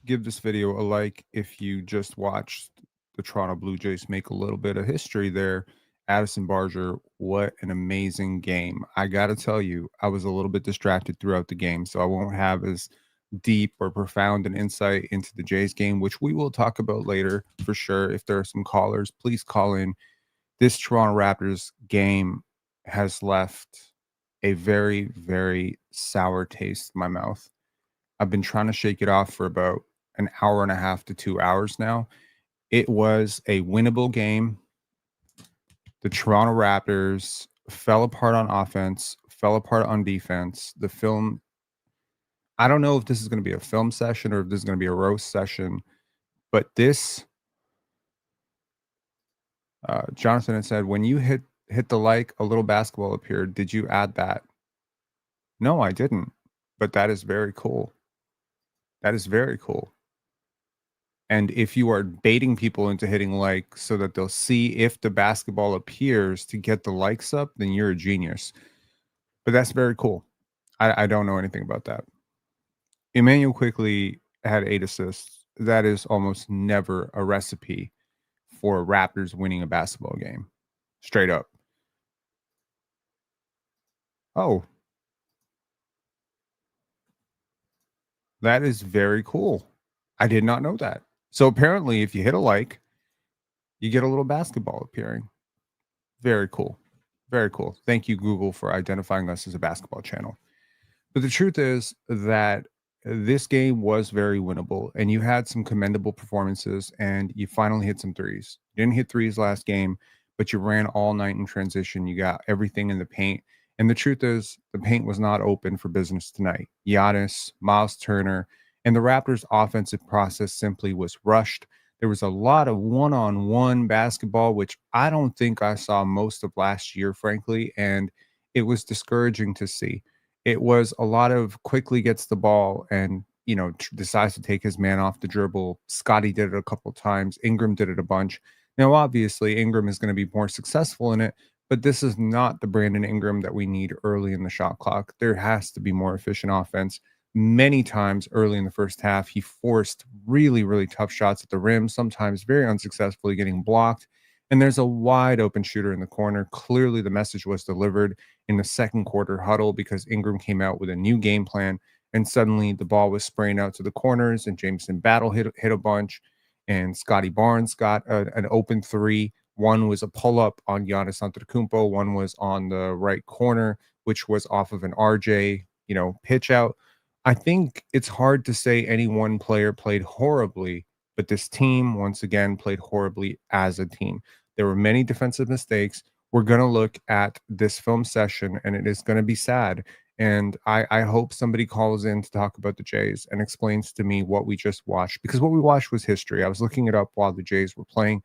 give this video a like if you just watched the Toronto Blue Jays make a little bit of history there. Addison Barger, what an amazing game. I got to tell you, I was a little bit distracted throughout the game, so I won't have as deep or profound an insight into the Jays game, which we will talk about later for sure. If there are some callers, please call in. This Toronto Raptors game has left a very, very sour taste in my mouth. I've been trying to shake it off for about an hour and a half to 2 hours now. It was a winnable game. The Toronto Raptors fell apart on offense, fell apart on defense. The film, I don't know if this is going to be a film session or if this is going to be a roast session, but this, Jonathan had said, when you hit the like, a little basketball appeared. Did you add that? No, I didn't. But that is very cool. That is very cool. And if you are baiting people into hitting like so that they'll see if the basketball appears to get the likes up, then you're a genius. But that's very cool. I don't know anything about that. Emmanuel quickly had 8 assists. That is almost never a recipe for Raptors winning a basketball game. Straight up. Oh. That is very cool. I did not know that. So apparently, if you hit a like, you get a little basketball appearing. Very cool. Very cool. Thank you, Google, for identifying us as a basketball channel. But the truth is that this game was very winnable, and you had some commendable performances, and you finally hit some threes. You didn't hit threes last game, but you ran all night in transition. You got everything in the paint. And the truth is, the paint was not open for business tonight. Giannis, Miles Turner, and the Raptors' offensive process simply was rushed. There was a lot of one-on-one basketball, which I don't think I saw most of last year, frankly, and it was discouraging to see. It was a lot of quickly gets the ball and, decides to take his man off the dribble. Scottie did it a couple times. Ingram did it a bunch. Now, obviously, Ingram is going to be more successful in it, but this is not the Brandon Ingram that we need early in the shot clock. There has to be more efficient offense. Many times early in the first half, he forced really, really tough shots at the rim, sometimes very unsuccessfully getting blocked. And there's a wide open shooter in the corner. Clearly, the message was delivered in the second quarter huddle because Ingram came out with a new game plan. And suddenly the ball was spraying out to the corners, and Jameson Battle hit a bunch. And Scottie Barnes got an open three. One was a pull-up on Giannis Antetokounmpo. One was on the right corner, which was off of an RJ, pitch out. I think it's hard to say any one player played horribly, but this team, once again, played horribly as a team. There were many defensive mistakes. We're going to look at this film session, and it is going to be sad. And I hope somebody calls in to talk about the Jays and explains to me what we just watched, because what we watched was history. I was looking it up while the Jays were playing.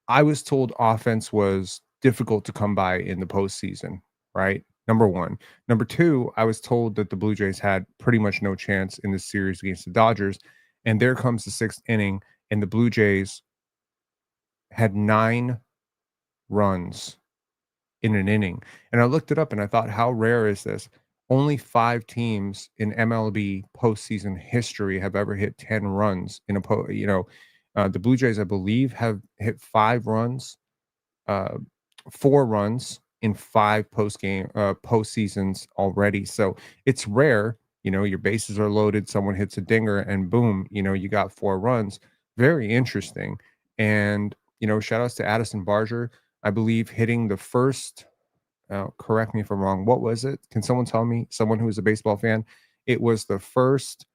I was told offense was difficult to come by in the postseason, right? Number one. Number two, I was told that the Blue Jays had pretty much no chance in this series against the Dodgers. And there comes the 6th inning, and the Blue Jays had 9 runs in an inning. And I looked it up and I thought, how rare is this? Only 5 teams in MLB postseason history have ever hit 10 runs in the Blue Jays, I believe, have hit 5 runs, 4 runs in 5 postseasons already. So it's rare. Your bases are loaded, someone hits a dinger, and boom, you got 4 runs. Very interesting. And, shout outs to Addison Barger, I believe, hitting the first, correct me if I'm wrong, what was it? Can someone tell me, someone who is a baseball fan? It was the first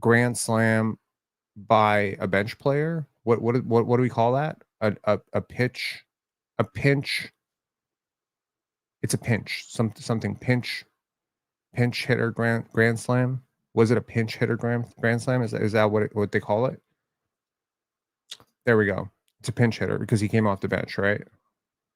grand slam by a bench player. What do we call that? A pitch, a pinch. It's a pinch. Something pinch hitter grand slam. Was it a pinch hitter grand slam? Is that what they call it? There we go. It's a pinch hitter because he came off the bench, right?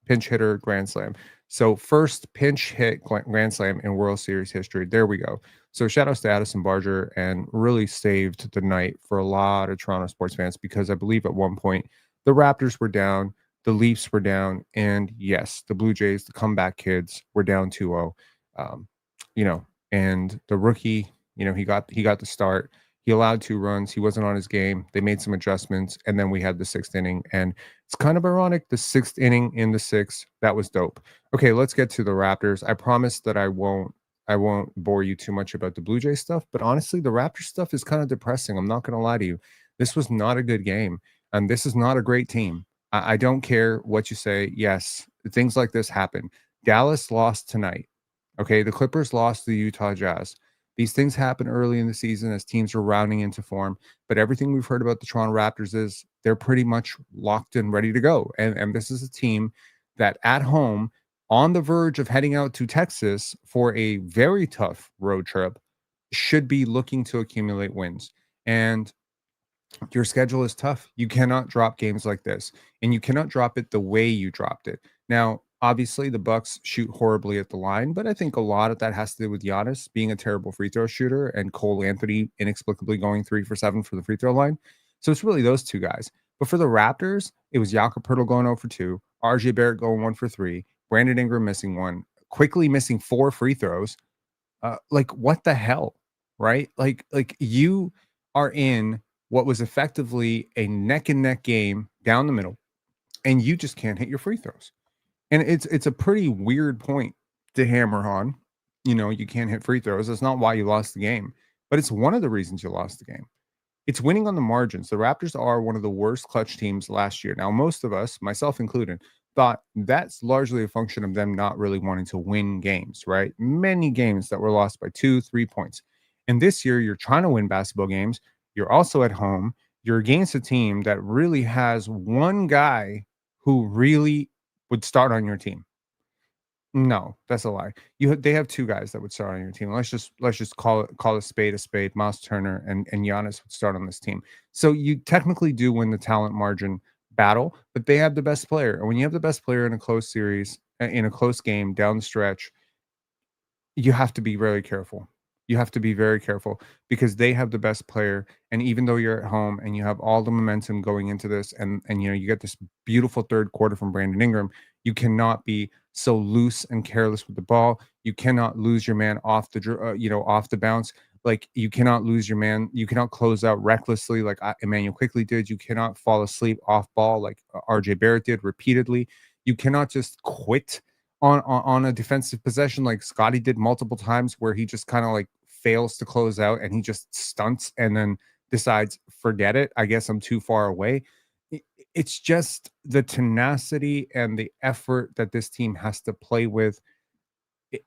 Pinch hitter grand slam. So first pinch hit grand slam in World Series history. There we go. So shout outs to Addison Barger, and really saved the night for a lot of Toronto sports fans, because I believe at one point the Raptors were down, the Leafs were down, and yes, the Blue Jays, the comeback kids, were down 2-0. And the rookie He got the start. He allowed 2 runs. He wasn't on his game. They made some adjustments, and then we had the 6th inning, and it's kind of ironic, the 6th inning in the 6th, that was dope. Okay, let's get to the Raptors. I promise that I won't bore you too much about the Blue Jays stuff, but honestly, the Raptors stuff is kind of depressing. I'm not going to lie to you. This was not a good game, and this is not a great team. I don't care what you say. Yes, things like this happen. Dallas lost tonight. Okay, the Clippers lost to the Utah Jazz. These things happen early in the season as teams are rounding into form. But everything we've heard about the Toronto Raptors is they're pretty much locked and ready to go. And this is a team that at home, on the verge of heading out to Texas for a very tough road trip, should be looking to accumulate wins. And your schedule is tough. You cannot drop games like this, and you cannot drop it the way you dropped it. Now, obviously, the Bucks shoot horribly at the line, but I think a lot of that has to do with Giannis being a terrible free throw shooter and Cole Anthony inexplicably going 3 for 7 for the free throw line. So it's really those two guys. But for the Raptors, it was Jakob Poeltl going 0 for 2, RJ Barrett going 1 for 3, Brandon Ingram missing one, quickly missing 4 free throws. Like what the hell, right? Like you are in what was effectively a neck and neck game down the middle, and you just can't hit your free throws. And it's a pretty weird point to hammer on. You can't hit free throws. That's not why you lost the game, but it's one of the reasons you lost the game. It's winning on the margins. The Raptors are one of the worst clutch teams last year. Now, most of us, myself included, thought that's largely a function of them not really wanting to win games, right? Many games that were lost by 2, 3 points. And this year, you're trying to win basketball games. You're also at home. You're against a team that really has one guy who really would start on your team. No, that's a lie. They have 2 guys that would start on your team. Let's just call a spade a spade. Miles Turner and Giannis would start on this team. So you technically do win the talent margin battle, but they have the best player. And when you have the best player in a close series, in a close game down the stretch, you have to be very careful. You have to be very careful because they have the best player. And even though you're at home and you have all the momentum going into this, and you get this beautiful third quarter from Brandon Ingram, you cannot be so loose and careless with the ball. You cannot lose your man off off the bounce. Like you cannot lose your man. You cannot close out recklessly like Emmanuel quickly did. You cannot fall asleep off ball like RJ Barrett did repeatedly. You cannot just quit on a defensive possession like Scottie did multiple times where he just kind of like fails to close out and he just stunts and then decides, forget it. I guess I'm too far away. It's just the tenacity and the effort that this team has to play with.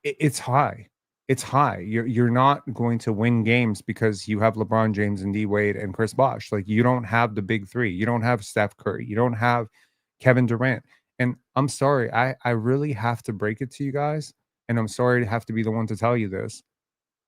It's high. It's high. You're not going to win games because you have LeBron James and D Wade and Chris Bosh. Like you don't have the big 3. You don't have Steph Curry. You don't have Kevin Durant. And I'm sorry, I really have to break it to you guys, and I'm sorry to have to be the one to tell you this.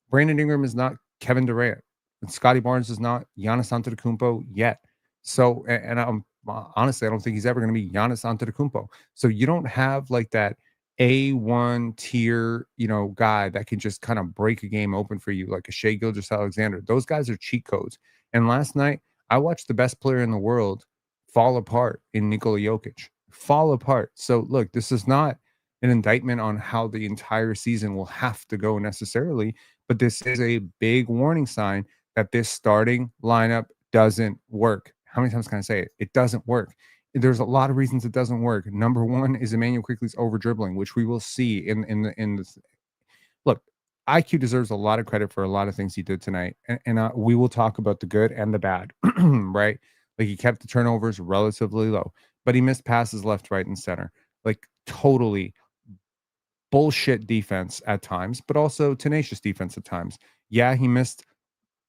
Brandon Ingram is not Kevin Durant, and Scottie Barnes is not Giannis Antetokounmpo yet. So, and I'm honestly, I don't think he's ever going to be Giannis Antetokounmpo. So you don't have like that A1 tier, guy that can just kind of break a game open for you, like a Shai Gilgeous-Alexander. Those guys are cheat codes. And last night, I watched the best player in the world fall apart in Nikola Jokic. Fall apart. So look, this is not an indictment on how the entire season will have to go necessarily, but this is a big warning sign that this starting lineup doesn't work. How many times can I say it? It doesn't work. There's a lot of reasons it doesn't work. Number one is Emmanuel Quickley's over dribbling, which we will see in the look. IQ deserves a lot of credit for a lot of things he did tonight, and we will talk about the good and the bad, right? Like he kept the turnovers relatively low, but he missed passes left, right, and center. Like totally bullshit defense at times, but also tenacious defense at times. Yeah, he missed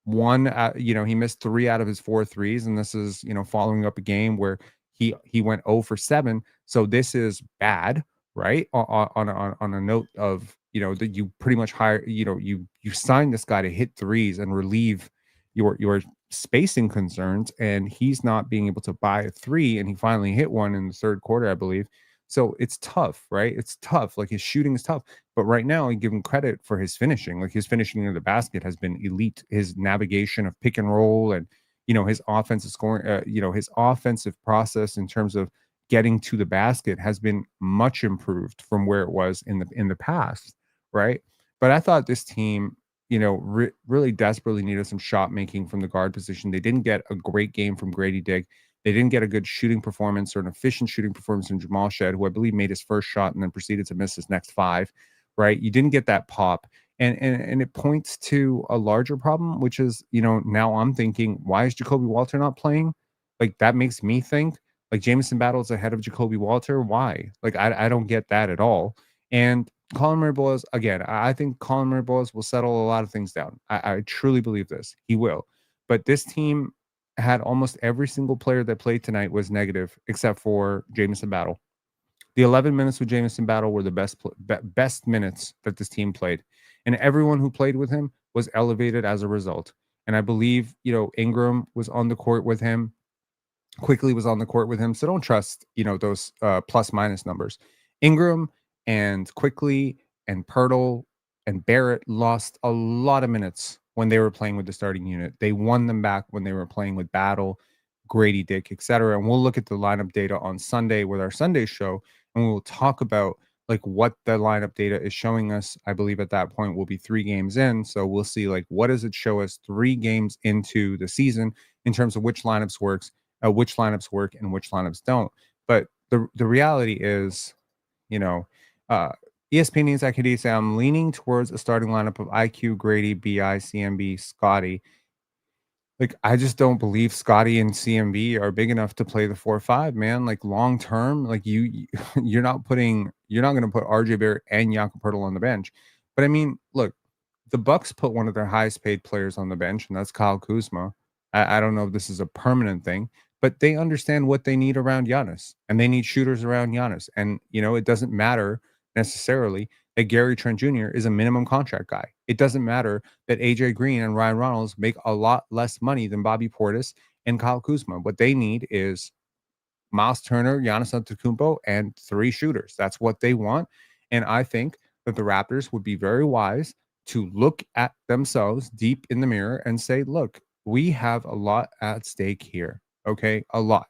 he missed 3 out of his 4 threes, and this is, following up a game where he went 0 for 7. So this is bad, right? On a note of, that you pretty much hire, you signed this guy to hit threes and relieve your spacing concerns, and he's not being able to buy a 3, and he finally hit one in the third quarter, I believe. So it's tough, right? It's tough. Like his shooting is tough. But right now, I give him credit for his finishing. Like his finishing in the basket has been elite. His navigation of pick and roll and, his offensive scoring, his offensive process in terms of getting to the basket has been much improved from where it was in the past, right? But I thought this team, really desperately needed some shot making from the guard position. They didn't get a great game from Grady Dick. They didn't get a good shooting performance or an efficient shooting performance from Jamal Shed, who I believe made his first shot and then proceeded to miss his next 5, right? You didn't get that pop. And it points to a larger problem, which is, now I'm thinking, why is Jacoby Walter not playing? Like, that makes me think, like, Jamison Battle's ahead of Jacoby Walter. Why? Like, I don't get that at all. And Colin Murray Boyles, again, I think Colin Murray Boyles will settle a lot of things down. I truly believe this. He will. But this team had almost every single player that played tonight was negative, except for Jamison Battle. The 11 minutes with Jamison Battle were the best minutes that this team played. And everyone who played with him was elevated as a result. And I believe, Ingram was on the court with him. Quickly was on the court with him. So don't trust, those plus minus numbers. Ingram and Quickly and Pirtle and Barrett lost a lot of minutes when they were playing with the starting unit. They won them back when they were playing with Battle, Grady Dick, etc. And we'll look at the lineup data on Sunday with our Sunday show, and we'll talk about like what the lineup data is showing us. I believe at that point we'll be 3 games in. So we'll see like what does it show us 3 games into the season in terms of which lineups work and which lineups don't. But the reality is, ESPNNeedsIKD say I'm leaning towards a starting lineup of IQ, Grady, BI, CMB, Scottie. Like, I just don't believe Scottie and CMB are big enough to play the 4-5, man. Like, long term, like you're not going to put RJ Barrett and Jakob Poeltl on the bench. But I mean, look, the Bucks put one of their highest paid players on the bench, and that's Kyle Kuzma. I don't know if this is a permanent thing, but they understand what they need around Giannis, and they need shooters around Giannis. And it doesn't matter necessarily that Gary Trent Jr. is a minimum contract guy. It doesn't matter that AJ Green and Ryan Reynolds make a lot less money than Bobby Portis and Kyle Kuzma. What they need is Miles Turner, Giannis Antetokounmpo, and 3 shooters. That's what they want. And I think that the Raptors would be very wise to look at themselves deep in the mirror and say, look, we have a lot at stake here. Okay. A lot.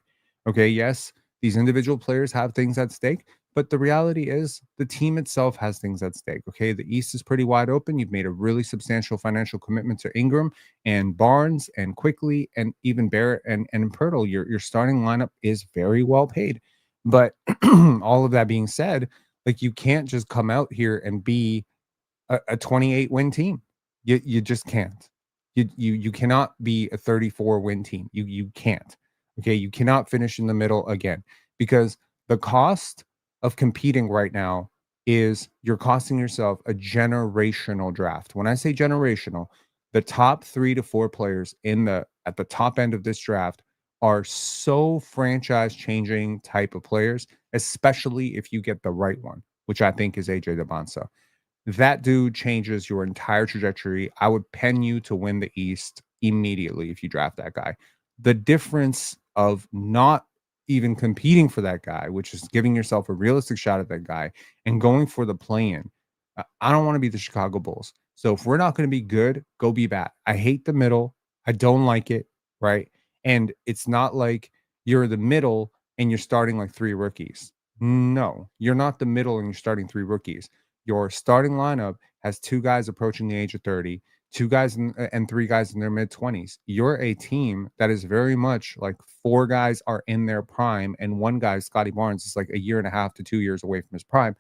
Okay. Yes, these individual players have things at stake, but the reality is the team itself has things at stake. Okay. The East is pretty wide open. You've made a really substantial financial commitment to Ingram and Barnes and Quickly and even Barrett and Pirtle. Your starting lineup is very well paid. But all of that being said, like, you can't just come out here and be a 28 win team. You just can't. You cannot be a 34 win team. You can't. Okay, you cannot finish in the middle again, because the cost of competing right now is you're costing yourself a generational draft. When I say generational, the top 3 to 4 players at the top end of this draft are so franchise changing type of players, especially if you get the right one, which I think is AJ DeBonsa. That dude changes your entire trajectory. I would pen you to win the East immediately if you draft that guy. The difference of not even competing for that guy, which is giving yourself a realistic shot at that guy and going for the play-in. I don't want to be the Chicago Bulls. So if we're not going to be good, go be bad. I hate the middle. I don't like it, right? And it's not like you're the middle and you're starting like 3 rookies. No, you're not the middle and you're starting 3 rookies. Your starting lineup has 2 guys approaching the age of 30, 2 guys and 3 guys in their mid-20s. You're a team that is very much like 4 guys are in their prime, and 1 guy, Scottie Barnes, is like a year and a half to 2 years away from his prime.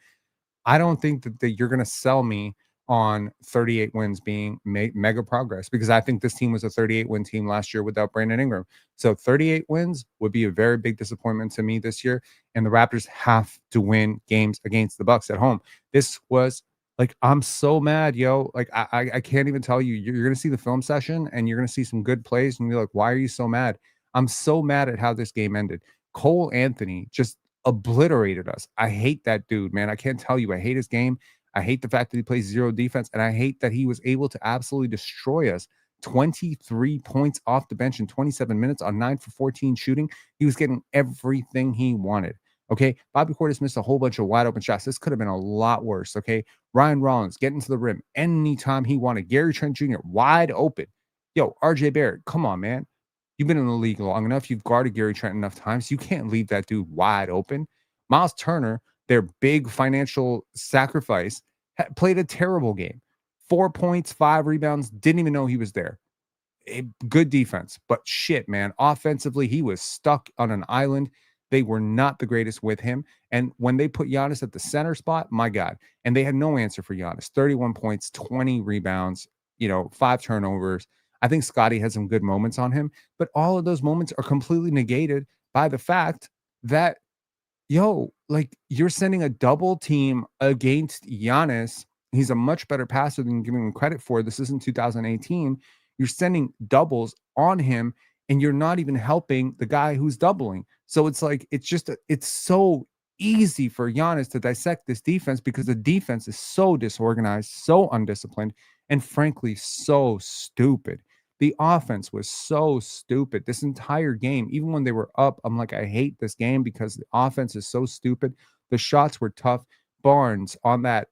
I don't think that you're going to sell me on 38 wins being mega progress, because I think this team was a 38 win team last year without Brandon Ingram. So 38 wins would be a very big disappointment to me this year. And the Raptors have to win games against the Bucks at home. This was like, I'm so mad, yo. Like, I can't even tell you. You're going to see the film session and you're going to see some good plays and you're like, why are you so mad? I'm so mad at how this game ended. Cole Anthony just obliterated us. I hate that dude, man. I can't tell you. I hate his game. I hate the fact that he plays 0 defense, and I hate that he was able to absolutely destroy us. 23 points off the bench in 27 minutes on 9 for 14 shooting. He was getting everything he wanted. Okay. Bobby Portis missed a whole bunch of wide open shots. This could have been a lot worse. Okay. Ryan Rollins getting to the rim anytime he wanted. Gary Trent Jr. wide open. Yo, RJ Barrett, come on, man. You've been in the league long enough. You've guarded Gary Trent enough times. You can't leave that dude wide open. Miles Turner, their big financial sacrifice, played a terrible game. 4 points, 5 rebounds, didn't even know he was there. Good defense, but shit, man. Offensively, he was stuck on an island. They were not the greatest with him. And when they put Giannis at the center spot, my God, and they had no answer for Giannis. 31 points, 20 rebounds, 5 turnovers. I think Scottie had some good moments on him, but all of those moments are completely negated by the fact that, like you're sending a double team against Giannis. He's a much better passer than giving him credit for. This isn't 2018. You're sending doubles on him, and you're not even helping the guy who's doubling. So it's like it's so easy for Giannis to dissect this defense because the defense is so disorganized, so undisciplined, and frankly, so stupid. The offense was so stupid this entire game. Even when they were up, I'm like, I hate this game because the offense is so stupid. The shots were tough. Barnes on that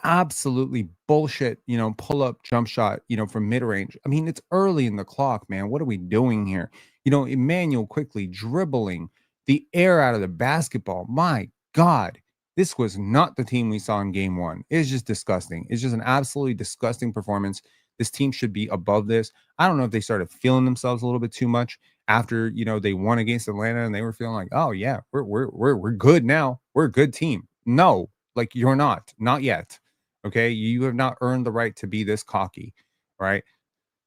absolutely bullshit, pull up jump shot, from mid range. I mean, it's early in the clock, man. What are we doing here? Emmanuel quickly dribbling the air out of the basketball. My God, this was not the team we saw in game one. It's just disgusting. It's just an absolutely disgusting performance. This team should be above this. I don't know if they started feeling themselves a little bit too much after, they won against Atlanta and they were feeling like, oh yeah, we're good now. We're a good team. No, like you're not yet. Okay. You have not earned the right to be this cocky. Right.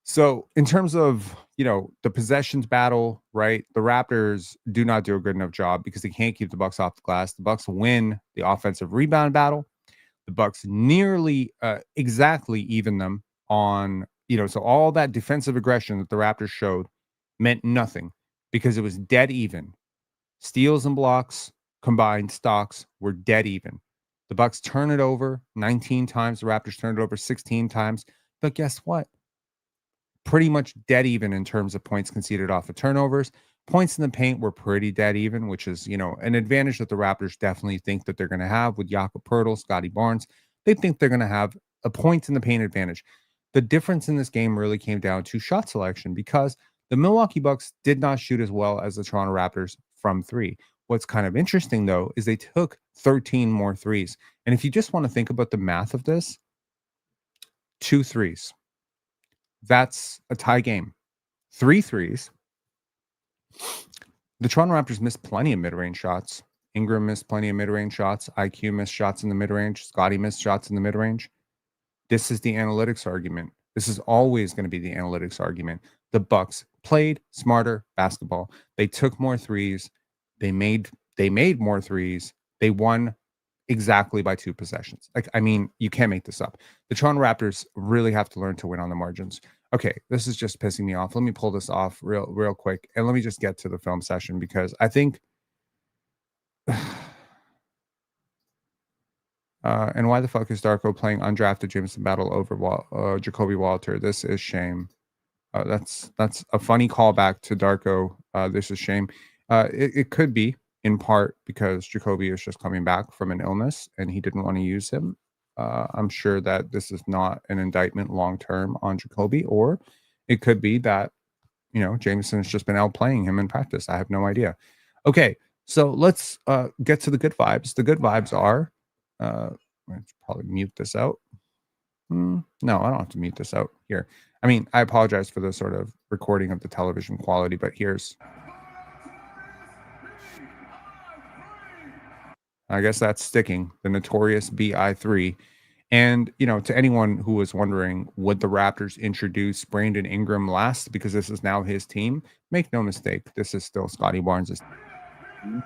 So, in terms of, the possessions battle, right? The Raptors do not do a good enough job because they can't keep the Bucks off the glass. The Bucks win the offensive rebound battle. The Bucks nearly exactly even them on, so all that defensive aggression that the Raptors showed meant nothing because it was dead even. Steals and blocks combined stocks were dead even. The Bucks turn it over 19 times. The Raptors turned it over 16 times. But guess what? Pretty much dead even in terms of points conceded off of turnovers. Points in the paint were pretty dead even, which is, an advantage that the Raptors definitely think that they're going to have with Jakob Poeltl, Scottie Barnes. They think they're going to have a point in the paint advantage. The difference in this game really came down to shot selection because the Milwaukee Bucks did not shoot as well as the Toronto Raptors from three. What's kind of interesting, though, is they took 13 more threes. And if you just want to think about the math of this, 2 threes. That's a tie game. 3 threes. The Toronto Raptors missed plenty of mid-range shots. Ingram missed plenty of mid-range shots. IQ missed shots in the mid-range. Scottie missed shots in the mid-range. This is the analytics argument. This is always going to be the analytics argument. The Bucks played smarter basketball. They took more threes. They made more threes. They won exactly by 2 possessions. You can't make this up. The Toronto Raptors really have to learn to win on the margins. Okay, this is just pissing me off. Let me pull this off real quick, and let me just get to the film session because I think and why the fuck is Darko playing undrafted Jameson Battle over Jacoby Walter? This is shame. That's a funny callback to Darko. This is shame. It could be in part because Jacoby is just coming back from an illness and he didn't want to use him. I'm sure that this is not an indictment long term on Jacoby, or it could be that Jameson has just been outplaying him in practice. I have no idea. Okay, so let's get to the good vibes. The good vibes are. Let's probably mute this out. No, I don't have to mute this out here. I apologize for the sort of recording of the television quality, but here's. I guess that's sticking, the notorious BI3. And, to anyone who was wondering, would the Raptors introduce Brandon Ingram last because this is now his team? Make no mistake, this is still Scottie Barnes' team.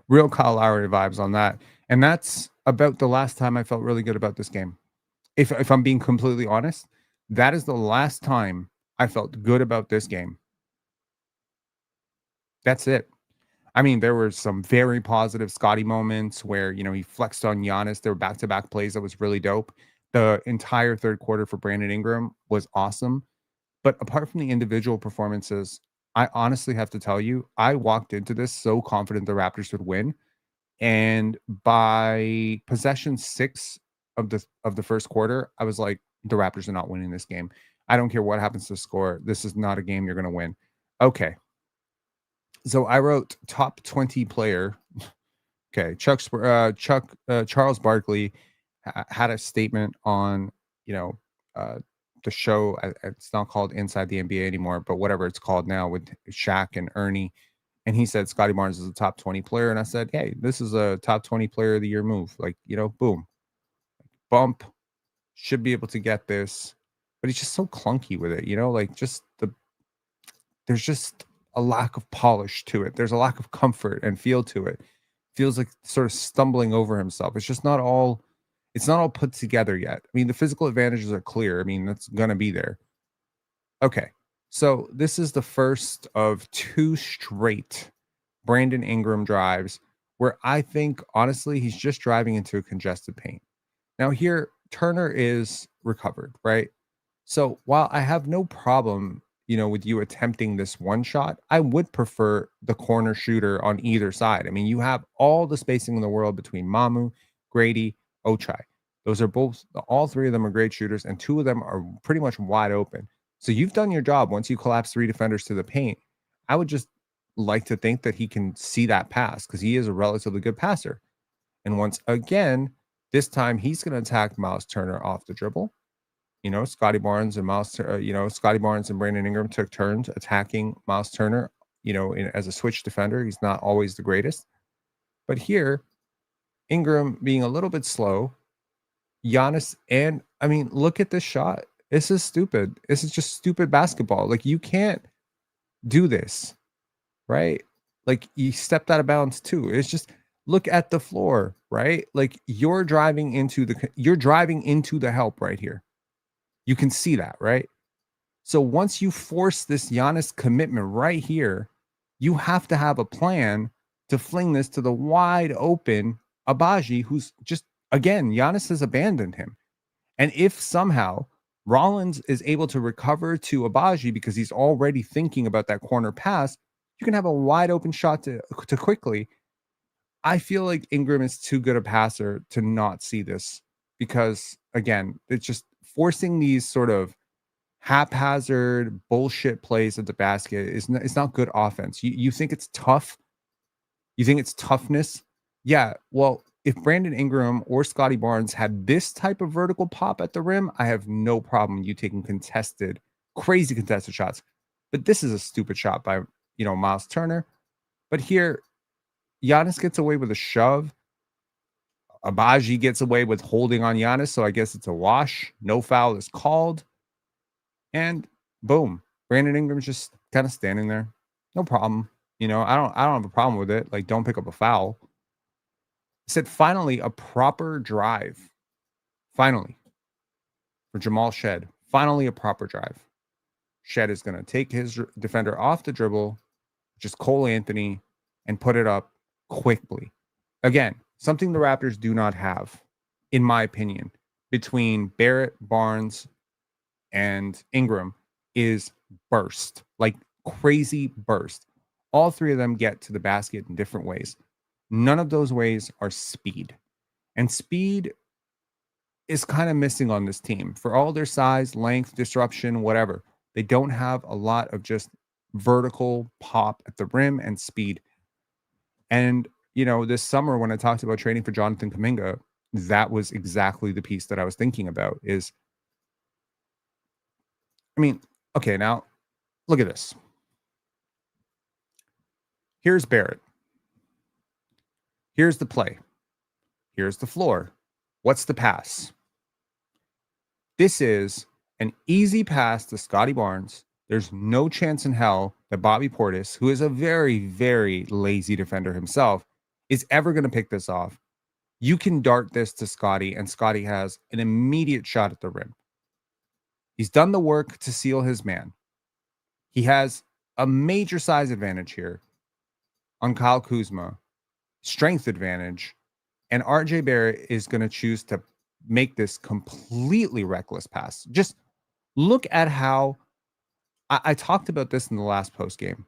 Real Kyle Lowry vibes on that. And that's about the last time I felt really good about this game. If I'm being completely honest, that is the last time I felt good about this game. That's it. There were some very positive Scottie moments where, he flexed on Giannis. There were back-to-back plays that was really dope. The entire third quarter for Brandon Ingram was awesome. But apart from the individual performances, I honestly have to tell you, I walked into this so confident the Raptors would win, and by possession 6 of the first quarter, I was like, "The Raptors are not winning this game. I don't care what happens to the score. This is not a game you're gonna win." Okay. So I wrote top 20 player. Okay, Charles Barkley had a statement on, you know, uh, the show. It's not called Inside the NBA anymore, but whatever it's called now with Shaq and Ernie. And he said Scottie Barnes is a top 20 player. And I said, hey, this is a top 20 player of the year move. Like, boom, bump, should be able to get this. But he's just so clunky with it, like there's just a lack of polish to it. There's a lack of comfort and feel to it. Feels like sort of stumbling over himself. It's not all put together yet. I mean, the physical advantages are clear. I mean, that's gonna be there. Okay. So this is the first of 2 straight Brandon Ingram drives where I think honestly he's just driving into a congested paint. Now here Turner is recovered, right? So while I have no problem, with you attempting this one shot, I would prefer the corner shooter on either side. I mean, you have all the spacing in the world between Mamu, Grady, Ochai. Those are all 3 of them are great shooters, and 2 of them are pretty much wide open. So you've done your job once you collapse 3 defenders to the paint. I would just like to think that he can see that pass because he is a relatively good passer. And once again, this time he's going to attack Miles Turner off the dribble. Scottie Barnes and Brandon Ingram took turns attacking Miles Turner, as a switch defender. He's not always the greatest. But here, Ingram being a little bit slow, Giannis, and I mean, look at this shot. This is stupid. This is just stupid basketball. Like, you can't do this, right? Like, you stepped out of bounds too. It's just look at the floor, right? Like, you're driving into the help right here. You can see that, right? So once you force this Giannis commitment right here, you have to have a plan to fling this to the wide open Abaji, who's just, again, Giannis has abandoned him. And if somehow Rollins is able to recover to Abaji because he's already thinking about that corner pass, you can have a wide open shot to quickly. I feel like Ingram is too good a passer to not see this because, again, it's just forcing these sort of haphazard bullshit plays at the basket it's not good offense. You think it's tough? You think it's toughness? Yeah. Well, if Brandon Ingram or Scottie Barnes had this type of vertical pop at the rim, I have no problem you taking crazy contested shots. But this is a stupid shot by, Miles Turner. But here, Giannis gets away with a shove. Abaji gets away with holding on Giannis, so I guess it's a wash. No foul is called. And boom, Brandon Ingram's just kind of standing there. No problem. I don't have a problem with it. Like, don't pick up a foul. I said finally a proper drive. Finally. For Jamal Shed. Finally a proper drive. Shed is going to take his defender off the dribble, just Cole Anthony, and put it up quickly. Again, something the Raptors do not have, in my opinion, between Barrett, Barnes, and Ingram is burst, like crazy burst. All 3 of them get to the basket in different ways. None of those ways are speed. And speed is kind of missing on this team. For all their size, length, disruption, whatever, they don't have a lot of just vertical pop at the rim and speed. And, this summer when I talked about trading for Jonathan Kuminga, that was exactly the piece that I was thinking about is, I mean, okay, now look at this. Here's Barrett. Here's the play. Here's the floor. What's the pass? This is an easy pass to Scottie Barnes. There's no chance in hell that Bobby Portis, who is a very, very lazy defender himself, is ever going to pick this off. You can dart this to Scottie, and Scottie has an immediate shot at the rim. He's done the work to seal his man. He has a major size advantage here on Kyle Kuzma, strength advantage, and RJ Barrett is going to choose to make this completely reckless pass. Just look at how I talked about this in the last post game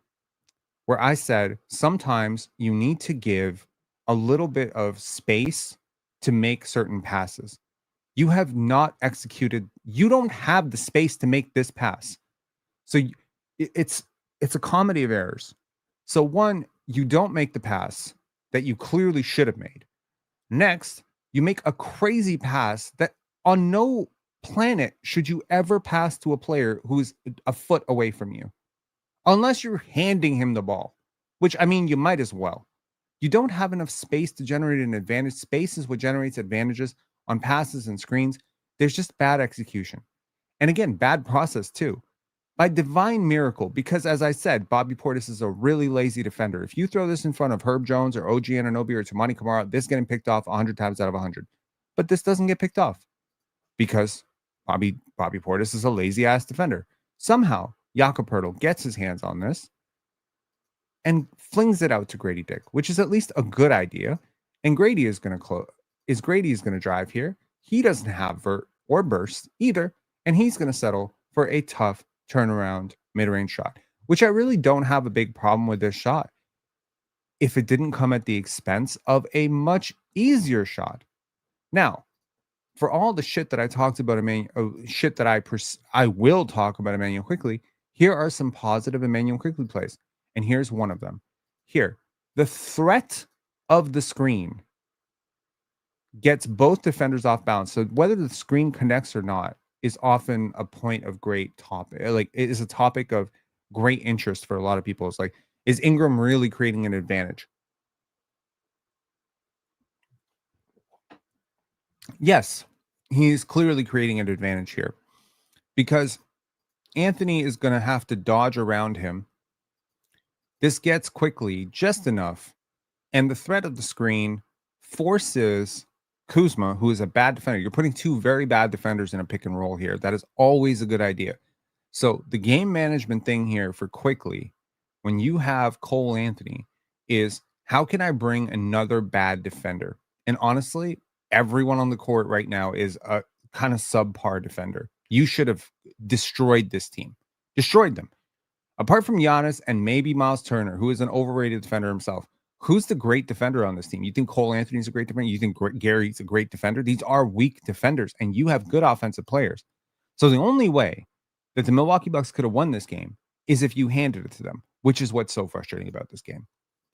where I said sometimes you need to give a little bit of space to make certain passes. You have not executed, you don't have the space to make this pass. So it's a comedy of errors. So one, you don't make the pass that you clearly should have made. Next, you make a crazy pass that on no planet should you ever pass to a player who's a foot away from you, unless you're handing him the ball, which I mean, you might as well. You don't have enough space to generate an advantage. Space is what generates advantages on passes and screens. There's just bad execution. And again, bad process too. By divine miracle, because as I said, Bobby Portis is a really lazy defender. If you throw this in front of Herb Jones or OG Anunoby or Tamani Kamara, this is getting picked off 100 times out of 100. But this doesn't get picked off because Bobby Portis is a lazy ass defender. Somehow, Jakob Poeltl gets his hands on this and flings it out to Grady Dick, which is at least a good idea. And Grady is going to drive here. He doesn't have vert or burst either, and he's going to settle for a tough turnaround mid-range shot, which I really don't have a big problem with this shot if it didn't come at the expense of a much easier shot. Now, for all the shit that I talked about, shit that I will talk about Immanuel Quickley, here are some positive Immanuel Quickley plays, and here's one of them. Here, the threat of the screen gets both defenders off balance. So whether the screen connects or not is often a point of great topic. Like, it is a topic of great interest for a lot of people. It's like, is Ingram really creating an advantage? Yes, he's clearly creating an advantage here because Anthony is going to have to dodge around him. This gets Quickley just enough, and the threat of the screen forces Kuzma, who is a bad defender. You're putting two very bad defenders in a pick and roll here. That is always a good idea. So the game management thing here for Quickley, when you have Cole Anthony, is how can I bring another bad defender? And honestly, everyone on the court right now is a kind of subpar defender. You should have destroyed this team, destroyed them. Apart from Giannis and maybe Miles Turner, who is an overrated defender himself, who's the great defender on this team? You think Cole Anthony's a great defender? You think Gary's a great defender? These are weak defenders, and you have good offensive players. So the only way that the Milwaukee Bucks could have won this game is if you handed it to them, which is what's so frustrating about this game.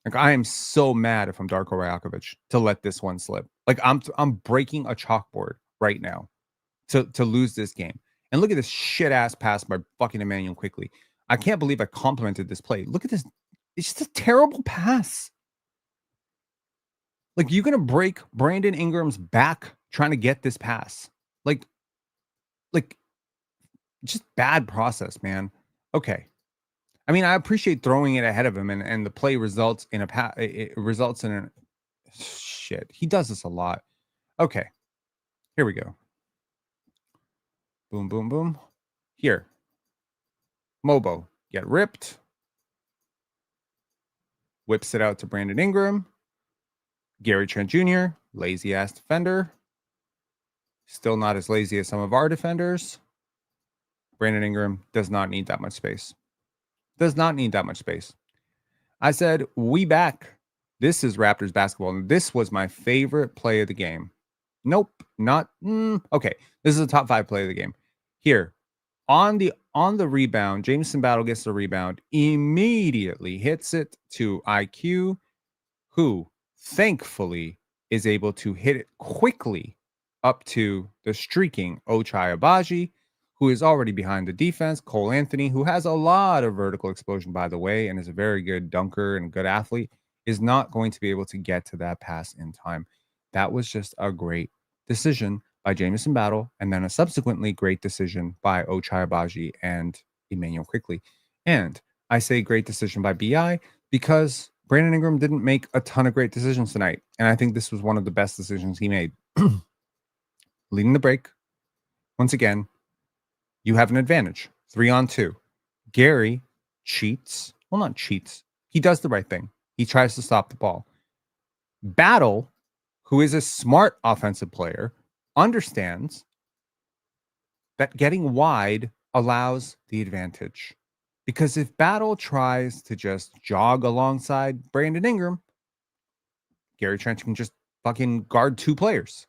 Like, I am so mad if I'm Darko Rajakovic to let this one slip. Like, I'm breaking a chalkboard right now to lose this game. And look at this shit ass pass by fucking Immanuel Quickley. I can't believe I complimented this play. Look at this. It's just a terrible pass. Like, you're going to break Brandon Ingram's back trying to get this pass. Like, just bad process, man. Okay. I mean, I appreciate throwing it ahead of him and the play results in it results in a shit. He does this a lot. Okay. Here we go. Boom, boom, boom. Here. Mobo, get ripped. Whips it out to Brandon Ingram. Gary Trent Jr., lazy ass defender. Still not as lazy as some of our defenders. Brandon Ingram does not need that much space. Does not need that much space. I said, we back. This is Raptors basketball. And this was my favorite play of the game. Nope, not. Okay, this is a top 5 play of the game. Here, on the rebound, Jameson Battle gets the rebound, immediately hits it to IQ, who thankfully is able to hit it quickly up to the streaking Ochai Agbaji, who is already behind the defense. Cole Anthony, who has a lot of vertical explosion, by the way, and is a very good dunker and good athlete, is not going to be able to get to that pass in time. That was just a great decision by Jamison Battle, and then a subsequently great decision by Ochai Agbaji and Immanuel Quickley. And I say great decision by BI because Brandon Ingram didn't make a ton of great decisions tonight, and I think this was one of the best decisions he made. Leading the break, once again, you have an advantage. 3-on-2. Gary cheats. Well, not cheats. He does the right thing. He tries to stop the ball. Battle, who is a smart offensive player, understands that getting wide allows the advantage. Because if Battle tries to just jog alongside Brandon Ingram, Gary Trent can just fucking guard 2 players.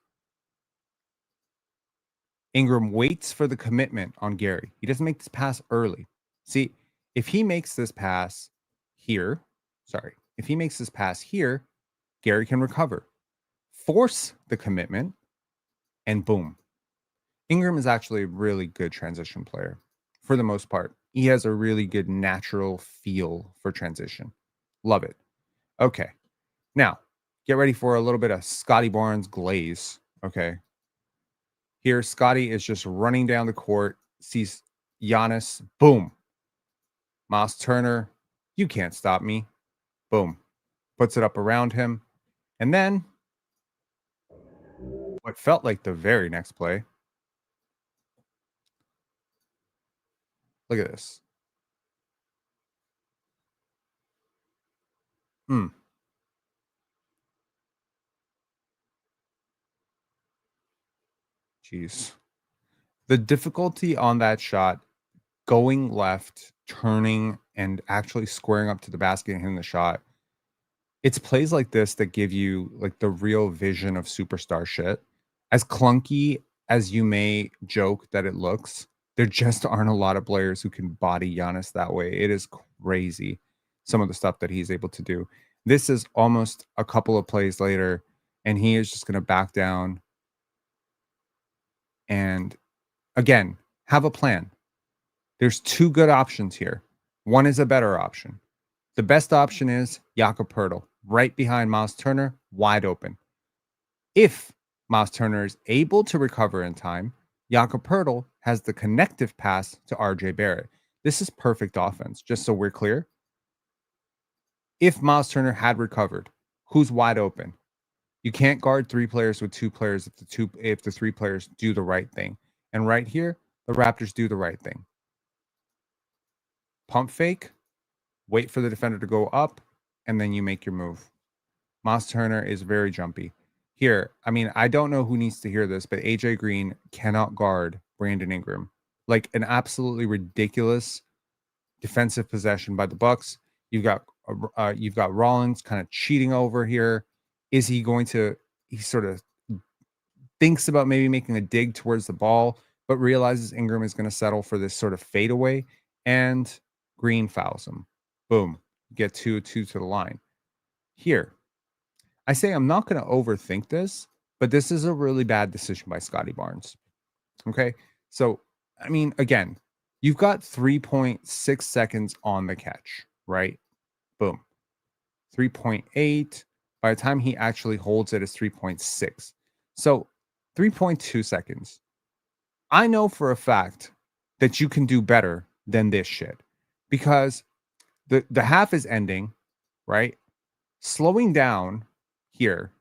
Ingram waits for the commitment on Gary. He doesn't make this pass early. See, if he makes this pass here, if he makes this pass here, Gary can recover, force the commitment, and boom. Ingram is actually a really good transition player for the most part. He has a really good natural feel for transition. Love it. Okay. Now, get ready for a little bit of Scottie Barnes glaze. Okay. Here, Scottie is just running down the court, sees Giannis. Boom. Miles Turner, you can't stop me. Boom. Puts it up around him. And then what felt like the very next play. Look at this. Jeez. The difficulty on that shot, going left, turning, and actually squaring up to the basket and hitting the shot. It's plays like this that give you like the real vision of superstar shit. As clunky as you may joke that it looks, there just aren't a lot of players who can body Giannis that way. It is crazy, some of the stuff that he's able to do. This is almost a couple of plays later, and he is just going to back down and again, have a plan. There's 2 good options here. One is a better option. The best option is Jakob Poeltl, right behind Miles Turner, wide open. If Miles Turner is able to recover in time, Jakob Poeltl has the connective pass to RJ Barrett. This is perfect offense, just so we're clear. If Miles Turner had recovered, who's wide open? You can't guard 3 players with 2 players if the 3 players do the right thing. And right here, the Raptors do the right thing. Pump fake, wait for the defender to go up, and then you make your move. Miles Turner is very jumpy. Here, I mean, I don't know who needs to hear this, but AJ Green cannot guard Brandon Ingram. Like an absolutely ridiculous defensive possession by the Bucks. You've got Rollins kind of cheating over here. Is he going to? He sort of thinks about maybe making a dig towards the ball, but realizes Ingram is going to settle for this sort of fadeaway, and Green fouls him. Boom, get 2-2 to the line. Here, I say I'm not going to overthink this, but this is a really bad decision by Scottie Barnes. Okay, so I mean, again, you've got 3.6 seconds on the catch, right? Boom. 3.8. By the time he actually holds it, it's 3.6. So 3.2 seconds. I know for a fact that you can do better than this shit because the half is ending, right? Slowing down here,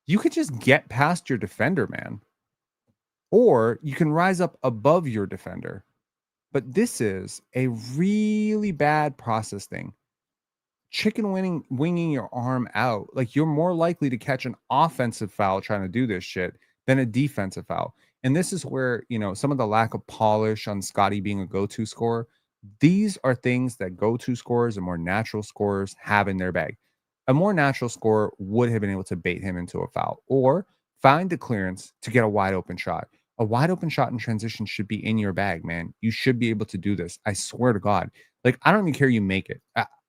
you could just get past your defender, man. Or you can rise up above your defender. But this is a really bad process thing. Winging your arm out, like you're more likely to catch an offensive foul trying to do this shit than a defensive foul. And this is where, some of the lack of polish on Scottie being a go-to scorer, these are things that go-to scorers and more natural scorers have in their bag. A more natural scorer would have been able to bait him into a foul or find the clearance to get a wide open shot. A wide open shot in transition should be in your bag, man. You should be able to do this. I swear to God. Like, I don't even care you make it.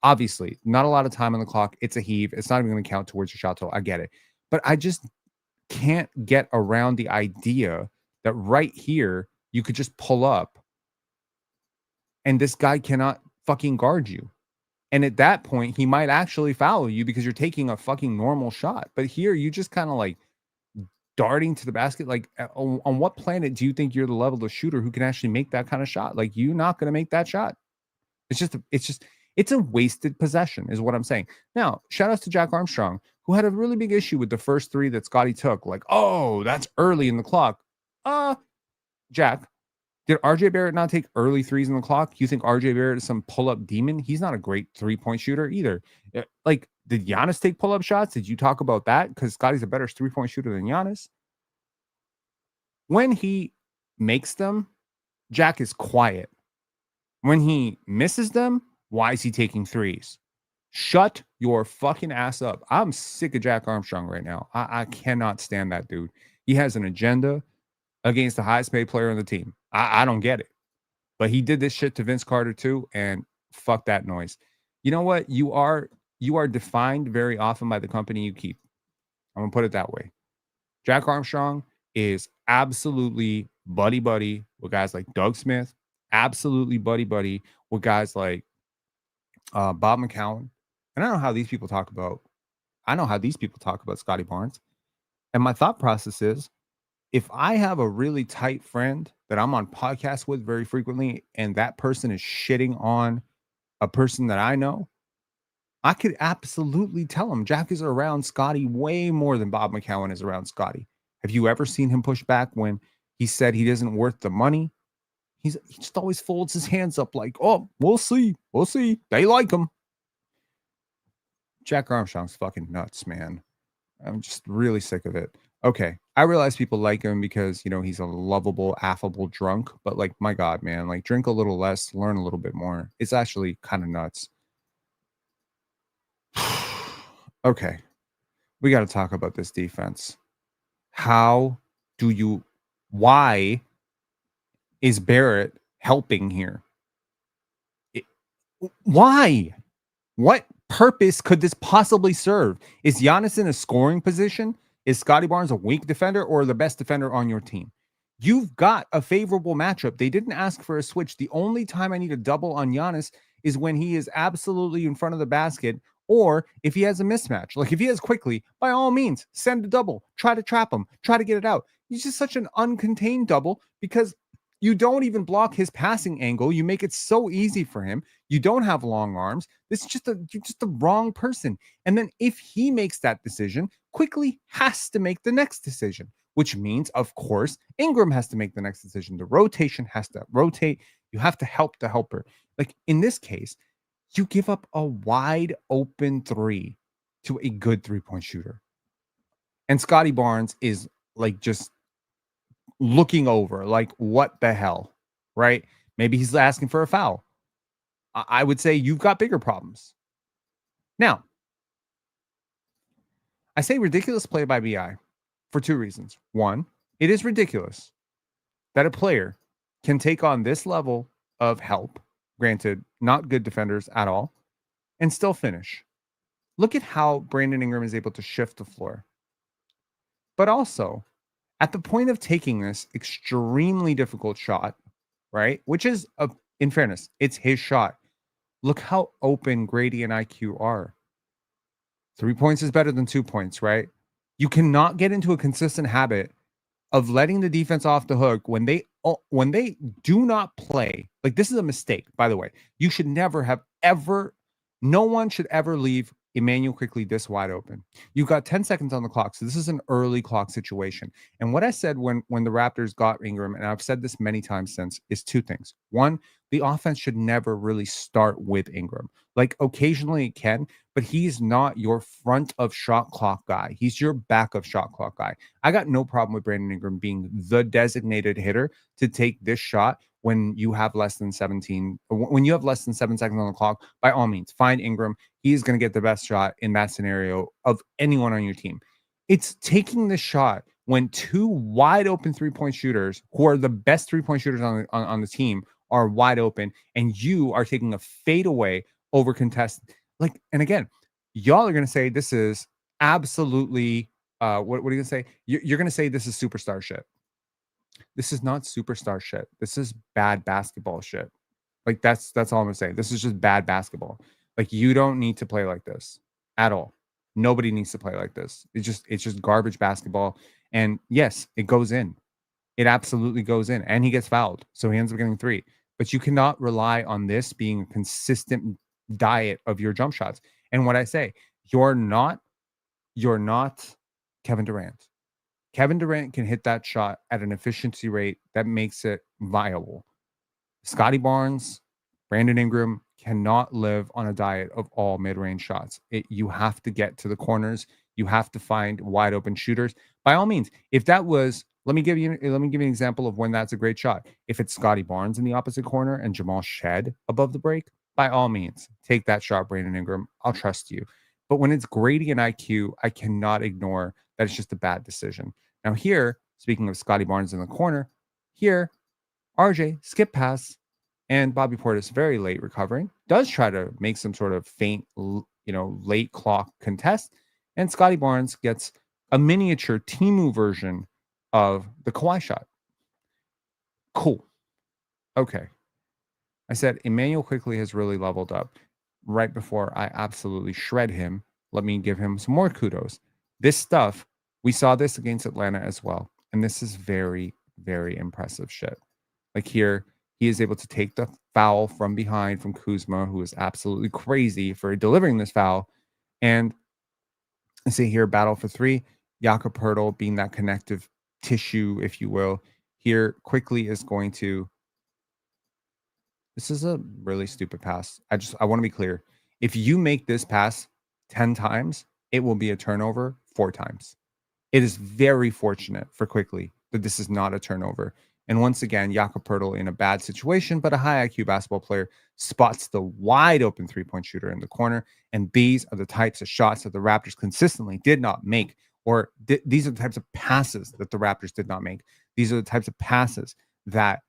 Obviously, not a lot of time on the clock. It's a heave. It's not even going to count towards your shot total. I get it. But I just can't get around the idea that right here, you could just pull up and this guy cannot fucking guard you. And at that point, he might actually foul you because you're taking a fucking normal shot. But here, you just kind of like darting to the basket. Like, on what planet do you think you're the level of shooter who can actually make that kind of shot? Like, you're not going to make that shot. It's a wasted possession is what I'm saying. Now, shout outs to Jack Armstrong, who had a really big issue with the first 3 that Scottie took. Like, oh, that's early in the clock. Jack, did RJ Barrett not take early 3s in the clock? You think RJ Barrett is some pull-up demon? He's not a great 3-point shooter either. Like, did Giannis take pull-up shots? Did you talk about that? Because Scottie's a better 3-point shooter than Giannis. When he makes them, Jack is quiet. When he misses them, why is he taking threes? Shut your fucking ass up. I'm sick of Jack Armstrong right now. I cannot stand that dude. He has an agenda against the highest paid player on the team. I don't get it. But he did this shit to Vince Carter too, and fuck that noise. You know what? You are defined very often by the company you keep. I'm gonna put it that way. Jack Armstrong is absolutely buddy buddy with guys like Doug Smith, absolutely buddy buddy with guys like Bob McCown. And I know how these people talk about. I know how these people talk about Scottie Barnes. And my thought process is, if I have a really tight friend that I'm on podcasts with very frequently, and that person is shitting on a person that I know, I could absolutely tell him Jack is around Scottie way more than Bob McCown is around Scottie. Have you ever seen him push back when he said he isn't worth the money? He just always folds his hands up like, oh, we'll see. We'll see. They like him. Jack Armstrong's fucking nuts, man. I'm just really sick of it. Okay. I realize people like him because, he's a lovable, affable drunk, but like, my God, man, like drink a little less, learn a little bit more. It's actually kind of nuts. Okay. We got to talk about this defense. Why is Barrett helping here? Why? What purpose could this possibly serve? Is Giannis in a scoring position? Is Scottie Barnes a weak defender or the best defender on your team? You've got a favorable matchup. They didn't ask for a switch. The only time I need a double on Giannis is when he is absolutely in front of the basket or if he has a mismatch. Like if he has quickly, by all means, send a double. Try to trap him. Try to get it out. He's just such an uncontained double because you don't even block his passing angle. You make it so easy for him. You don't have long arms. This is you're just the wrong person. And then if he makes that decision, quickly has to make the next decision, which means, of course, Ingram has to make the next decision. The rotation has to rotate. You have to help the helper. Like in this case, you give up a wide open three to a good 3-point shooter. And Scottie Barnes is like just looking over, like, what the hell, right? Maybe he's asking for a foul. I would say you've got bigger problems. Now, I say ridiculous play by BI for two reasons. One, it is ridiculous that a player can take on this level of help, granted, not good defenders at all, and still finish. Look at how Brandon Ingram is able to shift the floor. But also, at the point of taking this extremely difficult shot, right? Which is, in fairness, it's his shot. Look how open Grady and IQ are. 3 points is better than 2 points, right? You cannot get into a consistent habit of letting the defense off the hook when they do not play. Like this is a mistake, by the way. You should never have ever. No one should ever leave Emmanuel Quickley this wide open. You've got 10 seconds on the clock, so this is an early clock situation. And what I said when the Raptors got Ingram, and I've said this many times since, is two things. One, the offense should never really start with Ingram. Like occasionally it can, but he's not your front of shot clock guy. He's your back of shot clock guy. I got no problem with Brandon Ingram being the designated hitter to take this shot when you have less than 7 seconds on the clock. By all means, find Ingram. He's going to get the best shot in that scenario of anyone on your team. It's taking the shot when two wide open 3-point shooters who are the best 3-point shooters on the team are wide open, and you are taking a fadeaway over contested. Like, and again, y'all are going to say this is absolutely what are you going to say? You're going to say this is superstar shit. This is not superstar shit. This is bad basketball shit. Like that's all I'm going to say. This is just bad basketball. Like you don't need to play like this at all. Nobody needs to play like this. It's just garbage basketball. And yes, it goes in. It absolutely goes in, and he gets fouled, so he ends up getting 3. But you cannot rely on this being a consistent diet of your jump shots. And what I say, you're not Kevin Durant. Kevin Durant can hit that shot at an efficiency rate that makes it viable. Scottie Barnes, Brandon Ingram cannot live on a diet of all mid-range shots. You have to get to the corners. You have to find wide open shooters. By all means, if that was Let me give you an example of when that's a great shot. If it's Scottie Barnes in the opposite corner and Jamal Shed above the break, by all means, take that shot, Brandon Ingram. I'll trust you. But when it's Grady and IQ, I cannot ignore that it's just a bad decision. Now, here, speaking of Scottie Barnes in the corner, here, RJ skip pass, and Bobby Portis very late recovering, does try to make some sort of faint, late clock contest, and Scottie Barnes gets a miniature Timu version of the Kawhi shot. Cool. Okay. I said Emmanuel quickly has really leveled up. Right before I absolutely shred him, let me give him some more kudos. This stuff, we saw this against Atlanta as well. And this is very, very impressive shit. Like here, he is able to take the foul from behind from Kuzma, who is absolutely crazy for delivering this foul. And I see here, battle for three. Jakob Poeltl being that connective tissue, if you will, here quickly is going to. This is a really stupid pass. I want to be clear. If you make this pass 10 times, it will be a turnover 4 times. It is very fortunate for quickly that this is not a turnover. And once again, Jakob Poeltl in a bad situation, but a high IQ basketball player spots the wide open 3-point shooter in the corner. And these are the types of shots that the Raptors consistently did not make, or these are the types of passes that the Raptors did not make. These are the types of passes that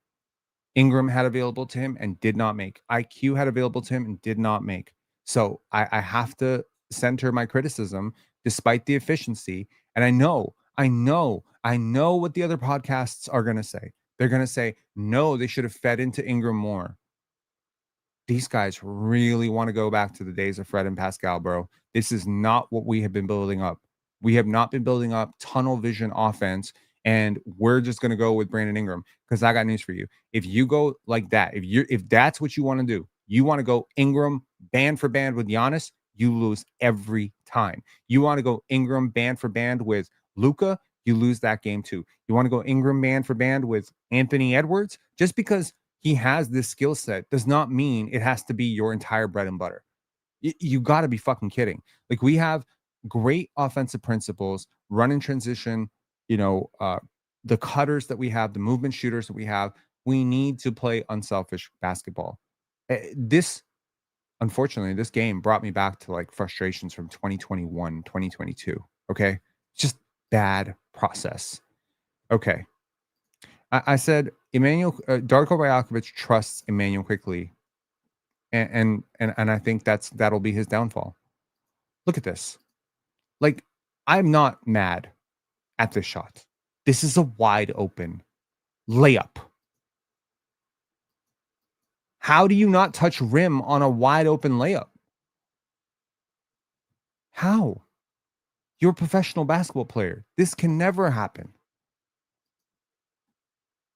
Ingram had available to him and did not make. IQ had available to him and did not make. So I have to center my criticism despite the efficiency. And I know what the other podcasts are going to say. They're going to say, no, they should have fed into Ingram more. These guys really want to go back to the days of Fred and Pascal, bro. This is not what we have been building up. We have not been building up tunnel vision offense, and we're just going to go with Brandon Ingram because I got news for you. If you go like that, if that's what you want to do, you want to go Ingram band for band with Giannis, you lose every time. You want to go Ingram band for band with Luka, you lose that game too. You want to go Ingram band for band with Anthony Edwards, just because he has this skill set does not mean it has to be your entire bread and butter. You got to be fucking kidding. Like, we have great offensive principles, run and transition, the cutters that we have, the movement shooters that we have. We need to play unselfish basketball. This, unfortunately, this game brought me back to like frustrations from 2021, 2022. Okay. Just bad process. Okay. I said Emmanuel Darko Rajakovic trusts Emmanuel quickly, and I think that'll be his downfall. Look at this. Like, I'm not mad at this shot. This is a wide open layup. How do you not touch rim on a wide open layup? How? You're a professional basketball player. This can never happen.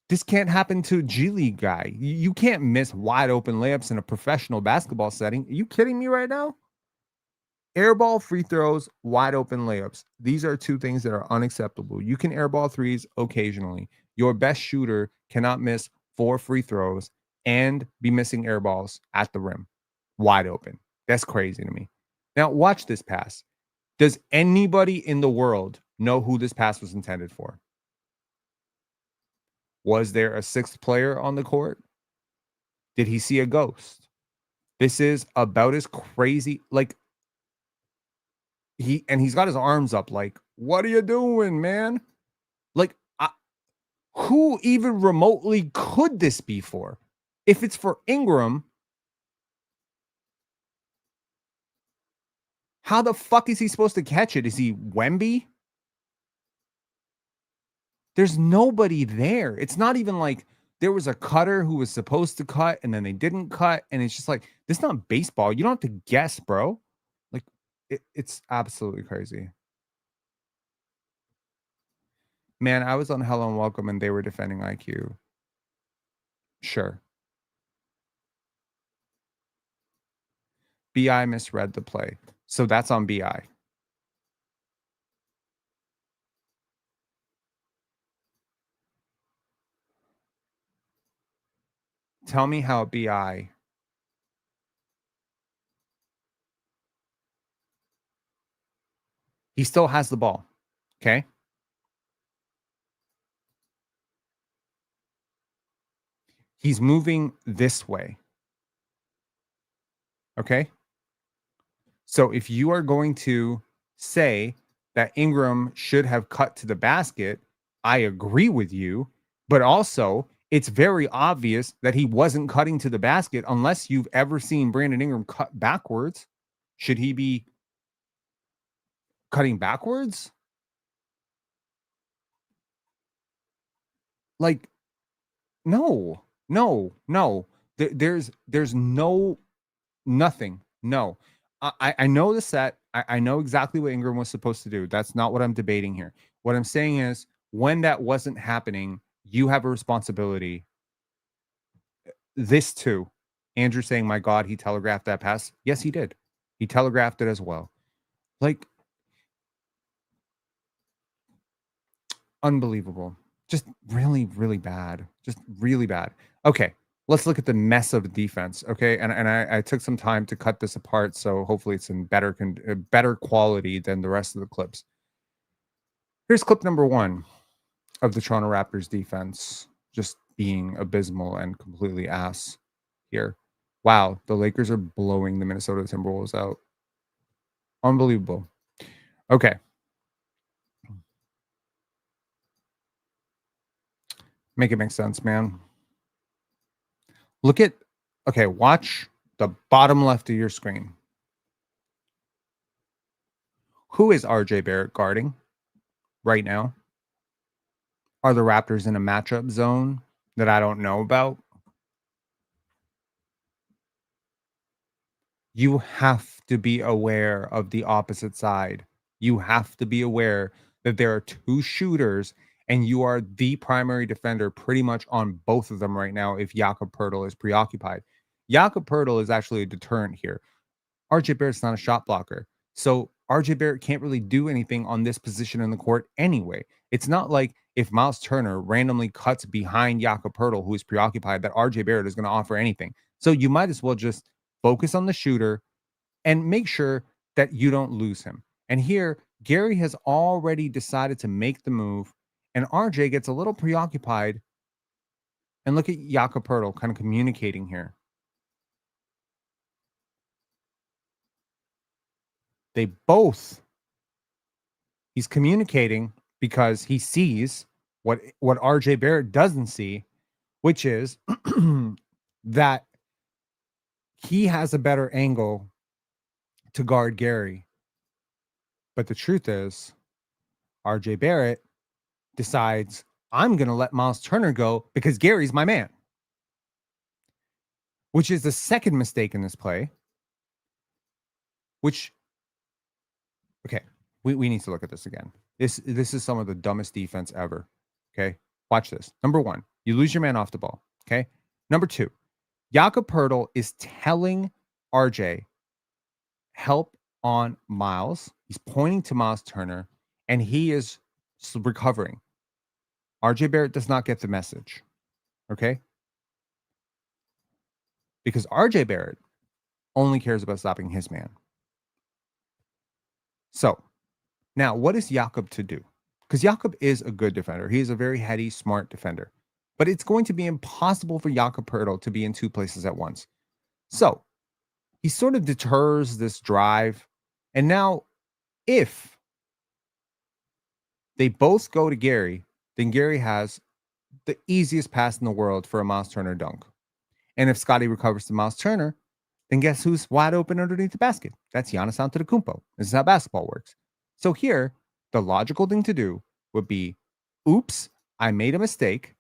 This can't happen to a G League guy. You can't miss wide open layups in a professional basketball setting. Are you kidding me right now? Airball free throws, wide open layups. These are two things that are unacceptable. You can airball threes occasionally. Your best shooter cannot miss 4 free throws and be missing airballs at the rim, wide open. That's crazy to me. Now, watch this pass. Does anybody in the world know who this pass was intended for? Was there a 6th player on the court? Did he see a ghost? This is about as crazy. Like, he's got his arms up like, what are you doing, man? Like, who even remotely could this be for? If it's for Ingram, how the fuck is he supposed to catch it? Is he Wemby? There's nobody there. It's not even like there was a cutter who was supposed to cut and then they didn't cut. And it's just like, this is not baseball. You don't have to guess, bro. Like, it's absolutely crazy. Man, I was on Hello and Welcome and they were defending IQ. Sure. BI misread the play. So that's on BI. Tell me how BI. He still has the ball. Okay. He's moving this way. Okay. So if you are going to say that Ingram should have cut to the basket, I agree with you. But also, it's very obvious that he wasn't cutting to the basket unless you've ever seen Brandon Ingram cut backwards. Should he be cutting backwards? Like, no, no. There's no nothing. No. I know the set. I know exactly what Ingram was supposed to do. That's not what I'm debating here. What I'm saying is when that wasn't happening, you have a responsibility. This too. Andrew saying, my God, he telegraphed that pass. Yes, he did. He telegraphed it as well. Like, unbelievable. Just really, really bad. Just really bad. Okay. Let's look at the mess of the defense. Okay. And I took some time to cut this apart. So hopefully it's in better quality than the rest of the clips. Here's clip number 1 of the Toronto Raptors defense just being abysmal and completely ass here. Wow. The Lakers are blowing the Minnesota Timberwolves out. Unbelievable. Okay. Make it make sense, man. Look at, okay, watch the bottom left of your screen. Who is RJ Barrett guarding right now? Are the Raptors in a matchup zone that I don't know about? You have to be aware of the opposite side. You have to be aware that there are 2 shooters and you are the primary defender pretty much on both of them right now if Jakob Poeltl is preoccupied. Jakob Poeltl is actually a deterrent here. RJ Barrett's not a shot blocker. So RJ Barrett can't really do anything on this position in the court anyway. It's not like if Miles Turner randomly cuts behind Jakob Poeltl, who is preoccupied, that RJ Barrett is going to offer anything. So you might as well just focus on the shooter and make sure that you don't lose him. And here, Gary has already decided to make the move, and RJ gets a little preoccupied. And look at Jakob Poeltl kind of communicating here. They both He's communicating because he sees what RJ Barrett doesn't see, which is that he has a better angle to guard Gary. But the truth is, RJ Barrett decides, I'm going to let Miles Turner go because Gary's my man, which is the second mistake in this play, which, okay, we need to look at this again. This is some of the dumbest defense ever. Okay. Watch this. Number 1, you lose your man off the ball. Okay. Number 2, Jakob Poeltl is telling RJ, help on Miles. He's pointing to Miles Turner, and he is recovering. RJ Barrett does not get the message. Okay. Because RJ Barrett only cares about stopping his man. So now what is Jakob to do? Because Jakob is a good defender. He is a very heady, smart defender. But it's going to be impossible for Jakob Poeltl to be in 2 places at once. So he sort of deters this drive. And now, if they both go to Gary, then Gary has the easiest pass in the world for a Miles Turner dunk. And if Scottie recovers to Miles Turner, then guess who's wide open underneath the basket? That's Giannis Antetokounmpo. This is how basketball works. So here, the logical thing to do would be, oops, I made a mistake.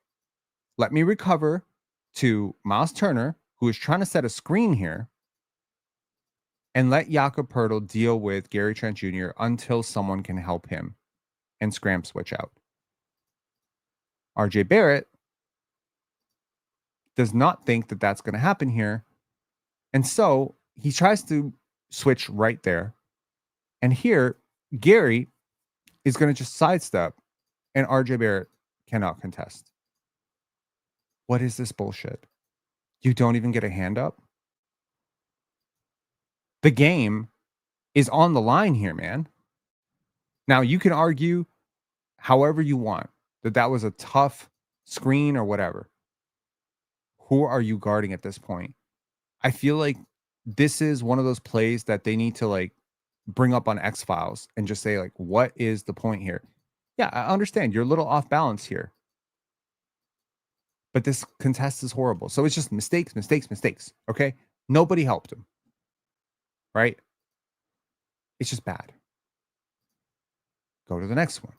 Let me recover to Miles Turner, who is trying to set a screen here, and let Jakob Poeltl deal with Gary Trent Jr. until someone can help him and scram switch out. RJ Barrett does not think that that's going to happen here. And so he tries to switch right there. And here, Gary is going to just sidestep, and RJ Barrett cannot contest. What is this bullshit? You don't even get a hand up? The game is on the line here, man. Now, you can argue however you want that that was a tough screen or whatever. Who are you guarding at this point? I feel like this is one of those plays that they need to like bring up on X Files and just say like, what is the point here? Yeah, I understand you're a little off balance here, but this contest is horrible. So it's just mistakes, mistakes, mistakes. Okay, nobody helped him, right? It's just bad. Go to the next one.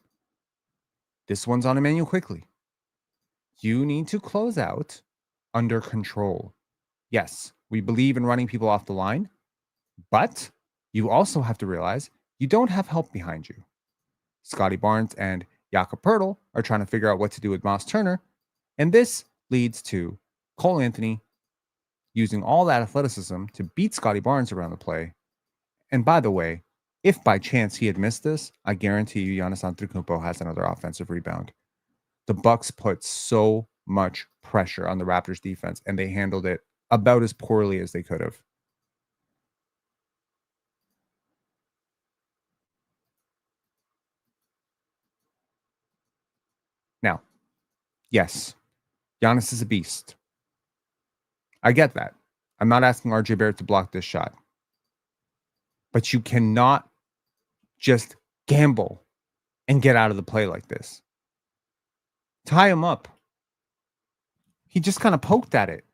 This one's on Emmanuel quickly. You need to close out under control. Yes, we believe in running people off the line, but you also have to realize you don't have help behind you. Scottie Barnes and Jakob Poeltl are trying to figure out what to do with Miles Turner, and this leads to Cole Anthony using all that athleticism to beat Scottie Barnes around the play. And by the way, if by chance he had missed this, I guarantee you Giannis Antetokounmpo has another offensive rebound. The Bucks put so much pressure on the Raptors defense, and they handled it about as poorly as they could have. Now, yes, Giannis is a beast. I get that. I'm not asking RJ Barrett to block this shot. But you cannot just gamble and get out of the play like this. Tie him up. He just kind of poked at it.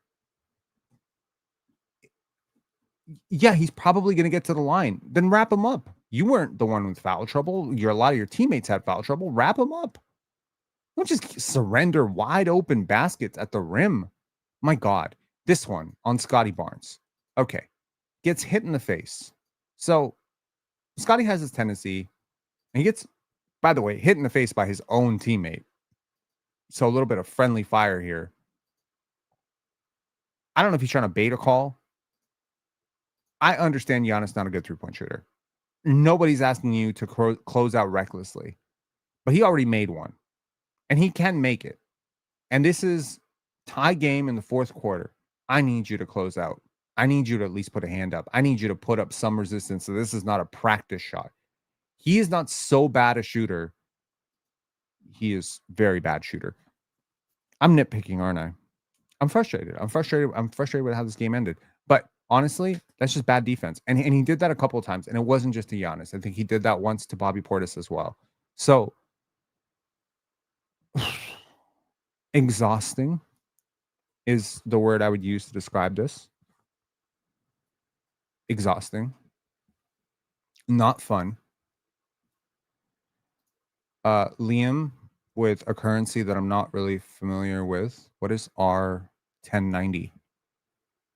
Yeah, he's probably going to get to the line. Then wrap him up. You weren't the one with foul trouble. A lot of your teammates had foul trouble. Wrap him up. Don't just surrender wide open baskets at the rim. My God. This one on Scottie Barnes. Okay. Gets hit in the face. So Scottie has his tendency, and he gets, by the way, hit in the face by his own teammate. So a little bit of friendly fire here. I don't know if he's trying to bait a call. I understand Giannis not a good three-point shooter. Nobody's asking you to close out recklessly, but he already made one, and he can make it. And this is tie game in the fourth quarter. I need you to close out. I need you to at least put a hand up. I need you to put up some resistance. So this is not a practice shot. He is not so bad a shooter. He is very bad shooter. I'm nitpicking, aren't I? I'm frustrated. I'm frustrated with how this game ended. But honestly, that's just bad defense. And he did that a couple of times. And it wasn't just to Giannis. I think he did that once to Bobby Portis as well. So exhausting is the word I would use to describe this. Exhausting. Not fun. Liam, with a currency that I'm not really familiar with. What is R1090?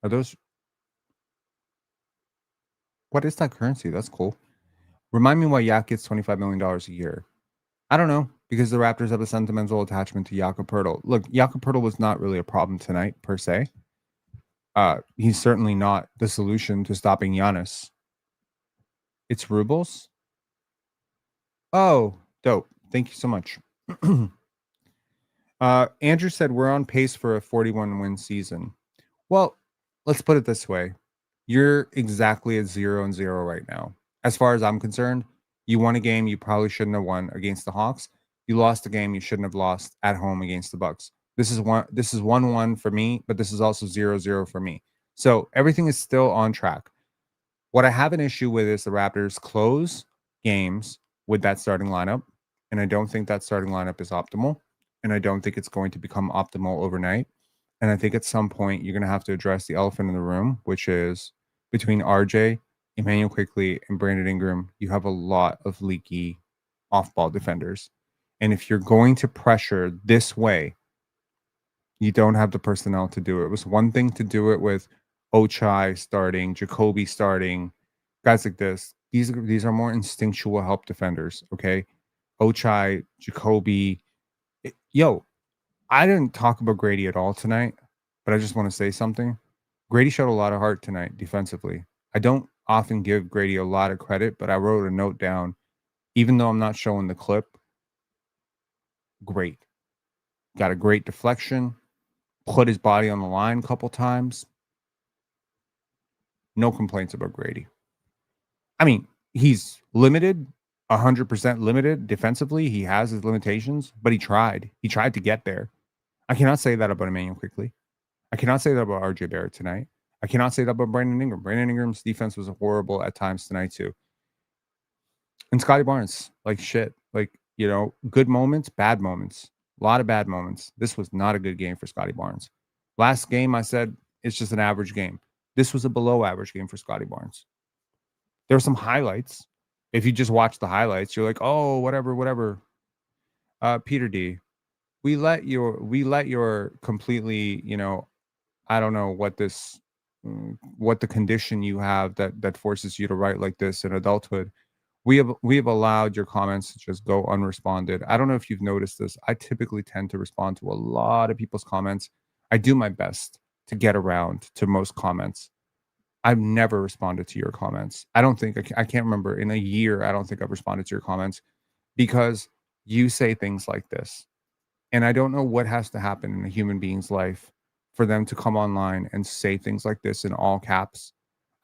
Are those? What is that currency? That's cool. Remind me why Yak gets $25 million a year. I don't know, because the Raptors have a sentimental attachment to Jakob Poeltl. Look, Jakob Poeltl was not really a problem tonight, per se. He's certainly not the solution to stopping Giannis. It's rubles? Oh, dope. Thank you so much. Andrew said we're on pace for a 41-win season. Well, let's put it this way. You're exactly at 0-0 right now. As far as I'm concerned, you won a game you probably shouldn't have won against the Hawks. You lost a game you shouldn't have lost at home against the Bucks. This is 1-1 for me, but this is also 0-0 for me. So everything is still on track. What I have an issue with is the Raptors close games with that starting lineup, and I don't think that starting lineup is optimal, and I don't think it's going to become optimal overnight. And I think at some point you're going to have to address the elephant in the room, which is between RJ, Emmanuel Quickley, and Brandon Ingram, you have a lot of leaky off-ball defenders. And if you're going to pressure this way, you don't have the personnel to do it. It was one thing to do it with Ochai starting, Jacoby starting, guys like this. These are more instinctual help defenders, okay? Ochai, Jacoby. I didn't talk about Grady at all tonight, but I just want to say something. Grady showed a lot of heart tonight defensively. I don't often give Grady a lot of credit, but I wrote a note down, even though I'm not showing the clip. Great. Got a great deflection. Put his body on the line a couple times. No complaints about Grady. I mean, he's limited, 100% limited defensively. He has his limitations, but he tried. He tried to get there. I cannot say that about Emmanuel Quickley. I cannot say that about RJ Barrett tonight. I cannot say that about Brandon Ingram. Brandon Ingram's defense was horrible at times tonight too. And Scottie Barnes, like shit. Like, good moments, bad moments. A lot of bad moments. This was not a good game for Scottie Barnes. Last game, I said it's just an average game. This was a below average game for Scottie Barnes. There were some highlights. If you just watch the highlights, you're like, oh, whatever. Peter D, we let your completely, I don't know what the condition you have that forces you to write like this in adulthood. We have allowed your comments to just go unresponded. I don't know if you've noticed this. I typically tend to respond to a lot of people's comments. I do my best to get around to most comments. I've never responded to your comments. I don't think I can't remember in a year. I don't think I've responded to your comments because you say things like this. And I don't know what has to happen in a human being's life for them to come online and say things like this in all caps.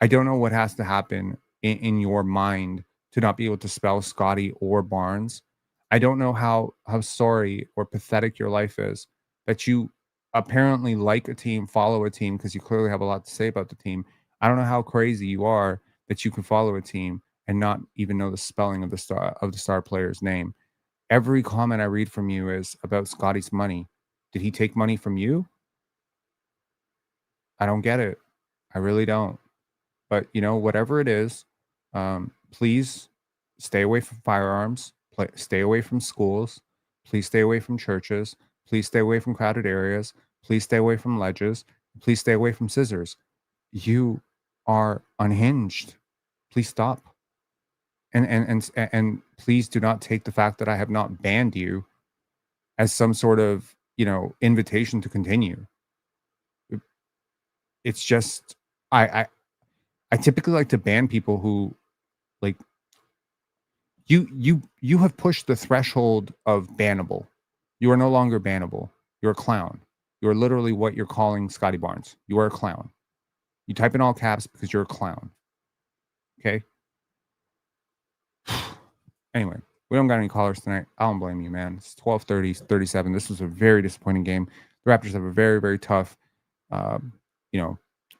I don't know what has to happen in your mind to not be able to spell Scottie or Barnes. I don't know how sorry or pathetic your life is that you apparently like a team, follow a team because you clearly have a lot to say about the team. I don't know how crazy you are that you can follow a team and not even know the spelling of the star player's name. Every comment I read from you is about Scottie's money. Did he take money from you? I don't get it. I really don't. But whatever it is, please stay away from firearms. Stay away from schools. Please stay away from churches. Please stay away from crowded areas. Please stay away from ledges. Please stay away from scissors. You are unhinged. Please stop. And please do not take the fact that I have not banned you as some sort of invitation to continue. It's just I typically like to ban people who like you have pushed the threshold of bannable. You are no longer bannable. You're a clown. You're literally what you're calling Scottie Barnes. You are a clown. You type in all caps because you're a clown. Okay. Anyway, we don't got any callers tonight. I don't blame you, man. It's 12:37. This was a very disappointing game. The Raptors have a very, very tough,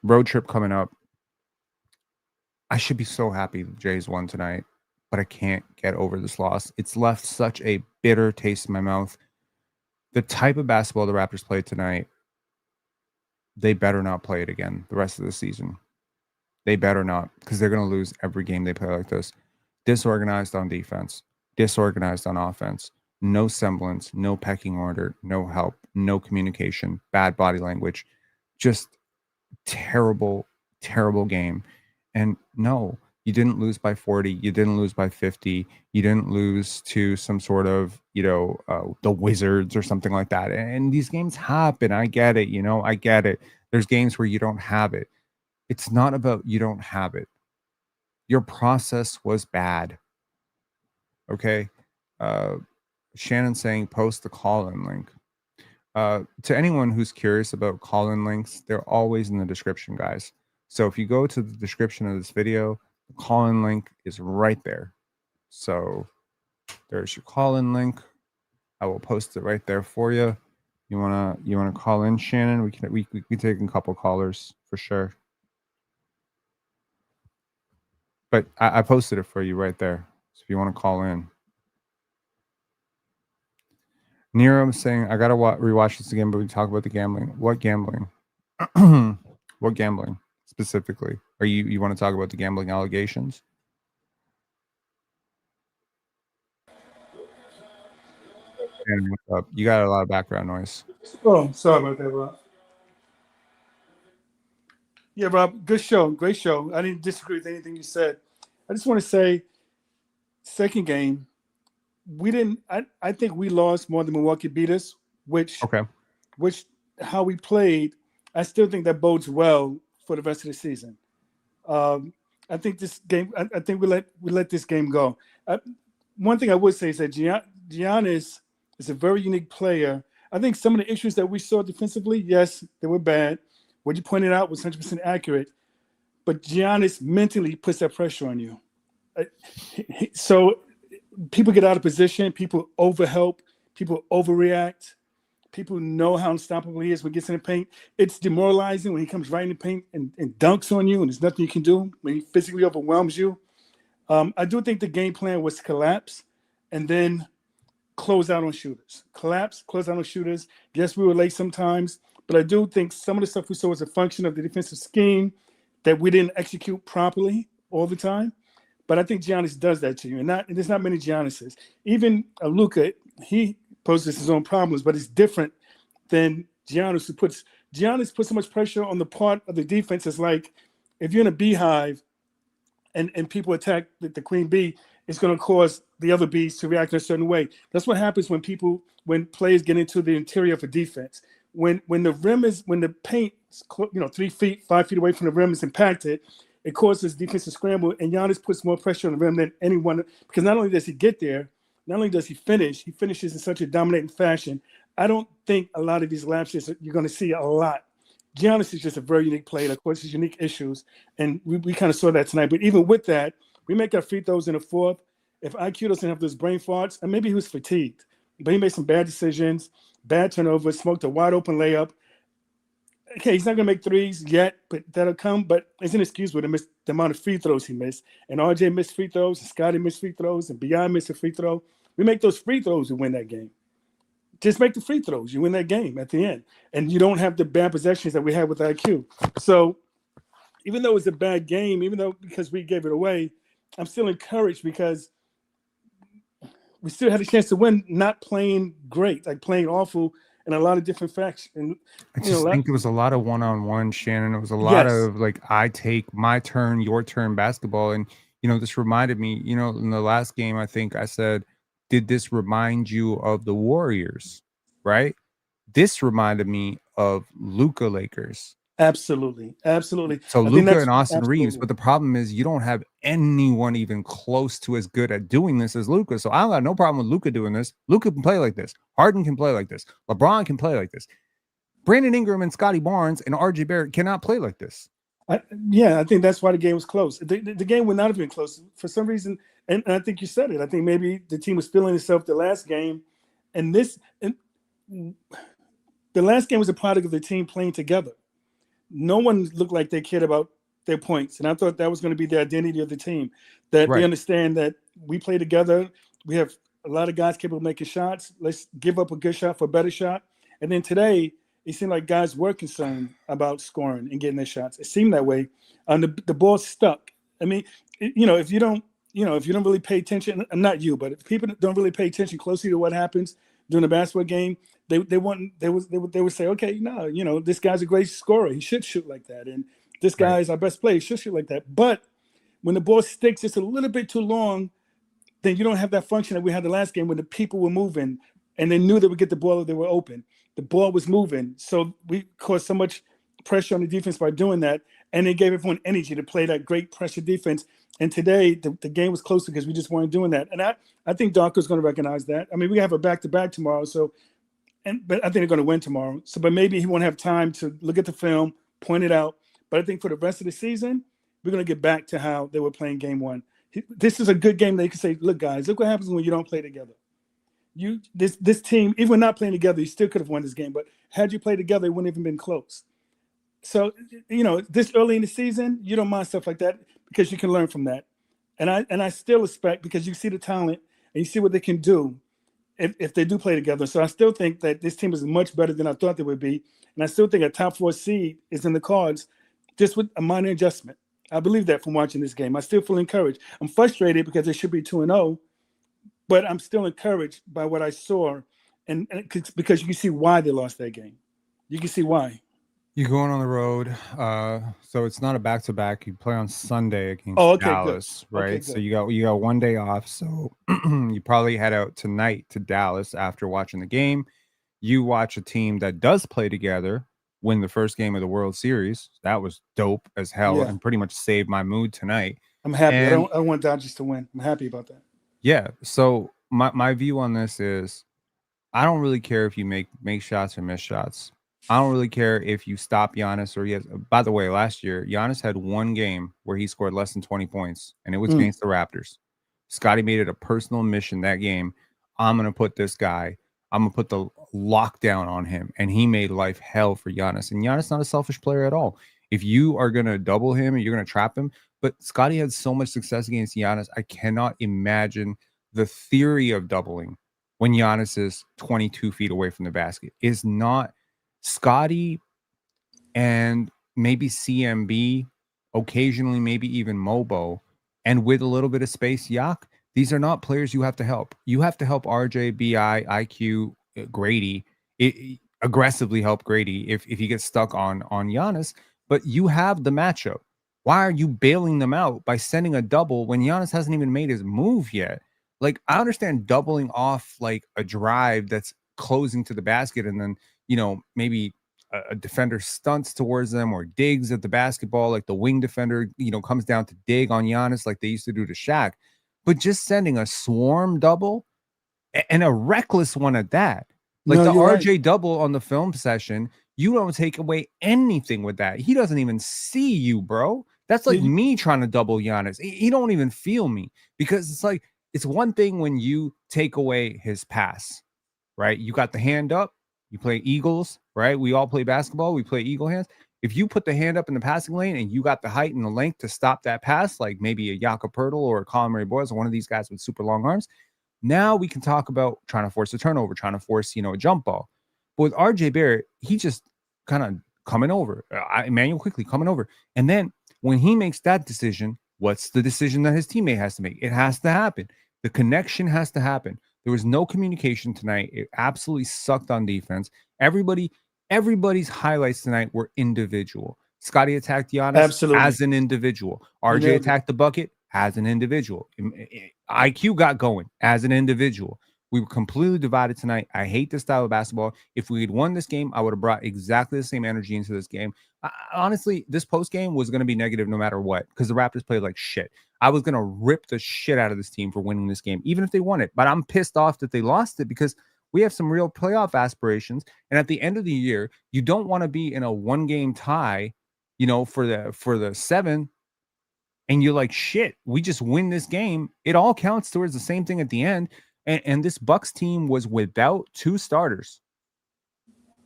road trip coming up. I should be so happy the Jays won tonight, but I can't get over this loss. It's left such a bitter taste in my mouth. The type of basketball the Raptors played tonight, they better not play it again the rest of the season. They better not, because they're going to lose every game they play like this. Disorganized on defense, disorganized on offense, no semblance, no pecking order, no help, no communication, bad body language, just terrible, terrible game. And no, you didn't lose by 40. You didn't lose by 50. You didn't lose to some sort of, the Wizards or something like that. And these games happen. I get it. I get it. There's games where you don't have it. It's not about you don't have it. Your process was bad. Okay. Shannon saying post the call-in link. To anyone who's curious about call-in links, they're always in the description, guys. So if you go to the description of this video, the call-in link is right there. So there's your call-in link. I will post it right there for you. You wanna call in, Shannon? We can take a couple callers for sure. But I posted it for you right there. So if you want to call in. Nero saying, I got to rewatch this again, but we talk about the gambling. What gambling? What gambling specifically? Are you want to talk about the gambling allegations? And what's up? You got a lot of background noise. Oh, sorry about that, Rob. Yeah, Rob, good show. Great show. I didn't disagree with anything you said. I just want to say, second game, we didn't. I think we lost more than Milwaukee beat us. Which how we played, I still think that bodes well for the rest of the season. I think this game. I think we let this game go. One thing I would say is that Giannis is a very unique player. I think some of the issues that we saw defensively, yes, they were bad. What you pointed out was 100% accurate. But Giannis mentally puts that pressure on you. So people get out of position. People overhelp. People overreact. People know how unstoppable he is when he gets in the paint. It's demoralizing when he comes right in the paint and dunks on you, and there's nothing you can do when he physically overwhelms you. I do think the game plan was to collapse and then close out on shooters. Collapse, close out on shooters. Yes, we were late sometimes, but I do think some of the stuff we saw was a function of the defensive scheme that we didn't execute properly all the time. But I think Giannis does that to you, and there's not many Giannis's. Even Luka, he poses his own problems, but it's different than Giannis, Giannis puts so much pressure on the part of the defense. It's like if you're in a beehive and people attack the queen bee, it's going to cause the other bees to react in a certain way. That's what happens when players get into the interior of a defense. When the paint, 3 feet, 5 feet away from the rim is impacted, it causes defense to scramble, and Giannis puts more pressure on the rim than anyone, because not only does he get there, not only does he finishes in such a dominating fashion. I don't think a lot of these lapses you're going to see a lot. Giannis is just a very unique player. Of course, his unique issues, and we kind of saw that tonight. But even with that, we make our free throws in the fourth. If IQ doesn't have those brain farts, and maybe he was fatigued, but he made some bad decisions, bad turnovers, smoked a wide open layup. Okay, he's not going to make threes yet, but that'll come. But it's an excuse with the amount of free throws he missed. And RJ missed free throws, and Scottie missed free throws, and Beyond missed a free throw. We make those free throws, we win that game. Just make the free throws. You win that game at the end. And you don't have the bad possessions that we had with IQ. So even though it's a bad game, because we gave it away, I'm still encouraged because we still had a chance to win, not playing great, like playing awful in a lot of different factions. I just think it was a lot of one-on-one, Shannon. It was a lot of like, I take my turn, your turn basketball. And, this reminded me, in the last game, I think I said, did this remind you of the Warriors? Right? This reminded me of Luka Lakers. Absolutely. So Luka and Austin Reeves, but the problem is you don't have anyone even close to as good at doing this as Luka. So I don't have no problem with Luka doing this. Luka can play like this. Harden can play like this. LeBron can play like this. Brandon Ingram and Scottie Barnes and RJ Barrett cannot play like this. I think that's why the game was close. The game would not have been close for some reason, and I think you said it. I think maybe the team was feeling itself the last game, and the last game was a product of the team playing together. No one looked like they cared about their points, and I thought that was going to be the identity of the team. That we understand that we play together. We have a lot of guys capable of making shots. Let's give up a good shot for a better shot. And then today, it seemed like guys were concerned about scoring and getting their shots. It seemed that way. The ball stuck. I mean, if you don't really pay attention, not you, but if people don't really pay attention closely to what happens during a basketball game, they would say, okay, no, this guy's a great scorer. He should shoot like that, and this guy is our best player. He should shoot like that. But when the ball sticks just a little bit too long, then you don't have that function that we had the last game when the people were moving and they knew they would get the ball if they were open. The ball was moving, so we caused so much pressure on the defense by doing that, and it gave everyone energy to play that great pressure defense. And today, the game was closer because we just weren't doing that. And I think Darko's going to recognize that. I mean, we have a back-to-back tomorrow, but I think they're going to win tomorrow. But maybe he won't have time to look at the film, point it out. But I think for the rest of the season, we're going to get back to how they were playing game one. This is a good game that you can say, look, guys, look what happens when you don't play together. This team, even when not playing together, you still could have won this game. But had you played together, it wouldn't have even been close. So, this early in the season, you don't mind stuff like that because you can learn from that. And I still expect, because you see the talent and you see what they can do if they do play together. So I still think that this team is much better than I thought they would be. And I still think a top 4 seed is in the cards just with a minor adjustment. I believe that from watching this game. I still feel encouraged. I'm frustrated because they should be 2-0, but I'm still encouraged by what I saw, and because you can see why they lost that game. You can see why. You're going on the road, so it's not a back-to-back. You play on Sunday against Dallas, good. right? Okay, so you got 1 day off. So you probably head out tonight to Dallas after watching the game. You watch a team that does play together win the first game of the World Series. That was dope as hell, and pretty much saved my mood tonight. I'm happy. I don't want Dodgers to win. I'm happy about that. Yeah. So my view on this is, I don't really care if you make shots or miss shots. I don't really care if you stop Giannis or yes. By the way, last year, Giannis had one game where he scored less than 20 points, and it was against the Raptors. Scottie made it a personal mission that game. I'm going to put this guy I'm gonna put the lockdown on him, and he made life hell for Giannis. And Giannis not a selfish player at all. If you are gonna double him and you're gonna trap him, but Scottie had so much success against Giannis, I cannot imagine the theory of doubling when Giannis is 22 feet away from the basket is not Scottie and maybe CMB, occasionally maybe even Mobo, and with a little bit of space, Yak. These are not players you have to help. You have to help RJ, BI, IQ, Grady. Aggressively help Grady if he gets stuck on Giannis. But you have the matchup. Why are you bailing them out by sending a double when Giannis hasn't even made his move yet? Like, I understand doubling off like a drive that's closing to the basket and then, maybe a defender stunts towards them or digs at the basketball, like the wing defender, comes down to dig on Giannis like they used to do to Shaq. But just sending a swarm double and a reckless one at that, like No, the you're RJ right. double on the film session, you don't take away anything with that. He doesn't even see you, bro. That's like You- me trying to double Giannis. He don't even feel me because it's like, it's one thing when you take away his pass, right? You got the hand up, you play Eagles, right? We all play basketball, we play Eagle hands. If you put the hand up in the passing lane and you got the height and the length to stop that pass, like maybe a Jakob Poeltl or a Colin Murray Boyles or one of these guys with super long arms, now we can talk about trying to force a turnover, trying to force, a jump ball. But with RJ Barrett, he just kind of coming over, Emmanuel quickly coming over. And then when he makes that decision, what's the decision that his teammate has to make? It has to happen. The connection has to happen. There was no communication tonight. It absolutely sucked on defense. Everybody's highlights tonight were individual. Scottie attacked Giannis Absolutely. as an individual. You RJ nailed it. attacked the bucket as an individual. IQ got going as an individual. We were completely divided tonight. I hate this style of basketball. If we had won this game, I would have brought exactly the same energy into this game. Honestly, this post game was going to be negative no matter what because the Raptors played like shit. I was going to rip the shit out of this team for winning this game, even if they won it. But I'm pissed off that they lost it because we have some real playoff aspirations. And at the end of the year, you don't want to be in a one-game tie, for the 7. And you're like, shit, we just win this game. It all counts towards the same thing at the end. And this Bucks team was without 2 starters,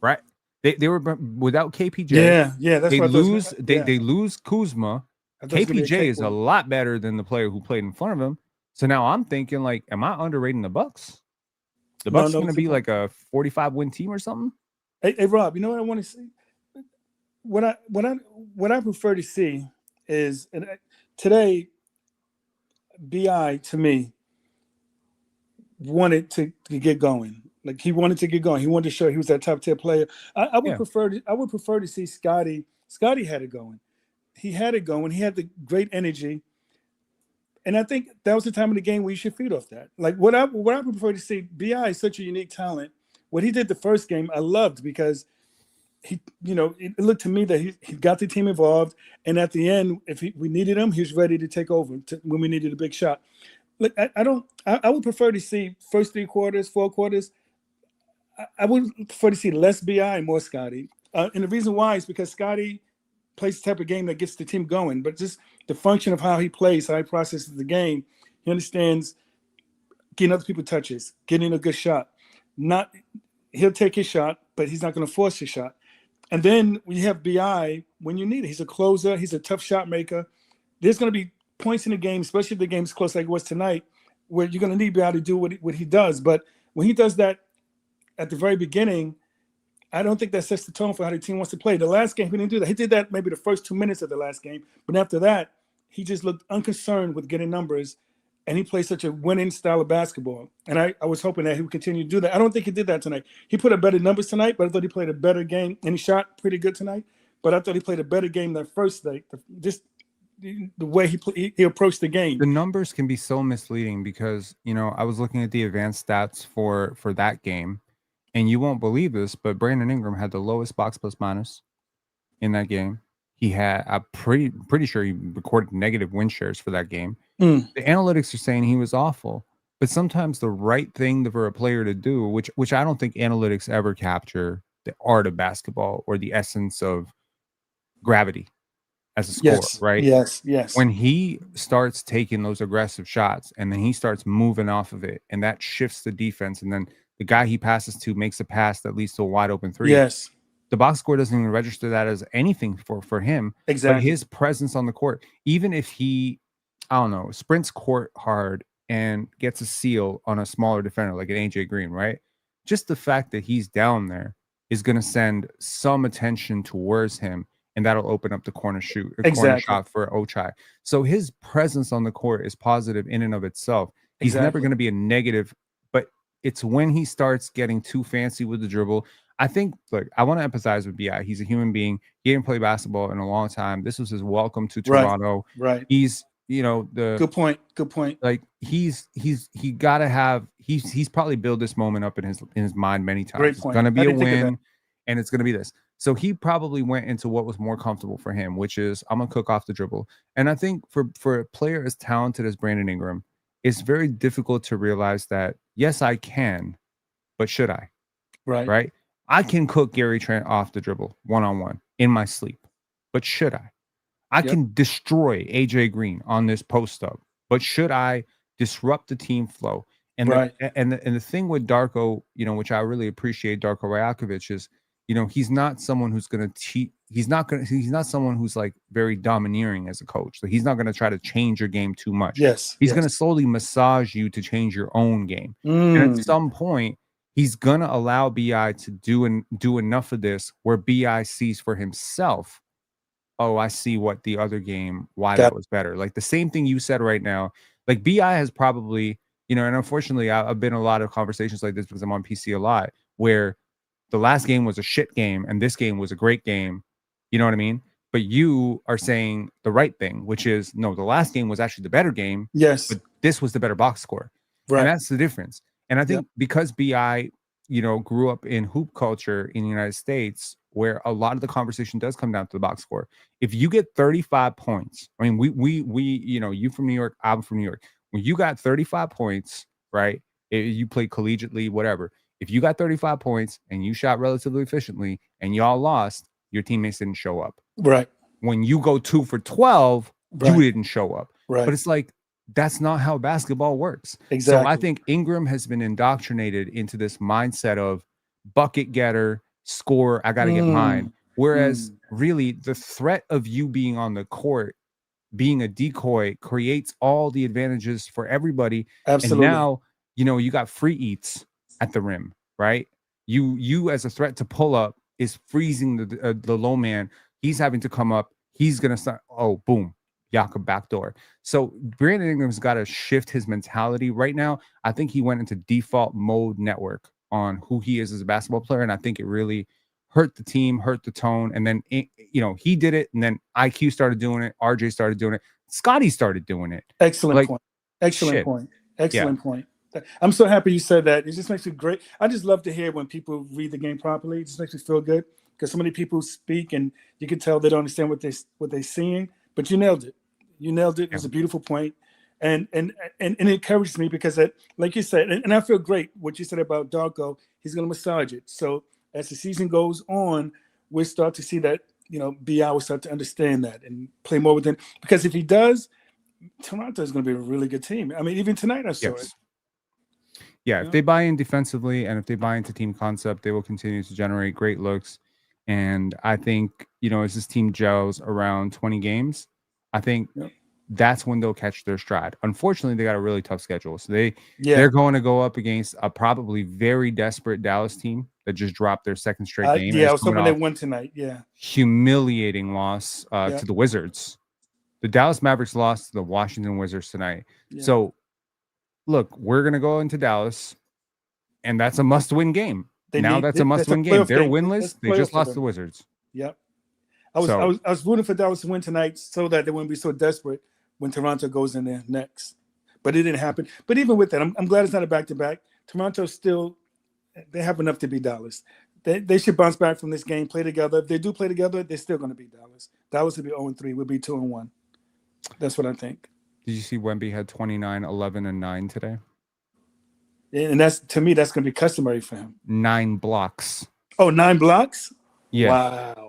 right? They were without KPJ. Yeah. That's They what I thought. lose. Yeah, They lose Kuzma. I thought it was gonna be a KPJ is a cakewalk. lot better than the player who played in front of him. So now I'm thinking, like, am I underrating the Bucks? The No, Bucks no, going to it's a be point. like a 45 win team or something. Hey, Rob, you know what I want to see? What I prefer to see is today. Bi to me wanted to get going. Like he wanted to get going. He wanted to show he was that top tier player. I would Yeah. prefer to. I would prefer to see Scottie. Scottie had it going. He had it going. He had the great energy. And I think that was the time of the game where you should feed off that. Like what I would prefer to see. Bi is such a unique talent. What he did the first game, I loved because he, it looked to me that he got the team involved, and at the end, if we needed him, he was ready to take over when we needed a big shot. Look, I would prefer to see first 3 quarters, 4 quarters. I would prefer to see less Bi and more Scottie. And the reason why is because Scottie plays the type of game that gets the team going, but just the function of how he plays, how he processes the game, he understands getting other people touches, getting a good shot. Not He'll take his shot, but he's not going to force his shot. And then when you have Bi, when you need it, he's a closer, he's a tough shot maker. There's going to be points in the game, especially if the game's close like it was tonight, where you're going to need Bi to do what he does. But when he does that at the very beginning, I don't think that sets the tone for how the team wants to play. The last game, he didn't do that. He did that maybe the first 2 minutes of the last game. But after that, he just looked unconcerned with getting numbers. And he plays such a winning style of basketball. And I was hoping that he would continue to do that. I don't think he did that tonight. He put up better numbers tonight, but I thought he played a better game. And he shot pretty good tonight. But I thought he played a better game than first day. Just the way he approached the game. The numbers can be so misleading because, I was looking at the advanced stats for that game, and you won't believe this, but Brandon Ingram had the lowest box plus minus in that game. He had, I'm pretty sure he recorded negative win shares for that game. Mm. The analytics are saying he was awful, but sometimes the right thing for a player to do, which I don't think analytics ever capture the art of basketball or the essence of gravity as a score, Yes, right? yes. When he starts taking those aggressive shots and then he starts moving off of it and that shifts the defense and then the guy he passes to makes a pass that leads to a wide open three. Yes. The box score doesn't even register that as anything for him. Exactly. But his presence on the court, even if he, I don't know, sprints court hard and gets a seal on a smaller defender like an AJ Green, right? Just the fact that he's down there is going to send some attention towards him, and that'll open up the corner corner shot for Ochai. So his presence on the court is positive in and of itself. He's never going to be a negative, but it's when he starts getting too fancy with the dribble. I think, look, I want to empathize with BI. He's a human being. He didn't play basketball in a long time. This was his welcome to Toronto. Right. He's, you know, good point. Like he's probably built this moment up in his mind many times. Great point. It's gonna be a win, and it's gonna be this. So he probably went into what was more comfortable for him, which is I'm gonna cook off the dribble. And I think for a player as talented as Brandon Ingram, it's very difficult to realize that yes, I can, but should I? Right? I can cook Gary Trent off the dribble one-on-one in my sleep, but should I? I can destroy AJ Green on this post up, but should I disrupt the team flow? And the thing with Darko, you know, which I really appreciate Darko Rajakovic is, you know, he's not someone who's going to cheat. He's not someone who's like very domineering as a coach. Like he's not going to try to change your game too much. He's going to slowly massage you to change your own game. And at some point, he's going to allow BI to do enough of this where BI sees for himself, oh, I see what the other game, why that was better. Like the same thing you said right now. Like BI has probably, you know, and unfortunately, I've been in a lot of conversations like this because I'm on PC a lot, where the last game was a shit game and this game was a great game. You know what I mean? But you are saying the right thing, which is, no, the last game was actually the better game. Yes. But this was the better box score. Right. And that's the difference. And I think because BI, you know, grew up in hoop culture in the United States, where a lot of the conversation does come down to the box score. If you get 35 points, I mean, we, you know, you from New York, I'm from New York. When you got 35 points, right? You play collegiately, whatever. If you got 35 points and you shot relatively efficiently and y'all lost, your teammates didn't show up. Right. When you go 2 for 12, you didn't show up. Right. But it's like, that's not how basketball works. Exactly. So I think Ingram has been indoctrinated into this mindset of bucket getter, score, I got to get mine. Whereas really the threat of you being on the court, being a decoy, creates all the advantages for everybody. Absolutely. And now, you know, you got free eats at the rim, right? You as a threat to pull up is freezing the low man. He's having to come up. He's going to start, oh, boom. Yaka backdoor. So Brandon Ingram's got to shift his mentality right now. I think he went into default mode network on who he is as a basketball player, and I think it really hurt the team, hurt the tone. And then you know, he did it, and then IQ started doing it, RJ started doing it, Scottie started doing it. Excellent point. Excellent point. I'm so happy you said that. It just makes me great. I just love to hear when people read the game properly. It just makes me feel good because so many people speak and you can tell they don't understand what they're seeing. But you nailed it. You nailed it. It was a beautiful point. And it encourages me because, like you said, and I feel great what you said about Darko. He's going to massage it. So as the season goes on, we'll start to see that, you know, BI will start to understand that and play more with him. Because if he does, Toronto is going to be a really good team. I mean, even tonight I saw it. Yeah, if they buy in defensively and if they buy into team concept, they will continue to generate great looks. And I think, you know, as this team gels around 20 games, I think that's when they'll catch their stride. Unfortunately, they got a really tough schedule. So they're going to go up against a probably very desperate Dallas team that just dropped their second straight game. I was hoping they won tonight. Yeah. Humiliating loss to the Wizards. The Dallas Mavericks lost to the Washington Wizards tonight. Yeah. So, look, we're going to go into Dallas, and that's a must-win game. That's a must-win game. They're winless. They just lost the Wizards. Yep. I was rooting for Dallas to win tonight so that they wouldn't be so desperate when Toronto goes in there next. But it didn't happen. But even with that, I'm glad it's not a back-to-back. Toronto still, they have enough to beat Dallas. They should bounce back from this game, play together. If they do play together, they're still going to beat Dallas. Dallas would be 0-3. We'll be 2-1. That's what I think. Did you see Wemby had 29, 11, and 9 today? And that's, to me, that's going to be customary for him. 9 blocks. Oh, 9 blocks? Yeah. Wow.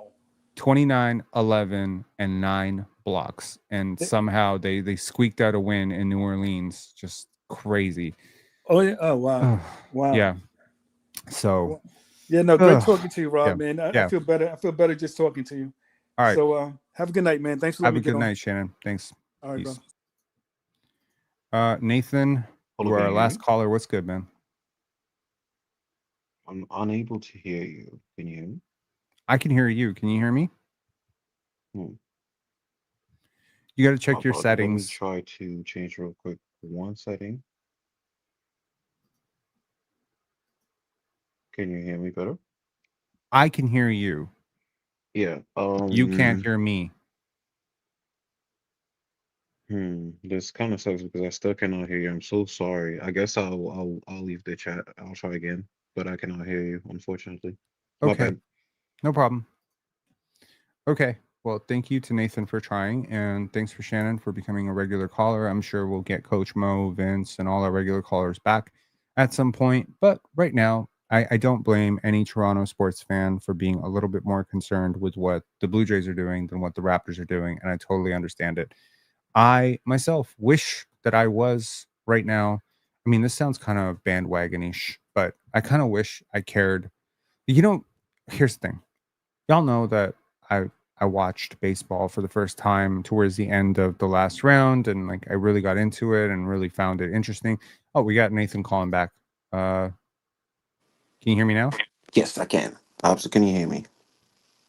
29, 11, and 9 blocks. And somehow they squeaked out a win in New Orleans. Just crazy. Oh, yeah. Oh, wow. Wow. Yeah. So, Yeah, no, great talking to you, yeah, Rob, man. I yeah. feel better. I feel better just talking to you. All right. So have a good night, man. Thanks for Have letting a me get good on. night, Shannon. Thanks. All right, bro. Peace. Nathan, Hello, you are can our you hear last me? caller. What's good, man? I'm unable to hear you. Can you hear me? I can hear you. Can you hear me? Hmm. You got to My check your apologies. Let me settings. try to change real quick one setting. Can you hear me better? I can hear you. Yeah. You can't hear me. This kind of sucks because I still cannot hear you. I'm so sorry. I guess I'll leave the chat. I'll try again, but I cannot hear you, unfortunately. My Okay. bad. No problem. Okay. Well, thank you to Nathan for trying, and thanks for Shannon for becoming a regular caller. I'm sure we'll get Coach Mo, Vince, and all our regular callers back at some point. But right now, I don't blame any Toronto sports fan for being a little bit more concerned with what the Blue Jays are doing than what the Raptors are doing, and I totally understand it. I myself wish that I was right now. I mean, this sounds kind of bandwagonish, but I kind of wish I cared. You know, here's the thing. Y'all know that I watched baseball for the first time towards the end of the last round, and like I really got into it and really found it interesting. Oh, we got Nathan calling back. Can you hear me now? Yes, I can. Can you hear me?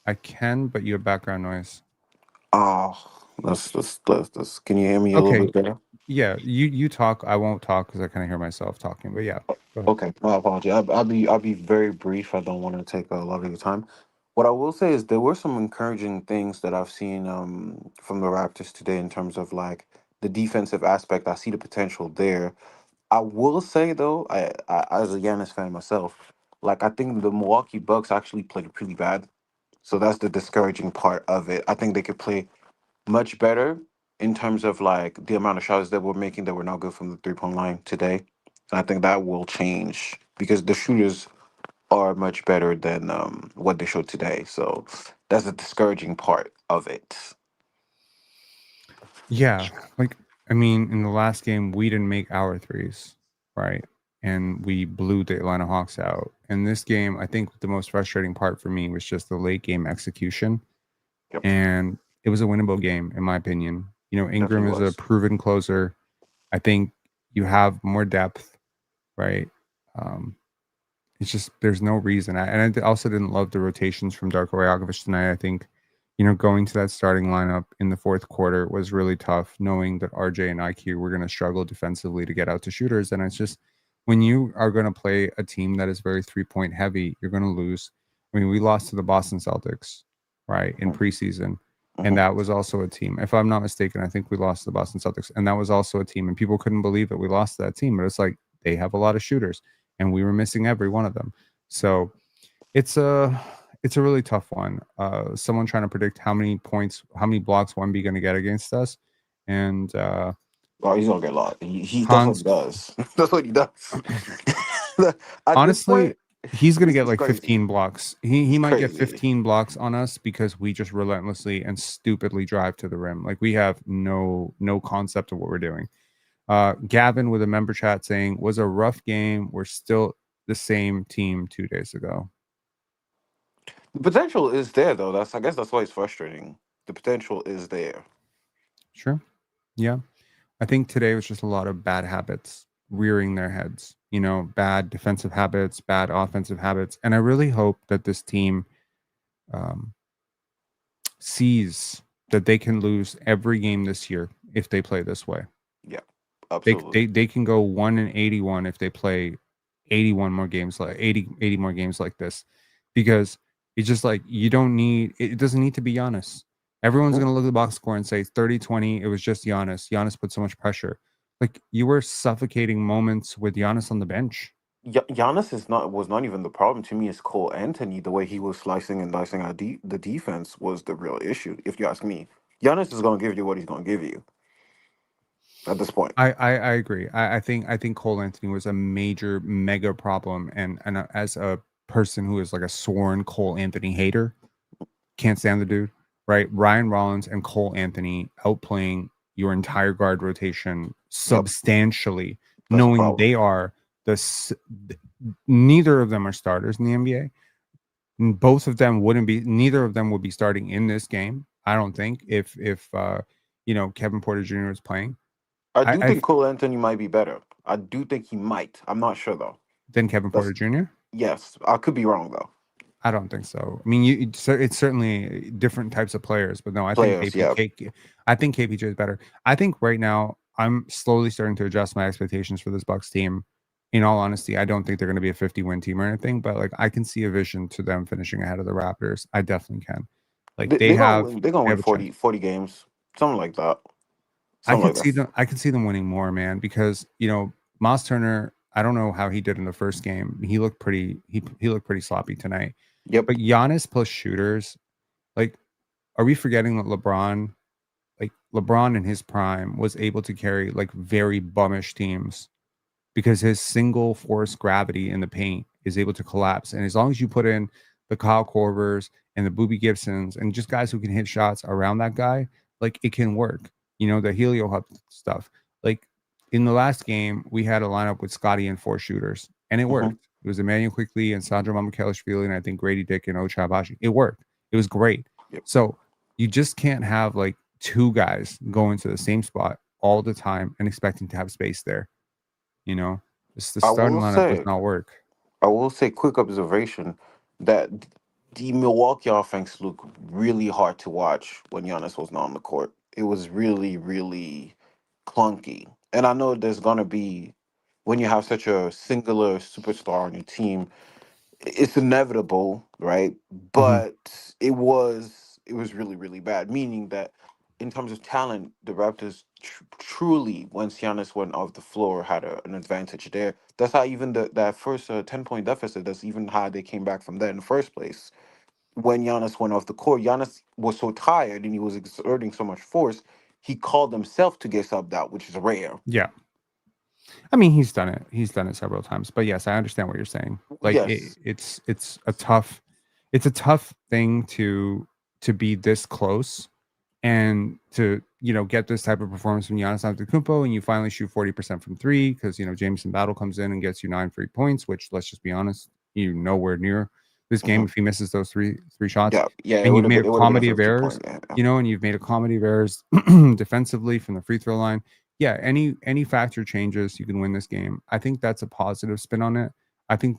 I can, but you have background noise. Oh, let's. Can you hear me a little Okay. bit better? Yeah, you talk. I won't talk because I kind of hear myself talking. But yeah, go ahead. Okay, my apology. I'll be very brief. I don't want to take a lot of your time. What I will say is there were some encouraging things that I've seen from the Raptors today in terms of like the defensive aspect. I see the potential there. I will say though, I as a Giannis fan myself, like I think the Milwaukee Bucks actually played pretty bad. So that's the discouraging part of it. I think they could play much better in terms of like the amount of shots that we're making that were not good from the 3 point line today. And I think that will change because the shooters are much better than what they showed today. So that's the discouraging part of it. Yeah, like I mean, in the last game, we didn't make our threes, right? And we blew the Atlanta Hawks out. In this game, I think the most frustrating part for me was just the late game execution, Yep, and it was a winnable game, in my opinion. You know, Ingram definitely is a was. proven closer. I think you have more depth, right? Um, it's just there's no reason. I also didn't love the rotations from Darko tonight. I think, you know, going to that starting lineup in the fourth quarter was really tough, knowing that RJ and IQ were going to struggle defensively to get out to shooters. And it's just when you are going to play a team that is very 3 point heavy, you're going to lose. I mean, we lost to the Boston Celtics, right, in Mhm, preseason. And mhm. that was also a team. If I'm not mistaken, I think we lost to the Boston Celtics. And that was also a team. And people couldn't believe that we lost to that team. But it's like they have a lot of shooters and we were missing every one of them. So it's a really tough one. Someone trying to predict how many points, how many blocks Wemby going to get against us, and Oh, he's gonna get a lot. He that's what he Hans. does. That's what he does. At this Honestly, point, he's going to get it's like crazy. 15 blocks. He It's might get crazy. 15 blocks on us because we just relentlessly and stupidly drive to the rim. Like we have no concept of what we're doing. Gavin with a member chat saying was a rough game. We're still the same team 2 days ago. The potential is there though. I guess that's why it's frustrating. The potential is there. Sure. Yeah. I think today was just a lot of bad habits rearing their heads, you know, bad defensive habits, bad offensive habits. And I really hope that this team um, sees that they can lose every game this year if they play this way. Yeah, They, absolutely. they, they can go 1-81 if they play 81 more games, like 80 more games like this, because it's just like you don't need it doesn't need to be Giannis. Everyone's Mm. gonna look at the box score and say 30-20. It was just Giannis. Giannis put so much pressure. Like you were suffocating moments with Giannis on the bench. Giannis was not even the problem to me. It's Cole Anthony. The way he was slicing and dicing the defense was the real issue. If you ask me, Giannis is going to give you what he's going to give you at this point. I agree. I think Cole Anthony was a major mega problem, and as a person who is like a sworn Cole Anthony hater, can't stand the dude. Right, Ryan Rollins and Cole Anthony outplaying your entire guard rotation Yep, substantially, that's the knowing problem. they are the neither of them are starters in the NBA. Both of them wouldn't be. Neither of them would be starting in this game. I don't think if Kevin Porter Jr. is playing. I I, do I think Cole Anthony might be better. I do think he might. I'm not sure though. than Kevin Porter That's Jr. yes. I could be wrong though. I don't think so. I mean, it's certainly different types of players, but no, I think Players, yeah. I think KPJ is better. I think right now I'm slowly starting to adjust my expectations for this Bucks team. In all honesty, I don't think they're going to be a 50-win team or anything, but like I can see a vision to them finishing ahead of the Raptors. I definitely can. Like They're gonna win. They're gonna they win have a chance. 40 games, something like that. I Something could like see that. them. I could see them winning more, man, because Miles Turner. I don't know how he did in the first game. He looked pretty. He looked pretty sloppy tonight. Yep. But Giannis plus shooters, like, are we forgetting that LeBron in his prime was able to carry like very bummish teams because his single force gravity in the paint is able to collapse. And as long as you put in the Kyle Korvers and the Boobie Gibsons and just guys who can hit shots around that guy, like it can work. The Helio Hub stuff. Like in the last game, we had a lineup with Scottie and 4 shooters, and it hmm worked. It was Emmanuel Quickly and Sandro Mamukelashvili, and I think Grady Dick and Ochai Agbaji. It worked. It was great. Yep. So you just can't have like 2 guys going to the same spot all the time and expecting to have space there. The I starting will lineup does say, not work. quick observation that the Milwaukee offense looked really hard to watch when Giannis was not on the court. It was really, really clunky. And I know there's gonna be when you have such a singular superstar on your team, it's inevitable, right? Mhm. But it was really really bad. Meaning that in terms of talent, the Raptors truly, once Giannis went off the floor, had an advantage there. That's how even that first 10-point deficit. That's even how they came back from that in the first place. When Giannis went off the court, Giannis was so tired and he was exerting so much force. He called himself to get subbed out, which is rare. Yeah. I mean, he's done it. He's done it several times. But yes, I understand what you're saying. Like Yes. it's a tough thing to be this close and to get this type of performance from Giannis Antetokounmpo, and you finally shoot 40% from 3 because Jameson Battle comes in and gets you 9 free points, which, let's just be honest, nowhere near this game hmm if he misses those three shots. Yeah, yeah. And you've made a It would have been a comedy of 50 errors, point game. and you've made a comedy of errors defensively from the free throw line. Yeah, any factor changes, you can win this game. I think that's a positive spin on it. I think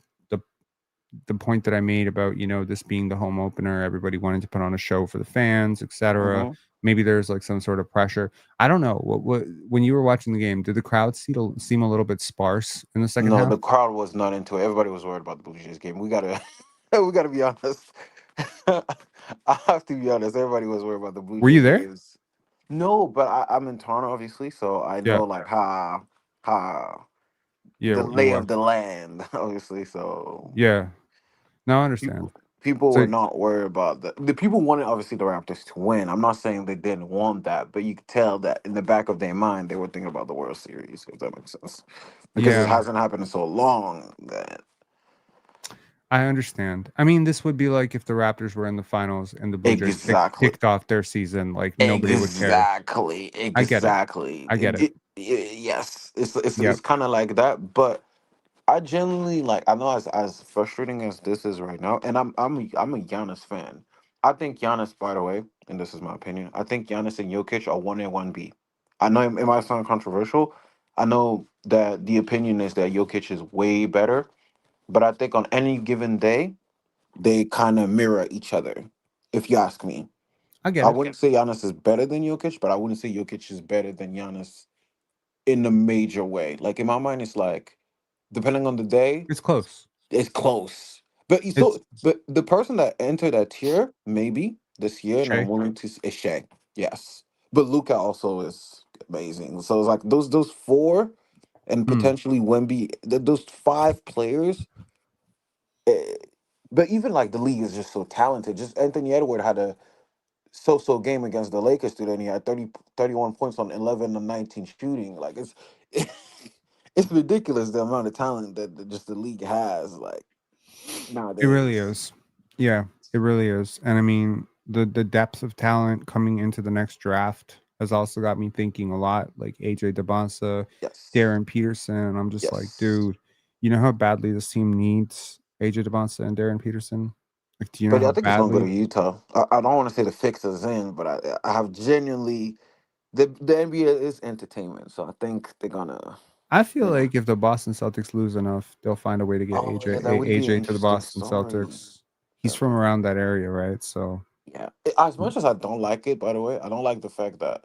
the point that I made about this being the home opener, everybody wanting to put on a show for the fans, etc. hmm Maybe there's like some sort of pressure. I don't know. What when you were watching the game, did the crowd seem a little bit sparse in the second No, half? the crowd was not into it. Everybody was worried about the Blue Jays game. We gotta, we gotta be honest. I have to be honest. Everybody was worried about the Blue Were you Jays there? games. No, but I'm in Toronto, obviously, so I Yeah, know like how yeah, the you lay were. of the land, obviously. So Yeah, no, I understand. people So were not worried about the people wanted obviously the Raptors to win. I'm not saying they didn't want that, but you could tell that in the back of their mind they were thinking about the World Series, if that makes sense, because it yeah, hasn't happened in so long that I understand. I mean, this would be like if the Raptors were in the finals and the Blue Jays exactly. kicked off their season, like nobody would care. Exactly, I get it. exactly. I get it. Yes, it's Yep. kind of like that, but I genuinely like. I know as frustrating as this is right now, and I'm a Giannis fan. I think Giannis, by the way, and this is my opinion, I think Giannis and Jokic are 1A, 1B. I know it might sound controversial. I know that the opinion is that Jokic is way better, but I think on any given day they kind of mirror each other. If you ask me. I get I it. wouldn't say Giannis is better than Jokic, but I wouldn't say Jokic is better than Giannis in a major way. Like in my mind, it's like depending on the day, It's close. it's close. But It's but the person that entered that tier maybe this year, and I'm Shay. willing to is Shea. Yes, but Luca also is amazing. So it's like those four and Hmm. potentially Wemby, those 5 players. eh, But even like the league is just so talented. Just Anthony Edward had a so-so game against the Lakers today, and he had 31 points on 11 and 19 shooting. Like it's it's ridiculous the amount of talent that just the league has like It really nowadays. is. Yeah, it really is. And I mean, the depth of talent coming into the next draft has also got me thinking a lot. Like AJ DeBonsa, Yes. Darren Peterson. I'm just like, Yes. dude, You know how badly this team needs AJ DeBonsa and Darren Peterson? Like, do you know But how I think it's gonna go to badly? Utah. I don't want to say the fix is in, but I have genuinely the NBA is entertainment, so I think they're gonna. I feel Yeah. like if the Boston Celtics lose enough, they'll find a way to get Oh yeah, that would be an AJ to the interesting Boston story. Celtics. He's from around that area, right? So Yeah. As much as I don't like it, by the way, I don't like the fact that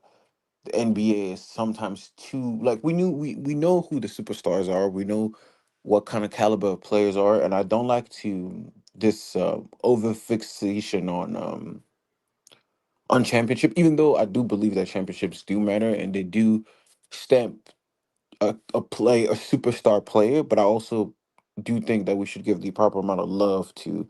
the NBA is sometimes too like we know who the superstars are. We know what kind of caliber of players are, and I don't like to this over fixation on championship. Even though I do believe that championships do matter and they do stamp a superstar player, but I also do think that we should give the proper amount of love to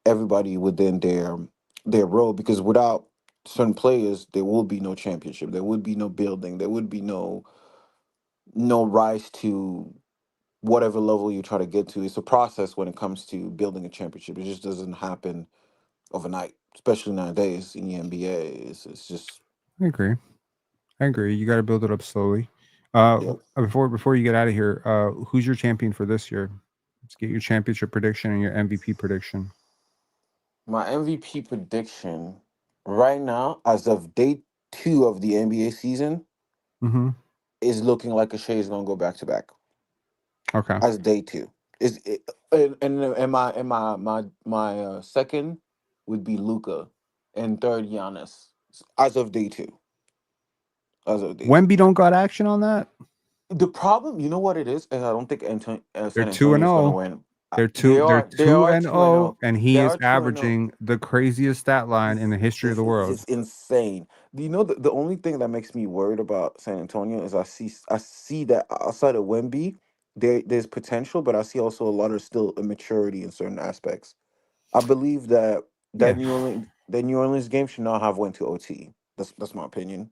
everybody within their role because without certain players there will be no championship, there would be no building, there would be no rise to whatever level you try to get to. It's a process when it comes to building a championship. It just doesn't happen overnight, especially nowadays in the NBA. It's just I agree. I agree. You got to build it up slowly. yeah. Before you get out of here, who's your champion for this year? Let's get your championship prediction and your MVP prediction. My MVP prediction right now, as of day 2 of the NBA season, Mm-hmm. is looking like a Shea is gonna go back to back. Okay. As day 2 is it, and my second would be Luca, and third Giannis. As of day 2, as of day 2. Wemby don't got action on that. The problem, you know what it is, and I don't think They're San two and Antonio is gonna zero. win. They're They two. They're are they two are and 2-0. and They he is are 2-0. averaging the craziest stat line in the history of the It's world. just insane. Do you know the only thing that makes me worried about San Antonio is I see that outside of Wemby, there's potential, but I see also a lot of still immaturity in certain aspects. I believe that Yeah, New Orleans game should not have went to OT. That's my opinion.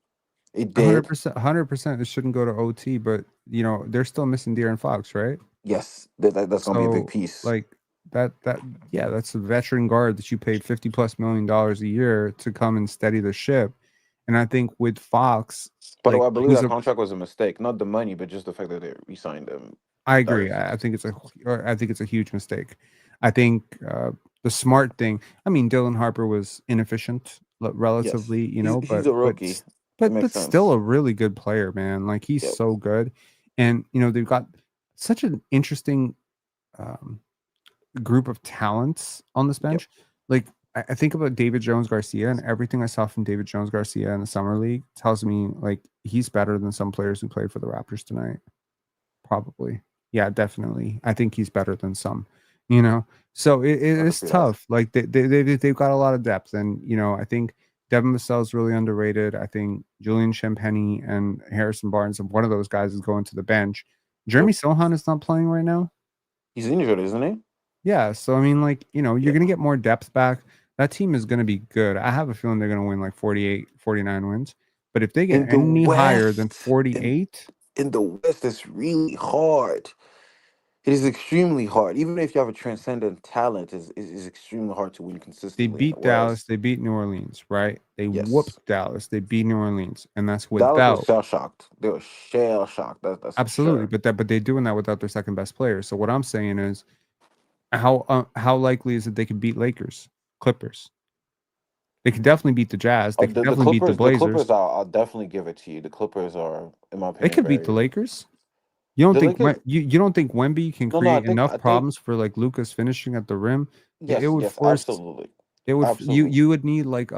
It did. 100%. 100%. It shouldn't go to OT, but they're still missing De'Aaron Fox, right? Yes, that's gonna be a big So piece. like yeah, that's a veteran guard that you paid $50+ million a year to come and steady the ship. And I think with Fox, But like I believe who's that a contract was a mistake, not the money, but just the fact that they re-signed him. I That agree. was I just think it's a huge mistake. I think the smart thing. I mean, Dylan Harper was inefficient yes. relatively, He's a rookie. It makes but still sense. a really good player, man. Like he's Yep. so good, and they've got such an interesting um, group of talents on this Yep. bench. Like I think about David Jones Garcia, and everything I saw from David Jones Garcia in the summer league tells me like he's better than some players who played for the Raptors tonight. Probably. Yeah, definitely. I think he's better than some, you know. So it I can is see that. tough. Like they've got a lot of depth, and I think Devin Vassell is really underrated. I think Julian Champagny and Harrison Barnes, and one of those guys is going to the bench. Jeremy Yep. Sohan is not playing right now. He's injured, isn't he? Yeah, so I mean, like you're Yeah. gonna get more depth back. That team is gonna be good. I have a feeling they're gonna win like 48, 49 wins. But if they get In the any higher than West, 48, in the West, it's really hard. It is extremely hard. Even if you have a transcendent talent, is extremely hard to win they consistently in the beat Dallas, West. they beat New Orleans, right? They whooped Yes. Dallas, they beat New Orleans, and that's Dallas was without shell shocked. They were shell shocked. That's for absolutely, sure. but they're doing that without their second best player. So what I'm saying is, how likely is it they could beat Lakers, Clippers? They could definitely beat the Jazz. They could The definitely beat the Clippers, Blazers. I'll definitely give it to you. The Clippers are, in my They opinion, could beat the very. Lakers. You don't The think Lakers. you don't think Wemby can No, no. create enough I think. problems for like Lucas finishing at the rim? It Yes, would yes, force absolutely, you absolutely. you would need like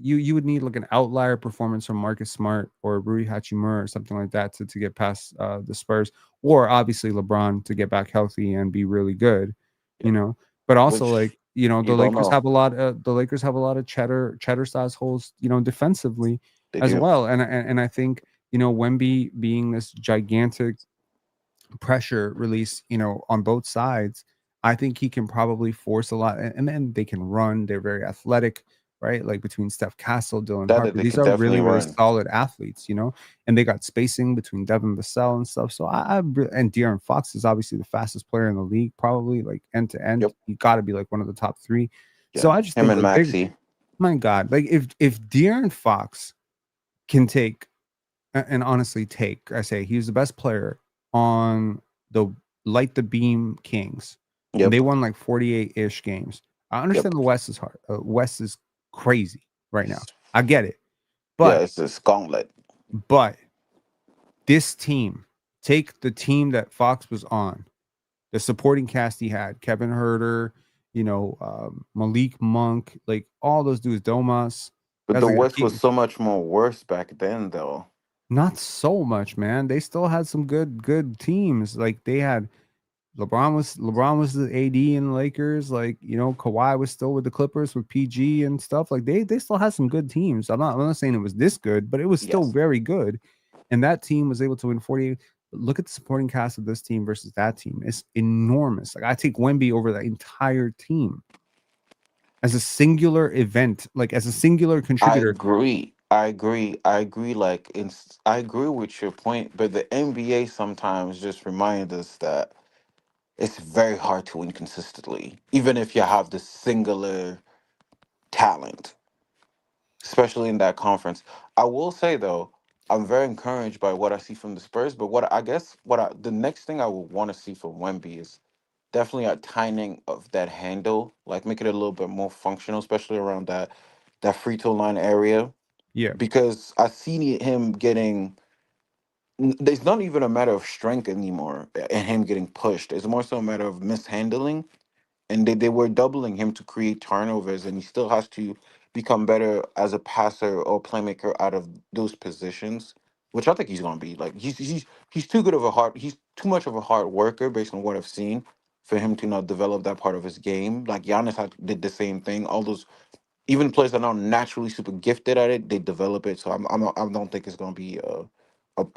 you would need like an outlier performance from Marcus Smart or Rui Hachimura or something like that to get past the Spurs, or obviously LeBron to get back healthy and be really good, Yeah. but also Which like you don't know. the Lakers have a lot of cheddar size holes, defensively They as do. well. And I think, Wemby being this gigantic pressure release, on both sides, I think he can probably force a lot. And then they can run. They're very athletic, right? Like between Steph Castle, Dylan That Harper, they these could are definitely really, really run. solid athletes, and they got spacing between Devin Vassell and stuff. So and De'Aaron Fox is obviously the fastest player in the league, probably like end to end. Yep. You got to be like one of the top three. So Yeah. I just Him think and like Maxi. my God, like if De'Aaron Fox can take and honestly take, I say he's the best player on the light the beam Kings, and Yep. they won like 48-ish games. I understand the West is hard. West is crazy right now. I get it, Yeah, but it's this gauntlet. this team, take the team that Fox was on, the supporting cast he had, Kevin Herter, Malik Monk, like all those dudes, Domas. But Guys the like West was so much more worse back then, though. not so much, man. They still had some good teams. Like they had LeBron was the AD in the Lakers. Like, Kawhi was still with the Clippers with PG and stuff. Like they still had some good teams. I'm not saying it was this good, but it was still Yes. very good. And that team was able to win 48. Look at the supporting cast of this team versus that team. It's enormous. Like I take Wemby over the entire team as a singular event, like as a singular I contributor. agree. I agree. I agree. I agree with your point, but the NBA sometimes just reminds us that it's very hard to win consistently, even if you have the singular talent, especially in that conference. I will say though, I'm very encouraged by what I see from the Spurs. But the next thing I would want to see from Wemby is definitely a tightening of that handle, like make it a little bit more functional, especially around that free throw line area. Yeah. Because I see him getting. There's not even a matter of strength anymore and him getting pushed. It's more so a matter of mishandling, and they were doubling him to create turnovers, and he still has to become better as a passer or playmaker out of those positions, which I think he's gonna be. Like he's too good of a hard he's too much of a hard worker based on what I've seen for him to not develop that part of his game. Like did the same thing. All those even players that are not naturally super gifted at it, they develop it. So I don't think it's gonna be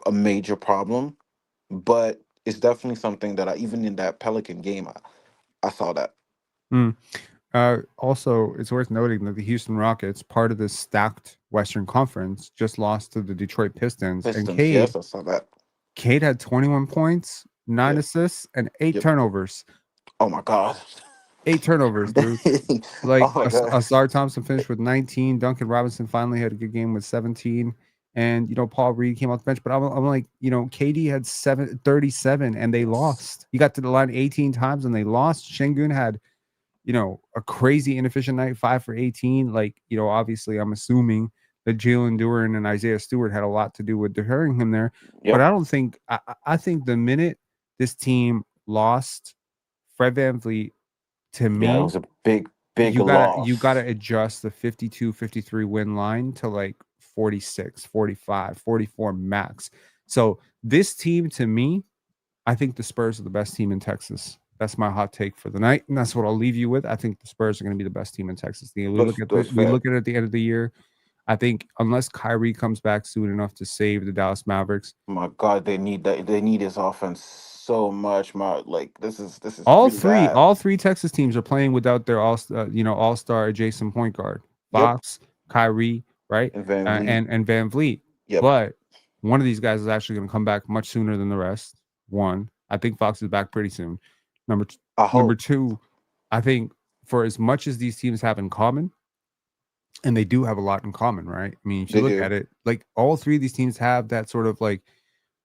a major problem, but it's definitely something that even in that Pelican game, I saw that. Mm. Also, it's worth noting that the Houston Rockets, part of this stacked Western Conference, just lost to the Detroit Pistons. And Pistons, Cade yes, I saw that. had 21 points, 9 Yep, assists, and 8 yep. turnovers. Oh my god. 8 turnovers, dude. Oh Like my god. Asar Thompson finished with 19. Duncan Robinson finally had a good game with 17. And Paul Reed came off the bench. But I'm like, KD had 37 and they Yes. lost. He got to the line 18 times and they lost. Şengün had a crazy inefficient night, 5 for 18. Like, obviously I'm assuming that Jalen Duren and Isaiah Stewart had a lot to do with deterring him there. But Yep. I don't think I think the minute this team lost Fred VanVleet, to Yeah, it me, was a big you gotta loss. adjust the 52, 53 win line to like 46, 45, 44 max. So this team, to me, I think the Spurs are the best team in Texas. That's my hot take for the night, and that's what I'll leave you with. I think the Spurs are going to be the best team in Texas. That's We fair. look at it at the end of the year. I think unless Kyrie comes back soon enough to save the Dallas Mavericks, My god, they need that. They need his offense so much. Like this is all really three bad. all three Texas teams are playing without their all-star adjacent point guard, Yep. Fox, Kyrie, right, And Van Vliet. and Van Vliet. Yep. But one of these guys is actually going to come back much sooner than the rest. One, I think Fox is back pretty soon. I Number hope. two, I think for as much as these teams have in common, and they do have a lot in common, right? I mean, if you They look do. at it, like all three of these teams have that sort of like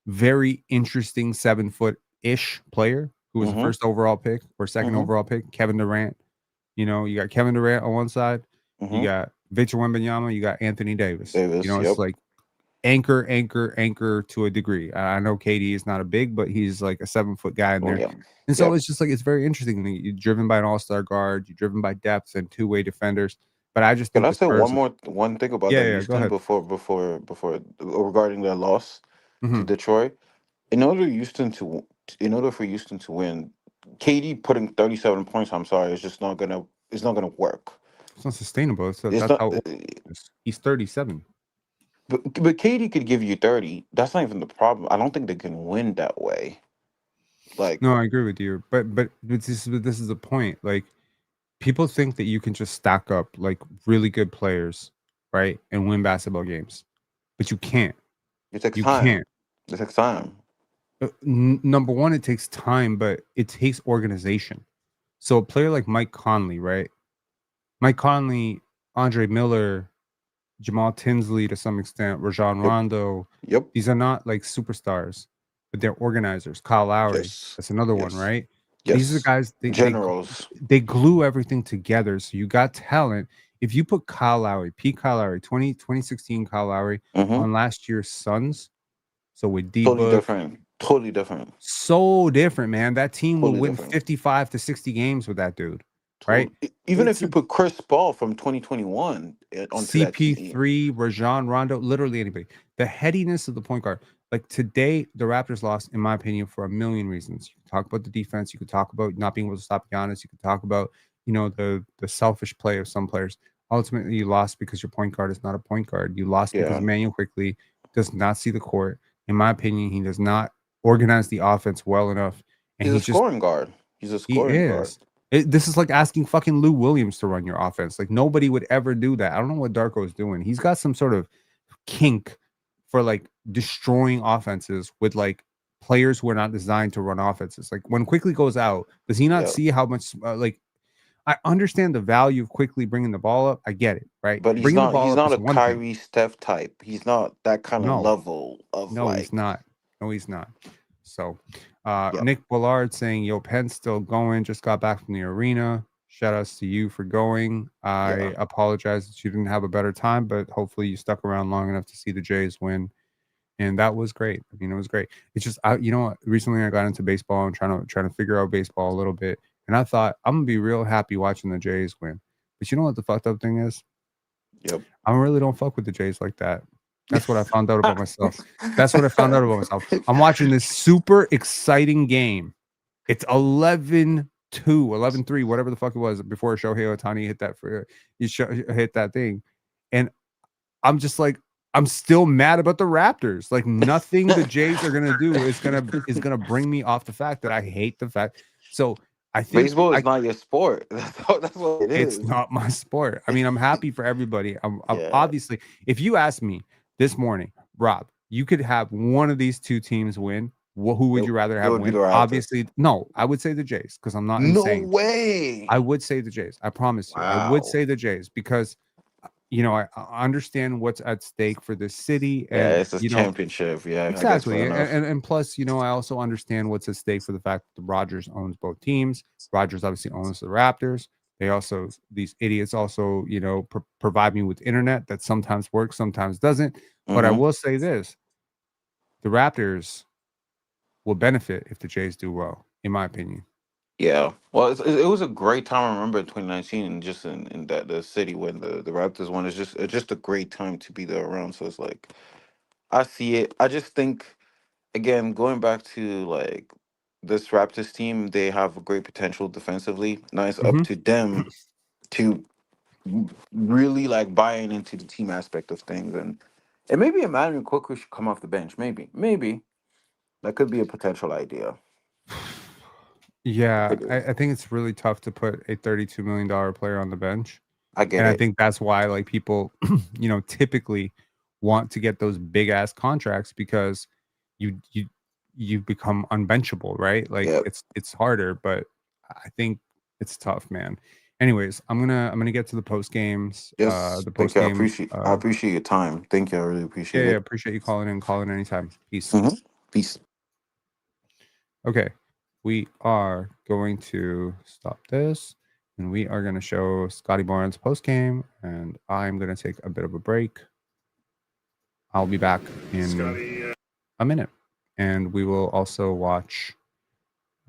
very interesting 7-foot ish player who was the Mm-hmm. first overall pick or second Mm-hmm. overall pick, Kevin Durant. You got Kevin Durant on one side, you Mm-hmm. got Victor Wembanyama, you got Anthony Davis. Davis. It's Yep. like anchor to a degree. I know KD is not a big, but he's like a 7-foot guy in Well, there. yeah. And so Yep. it's just like it's very interesting. You're driven by an all-star guard, you're driven by depth and two-way defenders. But I just Can think I the say Spurs. one thing about Yeah, that yeah, go Houston ahead. before regarding their loss to Mhm. Detroit? In order for Houston to win, KD putting 37 points, I'm sorry, it's not gonna work. It's not sustainable. It's That's not how old he is. He's 37. but KD could give you 30. That's not even the problem. I don't think they can win that way. Like No, I agree with you. But this is the point. Like people think that you can just stack up like really good players, right, and win basketball games. But you can't. it takes You time. can't. It takes time. Number one, it takes time, but it takes organization. So a player like Mike Conley, right? Mike Conley, Andre Miller, Jamal Tinsley to some extent, Rajon Yep. Rondo, Yep. these are not like superstars, but they're organizers. Kyle Lowry, Yes. that's another one, Yes. right? Yes. These are the guys Generals. they glue everything together. So you got talent. If you put Kyle Lowry, Kyle Lowry, 2016 Kyle Lowry on last year's Suns, so with D Totally Book, different. Totally different. so different, man. That team will Totally win different. 55 to 60 games with that dude, right? Even It's if you put Chris Paul from 2021 onto that team. CP3, Rajon Rondo, literally anybody. The headiness of the point guard. Like today, the Raptors lost, in my opinion, for a million reasons. You can talk about the defense. You could talk about not being able to stop Giannis. You could talk about, the selfish play of some players. Ultimately, you lost because your point guard is not a point guard. You lost because Emmanuel Quickley does not see the court. In my opinion, he does not organize the offense well enough. And He's a scoring guard. He's a scoring guard. This is like asking fucking Lou Williams to run your offense. Like nobody would ever do that. I don't know what Darko is doing. He's got some sort of kink for like destroying offenses with like players who are not designed to run offenses. Like when Quickly goes out, does he not see how much I understand the value of quickly bringing the ball up. I get it, right? But Bringing the ball he's up not is a one thing. Kyrie Steph type. He's not that kind of level of No, like. he's not. No, he's not. So Yep. Nick Bullard saying, yo, Penn's still going, just got back from the arena. Shout outs to you for going. I apologize that you didn't have a better time, but hopefully you stuck around long enough to see the Jays win. And that was great. I mean, it was great. It's just recently I got into baseball and trying to figure out baseball a little bit. And I thought I'm gonna be real happy watching the Jays win. But you know what the fucked up thing is? Yep. I really don't fuck with the Jays like that. That's what I found out about myself. That's what I found out about myself. I'm watching this super exciting game. It's 11-2, 11-3, whatever the fuck it was before Shohei Ohtani hit that thing. And I'm just like, I'm still mad about the Raptors. Like nothing the Jays are gonna do is gonna bring me off the fact that I hate the fact. So I think baseball is not your sport. That's what it is. It's not my sport. I mean, I'm happy for everybody. I'm obviously, if you ask me this morning, Rob, you could have one of these two teams win. Who would you rather have win? Obviously, no, I would say the Jays because I'm not insane. No way. I would say the Jays. I promise you. I would say the Jays because I understand what's at stake for this city. And it's a championship. Yeah, exactly. And plus, I also understand what's at stake for the fact that the Rogers owns both teams. Rogers obviously owns the Raptors. They also, these idiots also, provide me with internet that sometimes works, sometimes doesn't. But I will say this: the Raptors will benefit if the Jays do well, in my opinion. Yeah, well, it was a great time. I remember in 2019, and just in that the city when the Raptors won. It's just a great time to be there around. So it's like I see it. I just think again going back to like this Raptors team, they have a great potential defensively. Now it's up to them to really like buying into the team aspect of things, and maybe Emmanuel Quickley should come off the bench. Maybe that could be a potential idea. Yeah, I think it's really tough to put a $32 million player on the bench. I get and it. I think that's why like people, typically want to get those big ass contracts because you become unbenchable, right? Like it's harder, but I think it's tough, man. Anyways, I'm gonna get to the post games. Yes, The thank post you. game. I appreciate your time. Thank you. I really appreciate it. Appreciate you calling in. Calling anytime. Peace. Peace. Okay, we are going to stop this. And we are going to show Scottie Barnes post game, and I'm going to take a bit of a break. I'll be back in a minute, and we will also watch.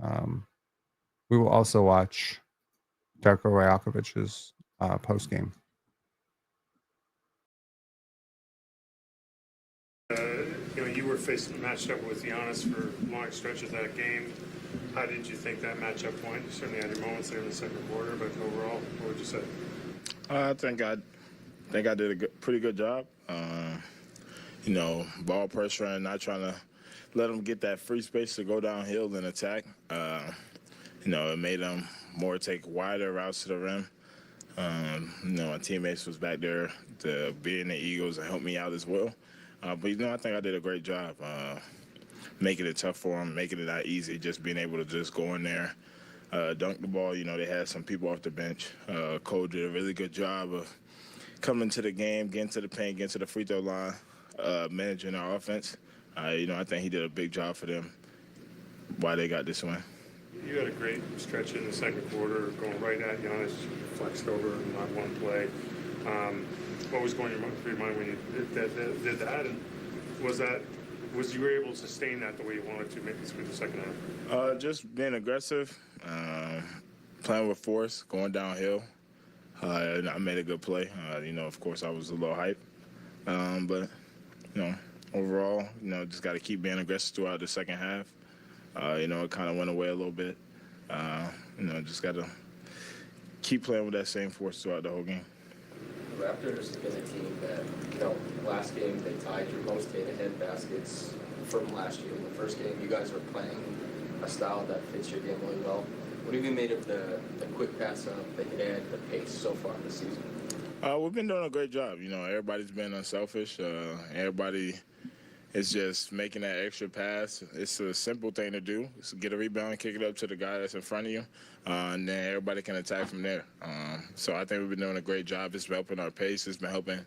Darko Rajakovic's post game. You were matched up with Giannis for long stretches of that game. How did you think that matchup went? You certainly had your moments there in the second quarter, but overall, what would you say? I think I did a pretty good job. Ball pressure and not trying to let them get that free space to go downhill and attack. It made them more take wider routes to the rim. My teammates was back there to be in the Eagles and help me out as well. But I think I did a great job making it tough for them, making it not easy, just being able to just go in there, dunk the ball. They had some people off the bench. Cole did a really good job of coming to the game, getting to the paint, getting to the free throw line, managing our offense. I think he did a big job for them. Why they got this win. You had a great stretch in the second quarter, going right at Giannis, flexed over in not one play. What was going through your mind when you did that? And was you were able to sustain that the way you wanted to make it through the second half? Just being aggressive, playing with force, going downhill. And I made a good play. Of course, I was a little hyped. But overall, just got to keep being aggressive throughout the second half. It kind of went away a little bit. Just got to keep playing with that same force throughout the whole game. The Raptors have been a team that, last game they tied your most head-to-head baskets from last year. In the first game, you guys were playing a style that fits your game really well. What have you made of the quick pass up, the hit, the pace so far this season? We've been doing a great job. Everybody's been unselfish. Everybody is just making that extra pass. It's a simple thing to do. It's get a rebound, kick it up to the guy that's in front of you, and then everybody can attack from there. So I think we've been doing a great job. It's been helping our pace. It's been helping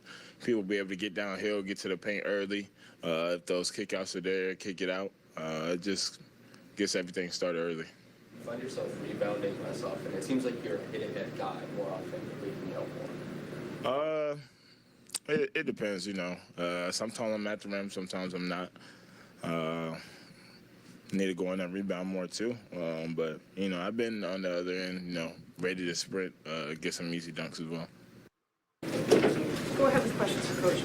people be able to get downhill, get to the paint early. If those kickouts are there, kick it out. It just gets everything started early. You find yourself rebounding less often. It seems like you're a hit-ahead guy more often. Can you help more? It depends, sometimes I'm at the rim, sometimes I'm not. Need to go in and rebound more too. But I've been on the other end, ready to sprint, get some easy dunks as well. Go ahead with questions for Coach.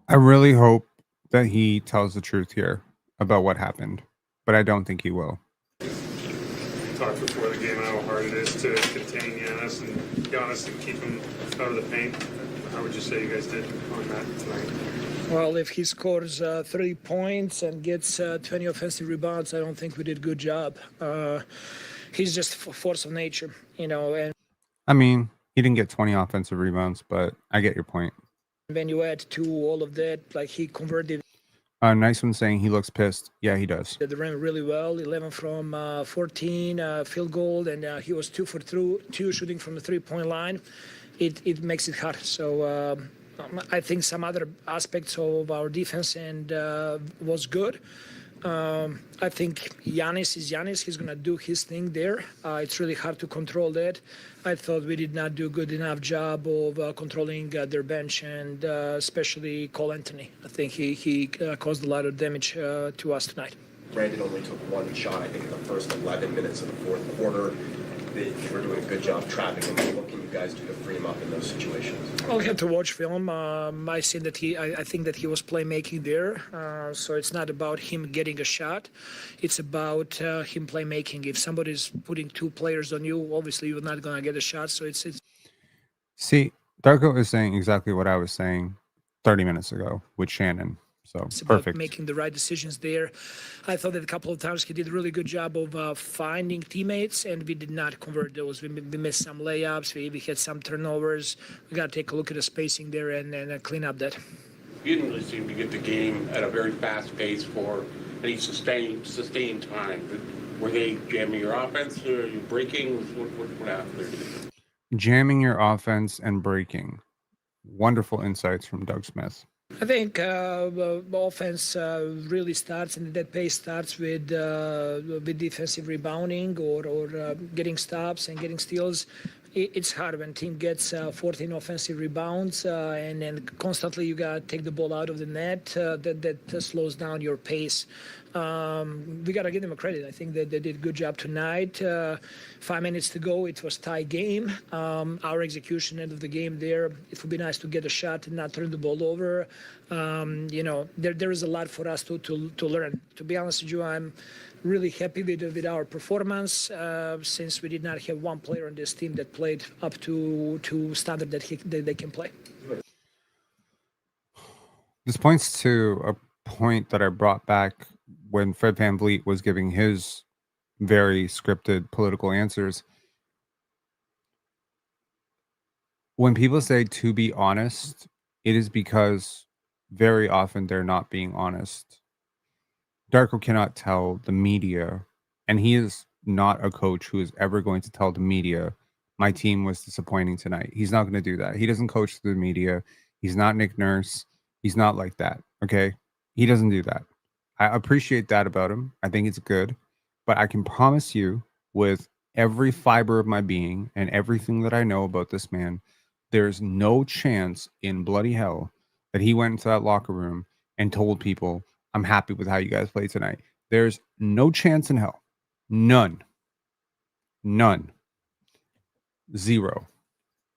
I really hope that he tells the truth here about what happened, but I don't think he will. You talked before the game how hard it is to contain Giannis and keep him out of the paint. How would you say you guys did on that tonight? Well, if he scores 3 points and gets 20 offensive rebounds, I don't think we did a good job. He's just a force of nature, and I mean, he didn't get 20 offensive rebounds, but I get your point. when you add to all of that, like he converted Nice one saying he looks pissed. Yeah, he does. the rim really well, 11 from 14 field goal, and he was 2 for 2 shooting from the three-point line. It makes it hard. So I think some other aspects of our defense and was good. I think Giannis is Giannis. He's going to do his thing there. It's really hard to control that. I thought we did not do a good enough job of controlling their bench, and especially Cole Anthony. I think he caused a lot of damage to us tonight. Brandon only took one shot, I think, in the first 11 minutes of the fourth quarter. They were doing a good job trapping him. What can you guys do to free him up in those situations? I'll have to watch film. I see that I think that he was playmaking there. So it's not about him getting a shot. It's about him playmaking. If somebody's putting 2 players on you, obviously you're not going to get a shot. So it's See, Darko is saying exactly what I was saying 30 minutes ago with Shannon. So about perfect. making the right decisions there. I thought that a couple of times he did a really good job of finding teammates, and we did not convert those. We missed some layups. We had some turnovers. We got to take a look at the spacing there and clean up that. You didn't really seem to get the game at a very fast pace for any sustained time. Were they jamming your offense, or are you breaking? What happened there? Jamming your offense and breaking. Wonderful insights from Doug Smith. I think offense really starts, and that pace starts with defensive rebounding or getting stops and getting steals. It's hard when team gets 14 offensive rebounds and then constantly you got to take the ball out of the net. That slows down your pace. We got to give them a credit. I think that they did a good job tonight. 5 minutes to go, it was tie game. Our execution end of the game there, it would be nice to get a shot and not turn the ball over. There is a lot for us to learn. To be honest with you, I'm really happy with our performance since we did not have one player on this team that played up to standard that they can play. This points to a point that I brought back when Fred VanVleet was giving his very scripted political answers. When people say to be honest, it is because very often they're not being honest. Darko cannot tell the media, and he is not a coach who is ever going to tell the media, my team was disappointing tonight. He's not going to do that. He doesn't coach the media. He's not Nick Nurse. He's not like that, okay? He doesn't do that. I appreciate that about him. I think it's good. But I can promise you, with every fiber of my being and everything that I know about this man, there's no chance in bloody hell that he went into that locker room and told people, I'm happy with how you guys played tonight. There's no chance in hell. None. None. Zero.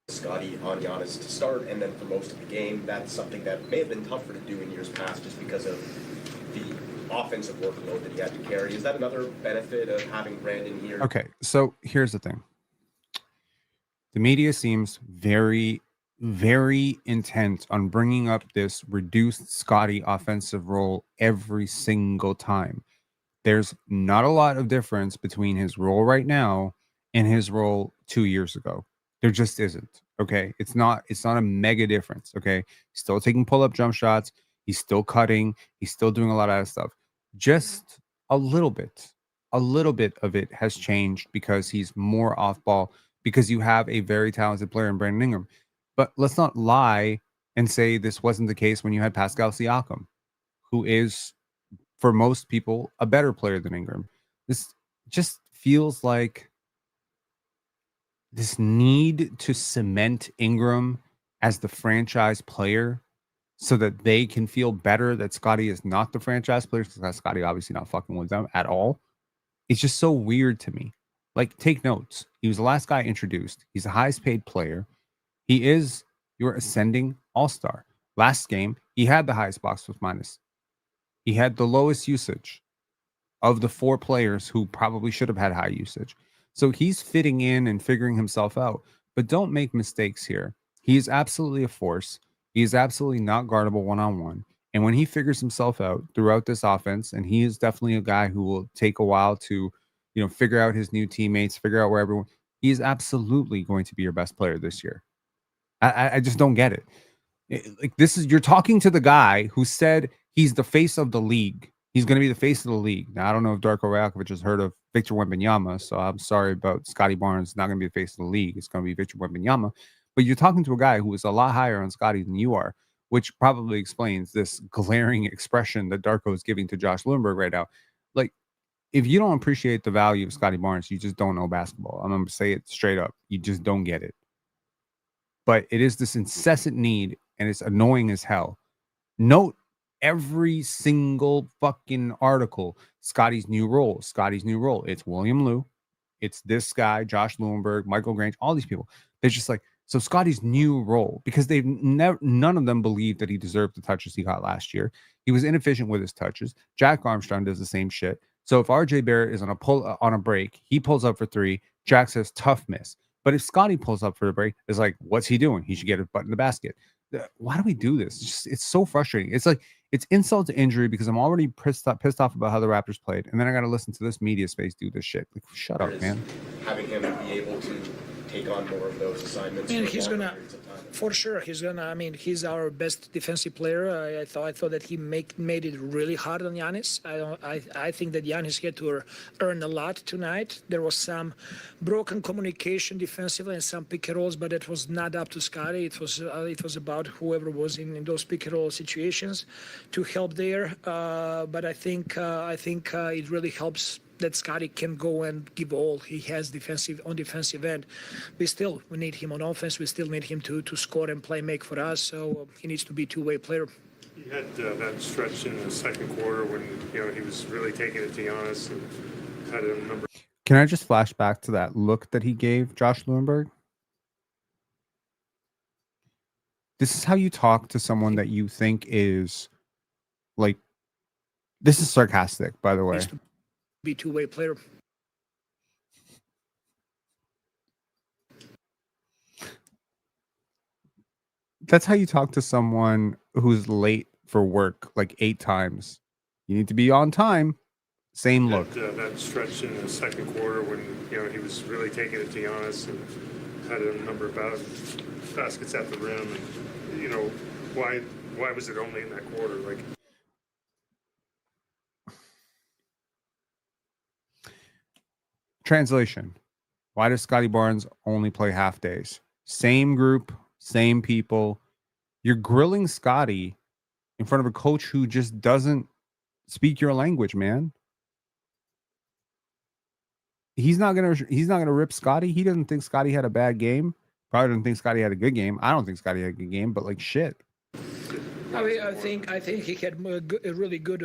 Scottie on Giannis to start, and then for most of the game, that's something that may have been tougher to do in years past just because of the offensive workload that he had to carry. Is that another benefit of having Brandon here? Okay, so here's the thing. The media seems very, very intent on bringing up this reduced Scottie offensive role every single time. There's not a lot of difference between his role right now and his role 2 years ago. There just isn't. Okay. It's not a mega difference. Okay. He's still taking pull-up jump shots. He's still cutting. He's still doing a lot of that stuff. Just a little bit of it has changed because he's more off ball, because you have a very talented player in Brandon Ingram. But let's not lie and say this wasn't the case when you had Pascal Siakam, who is, for most people, a better player than Ingram. This just feels like this need to cement Ingram as the franchise player so that they can feel better that Scottie is not the franchise player, because Scottie obviously not fucking with them at all. It's just so weird to me. Like, take notes. He was the last guy introduced. He's the highest paid player. He is your ascending all-star. Last game, he had the highest box plus minus. He had the lowest usage of the 4 players who probably should have had high usage. So he's fitting in and figuring himself out. But don't make mistakes here. He is absolutely a force. He is absolutely not guardable one-on-one. And when he figures himself out throughout this offense, and he is definitely a guy who will take a while to, figure out his new teammates, figure out where everyone, he is absolutely going to be your best player this year. I just don't get it. Like, you're talking to the guy who said he's the face of the league. He's going to be the face of the league. Now, I don't know if Darko Rajakovic has heard of Victor Wembanyama, so I'm sorry about Scottie Barnes not going to be the face of the league. It's going to be Victor Wembanyama. But you're talking to a guy who is a lot higher on Scottie than you are, which probably explains this glaring expression that Darko is giving to Josh Lundberg right now. Like, if you don't appreciate the value of Scottie Barnes, you just don't know basketball. I'm going to say it straight up. You just don't get it. But it is this incessant need, and it's annoying as hell. Note every single fucking article, Scottie's new role. It's William Liu. It's this guy, Josh Lundberg, Michael Grange, all these people. They're just like, so Scottie's new role, because none of them believed that he deserved the touches he got last year. He was inefficient with his touches. Jack Armstrong does the same shit. So if RJ Barrett is on a break, he pulls up for 3. Jack says tough miss. But if Scottie pulls up for the break, it's like, what's he doing? He should get his butt in the basket. Why do we do this? It's so frustrating. It's like, it's insult to injury, because I'm already pissed off about how the Raptors played, and then I got to listen to this media space do this shit. Like, shut up, man. Having him be able to take on more of those assignments. And he's gonna, for sure, he's our best defensive player. I thought that he made it really hard on Giannis. I think that Giannis had to earn a lot tonight. There was some broken communication defensively and some pick and rolls, but it was not up to Scottie. It was about whoever was in those pick and roll situations to help there. But I think it really helps that Scottie can go and give all he has on defensive end. We need him on offense. We still need him to score and make for us. So he needs to be a two-way player. He had that stretch in the second quarter when he was really taking it to Giannis and had a number. Can I just flash back to that look that he gave Josh Lundberg? This is how you talk to someone that you think is like. This is sarcastic, by the way. Be two-way player. That's how you talk to someone who's late for work like 8 times. You need to be on time. Same look. That stretch in the second quarter when he was really taking it to Giannis and had a number of baskets at the rim. And why was it only in that quarter? Like. Translation. Why does Scottie Barnes only play half days? Same group, same people. You're grilling Scottie in front of a coach who just doesn't speak your language, man. He's not gonna rip Scottie. He doesn't think Scottie had a bad game. Probably doesn't think Scottie had a good game. I don't think Scottie had a good game, but like shit. I think he had a really good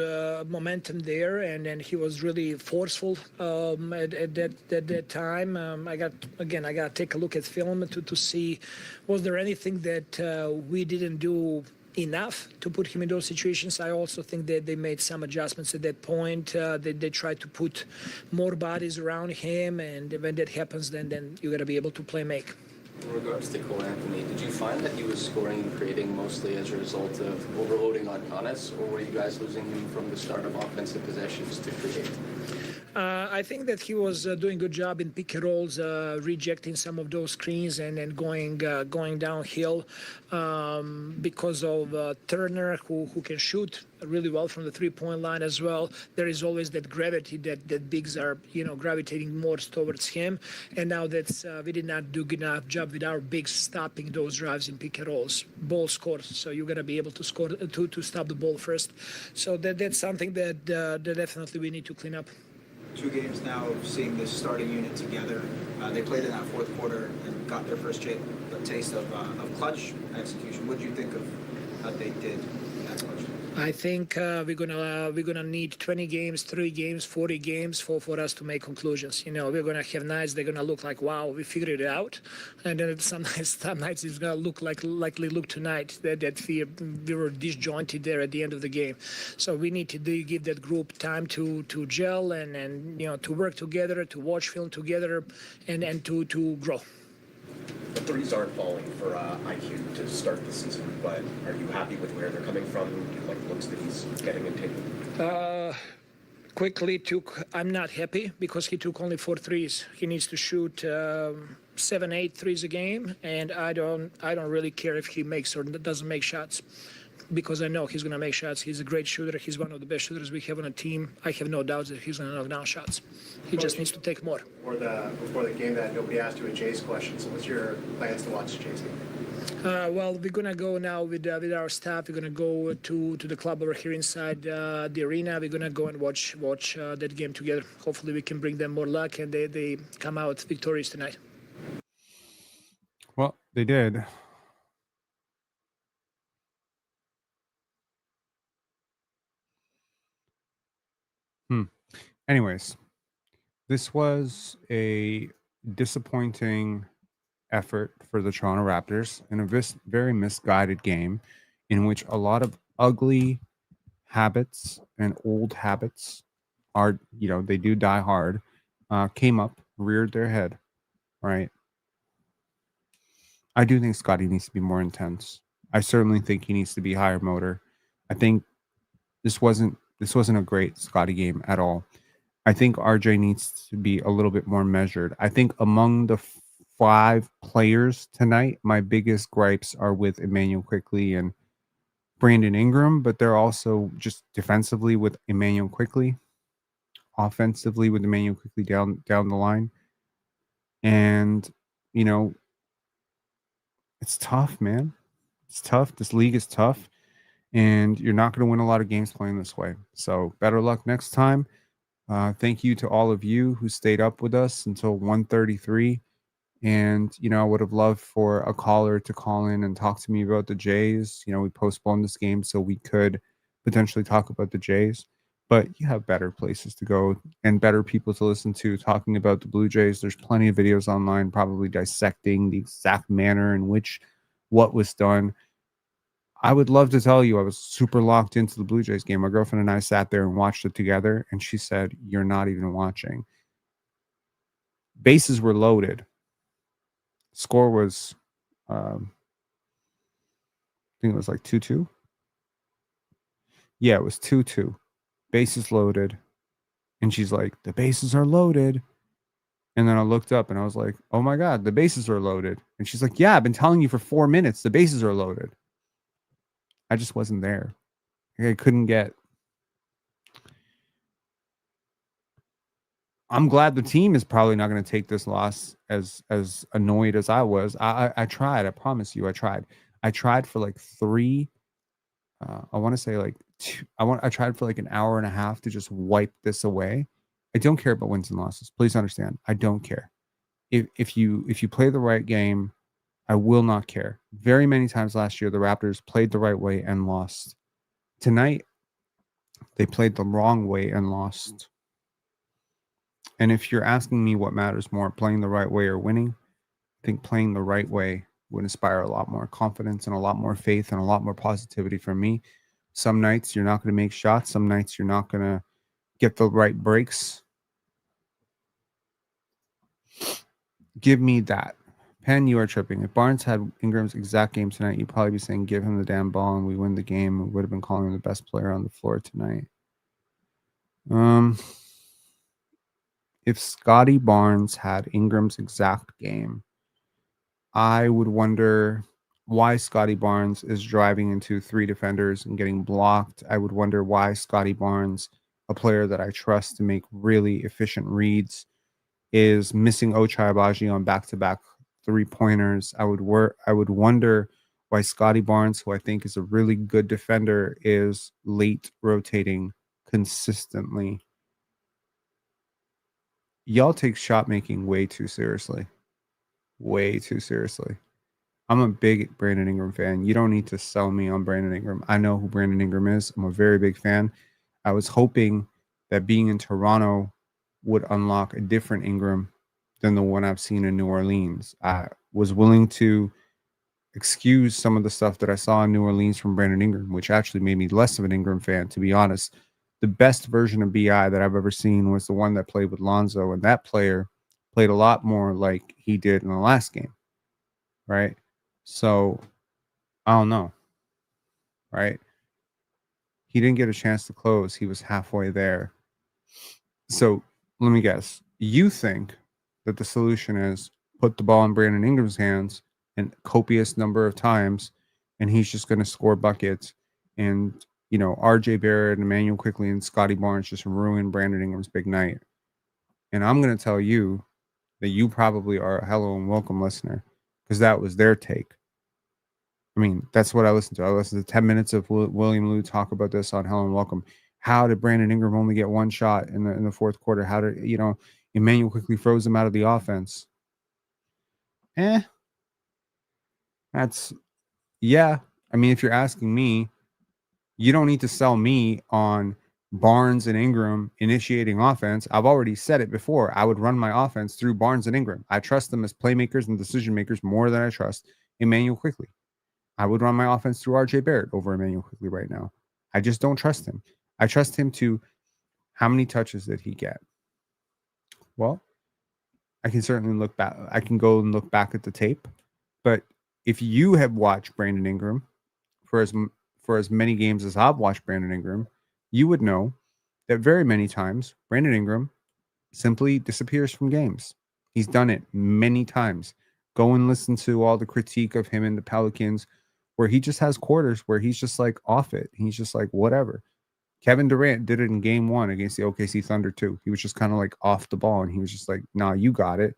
momentum there, and he was really forceful at that time. I got to take a look at film to see was there anything that we didn't do enough to put him in those situations. I also think that they made some adjustments at that point. They tried to put more bodies around him, and when that happens, then you got to be able to play make. In regards to Cole Anthony, did you find that he was scoring and creating mostly as a result of overloading on Giannis, or were you guys losing him from the start of offensive possessions to create? I think that he was doing a good job in pick and rolls, rejecting some of those screens and going downhill because of Turner, who can shoot really well from the three-point line as well. There is always that gravity that bigs are gravitating more towards him, and now that's we did not do good enough job with our bigs stopping those drives in pick and rolls. Ball scores, so you got to be able to score to stop the ball first. So that's something that definitely we need to clean up. 2 games now of seeing this starting unit together. They played in that fourth quarter and got their first taste of clutch execution. What do you think of how they did in that clutch? I think we're gonna need 20 games, 3 games, 40 games for us to make conclusions. We're gonna have nights they're gonna look like, wow, we figured it out, and then some nights it's gonna look like they look tonight that we were disjointed there at the end of the game. So we need to give that group time to gel and to work together, to watch film together, and to grow. The threes aren't falling for IQ to start the season, but are you happy with where they're coming from? Do you like the looks that he's getting and taking? Quickly I'm not happy because he took only 4 threes. He needs to shoot 7, 8 threes a game, and I don't really care if he makes or doesn't make shots, because I know he's going to make shots. He's a great shooter. He's one of the best shooters we have on a team. I have no doubts that he's going to knock down shots. He just needs to take more. Before the game, that nobody asked you a Jays question. So what's your plans to watch the Jays game? Well, we're going to go now with our staff. We're going to go to the club over here inside the arena. We're going to go and watch that game together. Hopefully we can bring them more luck and they come out victorious tonight. Well, they did. Anyways, this was a disappointing effort for the Toronto Raptors in a very misguided game in which a lot of ugly habits and old habits are, they do die hard, came up, reared their head, right? I do think Scottie needs to be more intense. I certainly think he needs to be higher motor. I think this wasn't a great Scottie game at all. I think RJ needs to be a little bit more measured. I think among the 5 players tonight, my biggest gripes are with Immanuel Quickley and Brandon Ingram, but they're also just defensively with Immanuel Quickley, offensively with Immanuel Quickley down the line. And, it's tough, man. It's tough. This league is tough, and you're not going to win a lot of games playing this way. So better luck next time. Thank you to all of you who stayed up with us until 1:33. And, I would have loved for a caller to call in and talk to me about the Jays. We postponed this game so we could potentially talk about the Jays. But you have better places to go and better people to listen to talking about the Blue Jays. There's plenty of videos online probably dissecting the exact manner in which what was done. I would love to tell you I was super locked into the Blue Jays game. My girlfriend and I sat there and watched it together, and she said, "You're not even watching." Bases were loaded. Score was, I think it was like 2-2. Yeah, it was 2-2. Bases loaded. And she's like, "The bases are loaded." And then I looked up and I was like, "Oh my God, the bases are loaded." And she's like, "Yeah, I've been telling you for 4 minutes, the bases are loaded." I just wasn't there. I couldn't get. I'm glad the team is probably not going to take this loss as annoyed as I was. I tried. I promise you, I tried. I tried for like 3. I want to say like I tried for like an hour and a half to just wipe this away. I don't care about wins and losses. Please understand. I don't care. If you play the right game, I will not care. Very many times last year, the Raptors played the right way and lost. Tonight, they played the wrong way and lost. And if you're asking me what matters more, playing the right way or winning, I think playing the right way would inspire a lot more confidence and a lot more faith and a lot more positivity from me. Some nights you're not going to make shots. Some nights you're not going to get the right breaks. Give me that. Pen, you are tripping. If Barnes had Ingram's exact game tonight, you'd probably be saying, give him the damn ball and we win the game. We would have been calling him the best player on the floor tonight. If Scottie Barnes had Ingram's exact game, I would wonder why Scottie Barnes is driving into 3 defenders and getting blocked. I would wonder why Scottie Barnes, a player that I trust to make really efficient reads, is missing Ochai Agbaji on back-to-back 3-pointers. I would wonder why Scottie Barnes, who I think is a really good defender, is late rotating consistently. Y'all take shot making way too seriously. Way too seriously. I'm a big Brandon Ingram fan. You don't need to sell me on Brandon Ingram. I know who Brandon Ingram is. I'm a very big fan. I was hoping that being in Toronto would unlock a different Ingram than the one I've seen in New Orleans. I was willing to excuse some of the stuff that I saw in New Orleans from Brandon Ingram, which actually made me less of an Ingram fan, to be honest. The best version of BI that I've ever seen was the one that played with Lonzo, and that player played a lot more like he did in the last game, right? So, I don't know, right? He didn't get a chance to close. He was halfway there. So, let me guess. You think that the solution is put the ball in Brandon Ingram's hands and copious number of times, and he's just going to score buckets. And, RJ Barrett and Emmanuel Quickley and Scottie Barnes just ruin Brandon Ingram's big night. And I'm going to tell you that you probably are a hello and welcome listener, because that was their take. I mean, that's what I listened to. I listened to 10 minutes of William Liu talk about this on Hello and Welcome. How did Brandon Ingram only get 1 shot in the fourth quarter? How did, Emmanuel quickly froze him out of the offense? Yeah. I mean, if you're asking me, you don't need to sell me on Barnes and Ingram initiating offense. I've already said it before. I would run my offense through Barnes and Ingram. I trust them as playmakers and decision makers more than I trust Emmanuel Quickley. I would run my offense through RJ Barrett over Emmanuel Quickley right now. I just don't trust him. I trust him to how many touches did he get? Well, I can certainly look back. I can go and look back at the tape. But if you have watched Brandon Ingram for as many games as I've watched Brandon Ingram, you would know that very many times Brandon Ingram simply disappears from games. He's done it many times. Go and listen to all the critique of him and the Pelicans, where he just has quarters where he's just like off it. He's just like, whatever. Kevin Durant did it in game 1 against the OKC Thunder too. He was just kind of like off the ball, and he was just like, nah, you got it.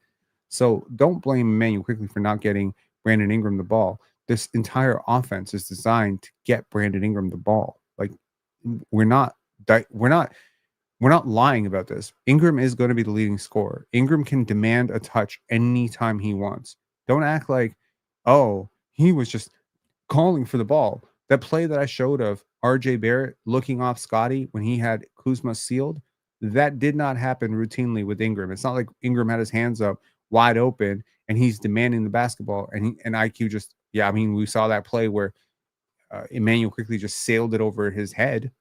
So don't blame Emmanuel Quickley for not getting Brandon Ingram the ball. This entire offense is designed to get Brandon Ingram the ball. Like, we're not lying about this. Ingram is going to be the leading scorer. Ingram can demand a touch anytime he wants. Don't act like, oh, he was just calling for the ball. That play that I showed of RJ Barrett looking off Scottie when he had Kuzma sealed, that did not happen routinely with Ingram. It's not like Ingram had his hands up wide open and he's demanding the basketball, and IQ just, we saw that play where Emmanuel Quickley just sailed it over his head,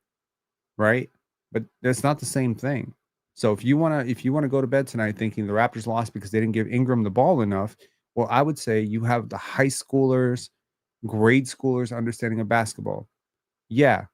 right? But that's not the same thing. So if you want to go to bed tonight thinking the Raptors lost because they didn't give Ingram the ball enough, well, I would say you have the high schoolers, grade schoolers understanding of basketball. Yeah.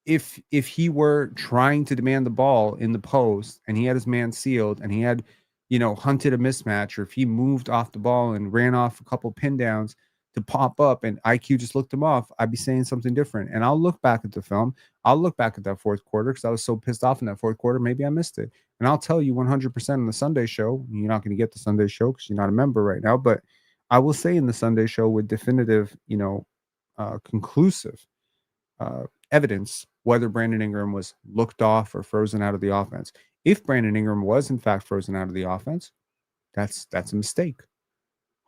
If he were trying to demand the ball in the post and he had his man sealed and he had, hunted a mismatch, or if he moved off the ball and ran off a couple pin downs to pop up and IQ just looked him off, I'd be saying something different. And I'll look back at the film. I'll look back at that fourth quarter because I was so pissed off in that fourth quarter. Maybe I missed it. And I'll tell you 100% in the Sunday show. You're not going to get the Sunday show because you're not a member right now. But I will say in the Sunday show with definitive, conclusive evidence whether Brandon Ingram was looked off or frozen out of the offense. If Brandon Ingram was in fact frozen out of the offense, that's a mistake.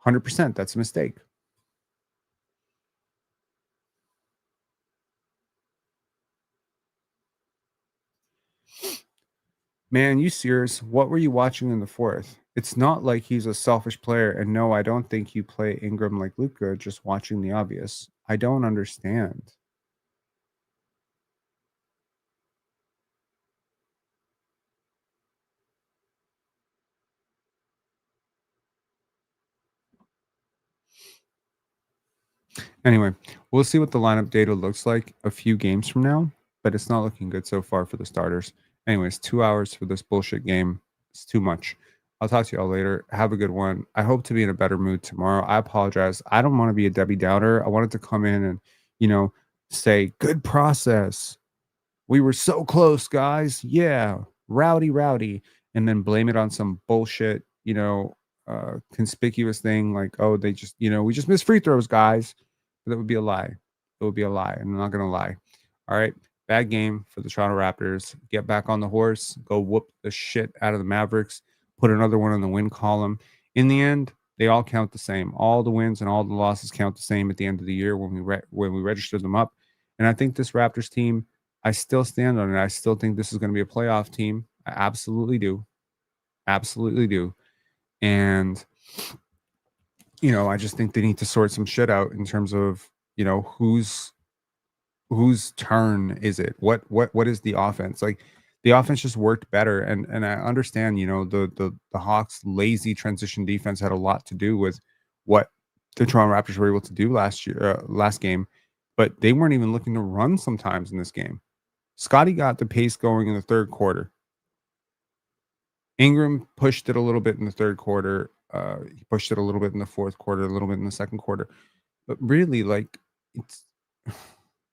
100%, that's a mistake. Man, you serious? What were you watching in the fourth? It's not like he's a selfish player. And no, I don't think you play Ingram like Luka, just watching the obvious. I don't understand. Anyway, we'll see what the lineup data looks like a few games from now, but it's not looking good so far for the starters. Anyways, 2 hours for this bullshit game. It's too much. I'll talk to y'all later. Have a good one. I hope to be in a better mood tomorrow. I apologize. I don't want to be a Debbie Downer. I wanted to come in and, say, good process. We were so close, guys. Yeah. Rowdy. And then blame it on some bullshit, conspicuous thing like, oh, they just, we just missed free throws, guys. But that would be a lie. It would be a lie. I'm not going to lie. All right. Bad game for the Toronto Raptors. Get back on the horse. Go whoop the shit out of the Mavericks. Put another one in the win column. In the end, they all count the same. All the wins and all the losses count the same at the end of the year when we register them up. And I think this Raptors team, I still stand on it. I still think this is going to be a playoff team. I absolutely do. Absolutely do. And I just think they need to sort some shit out in terms of, whose turn is it? What is the offense? Like the offense just worked better. And I understand, the Hawks' lazy transition defense had a lot to do with what the Toronto Raptors were able to do last game, but they weren't even looking to run sometimes in this game. Scottie got the pace going in the third quarter. Ingram pushed it a little bit in the third quarter. He pushed it a little bit in the fourth quarter, a little bit in the second quarter. But really,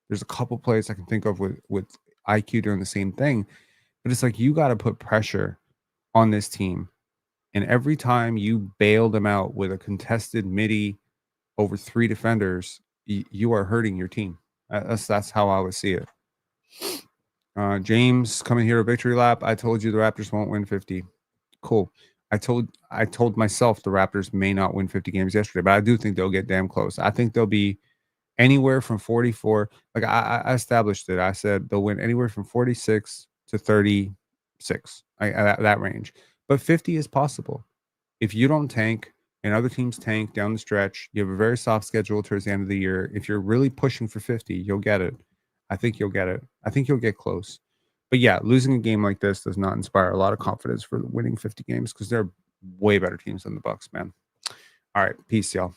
there's a couple plays I can think of with IQ doing the same thing. But it's like you got to put pressure on this team. And every time you bail them out with a contested midi over 3 defenders, you are hurting your team. That's how I would see it. James coming here a victory lap. I told you the Raptors won't win 50. Cool. I told myself the Raptors may not win 50 games yesterday, but I do think they'll get damn close. I think they'll be anywhere from 44. Like I established it. I said they'll win anywhere from 46 to 36, that range. But 50 is possible. If you don't tank and other teams tank down the stretch, you have a very soft schedule towards the end of the year. If you're really pushing for 50, you'll get it. I think you'll get it. I think you'll get close. But yeah, losing a game like this does not inspire a lot of confidence for winning 50 games because they're way better teams than the Bucks, man. All right. Peace, y'all.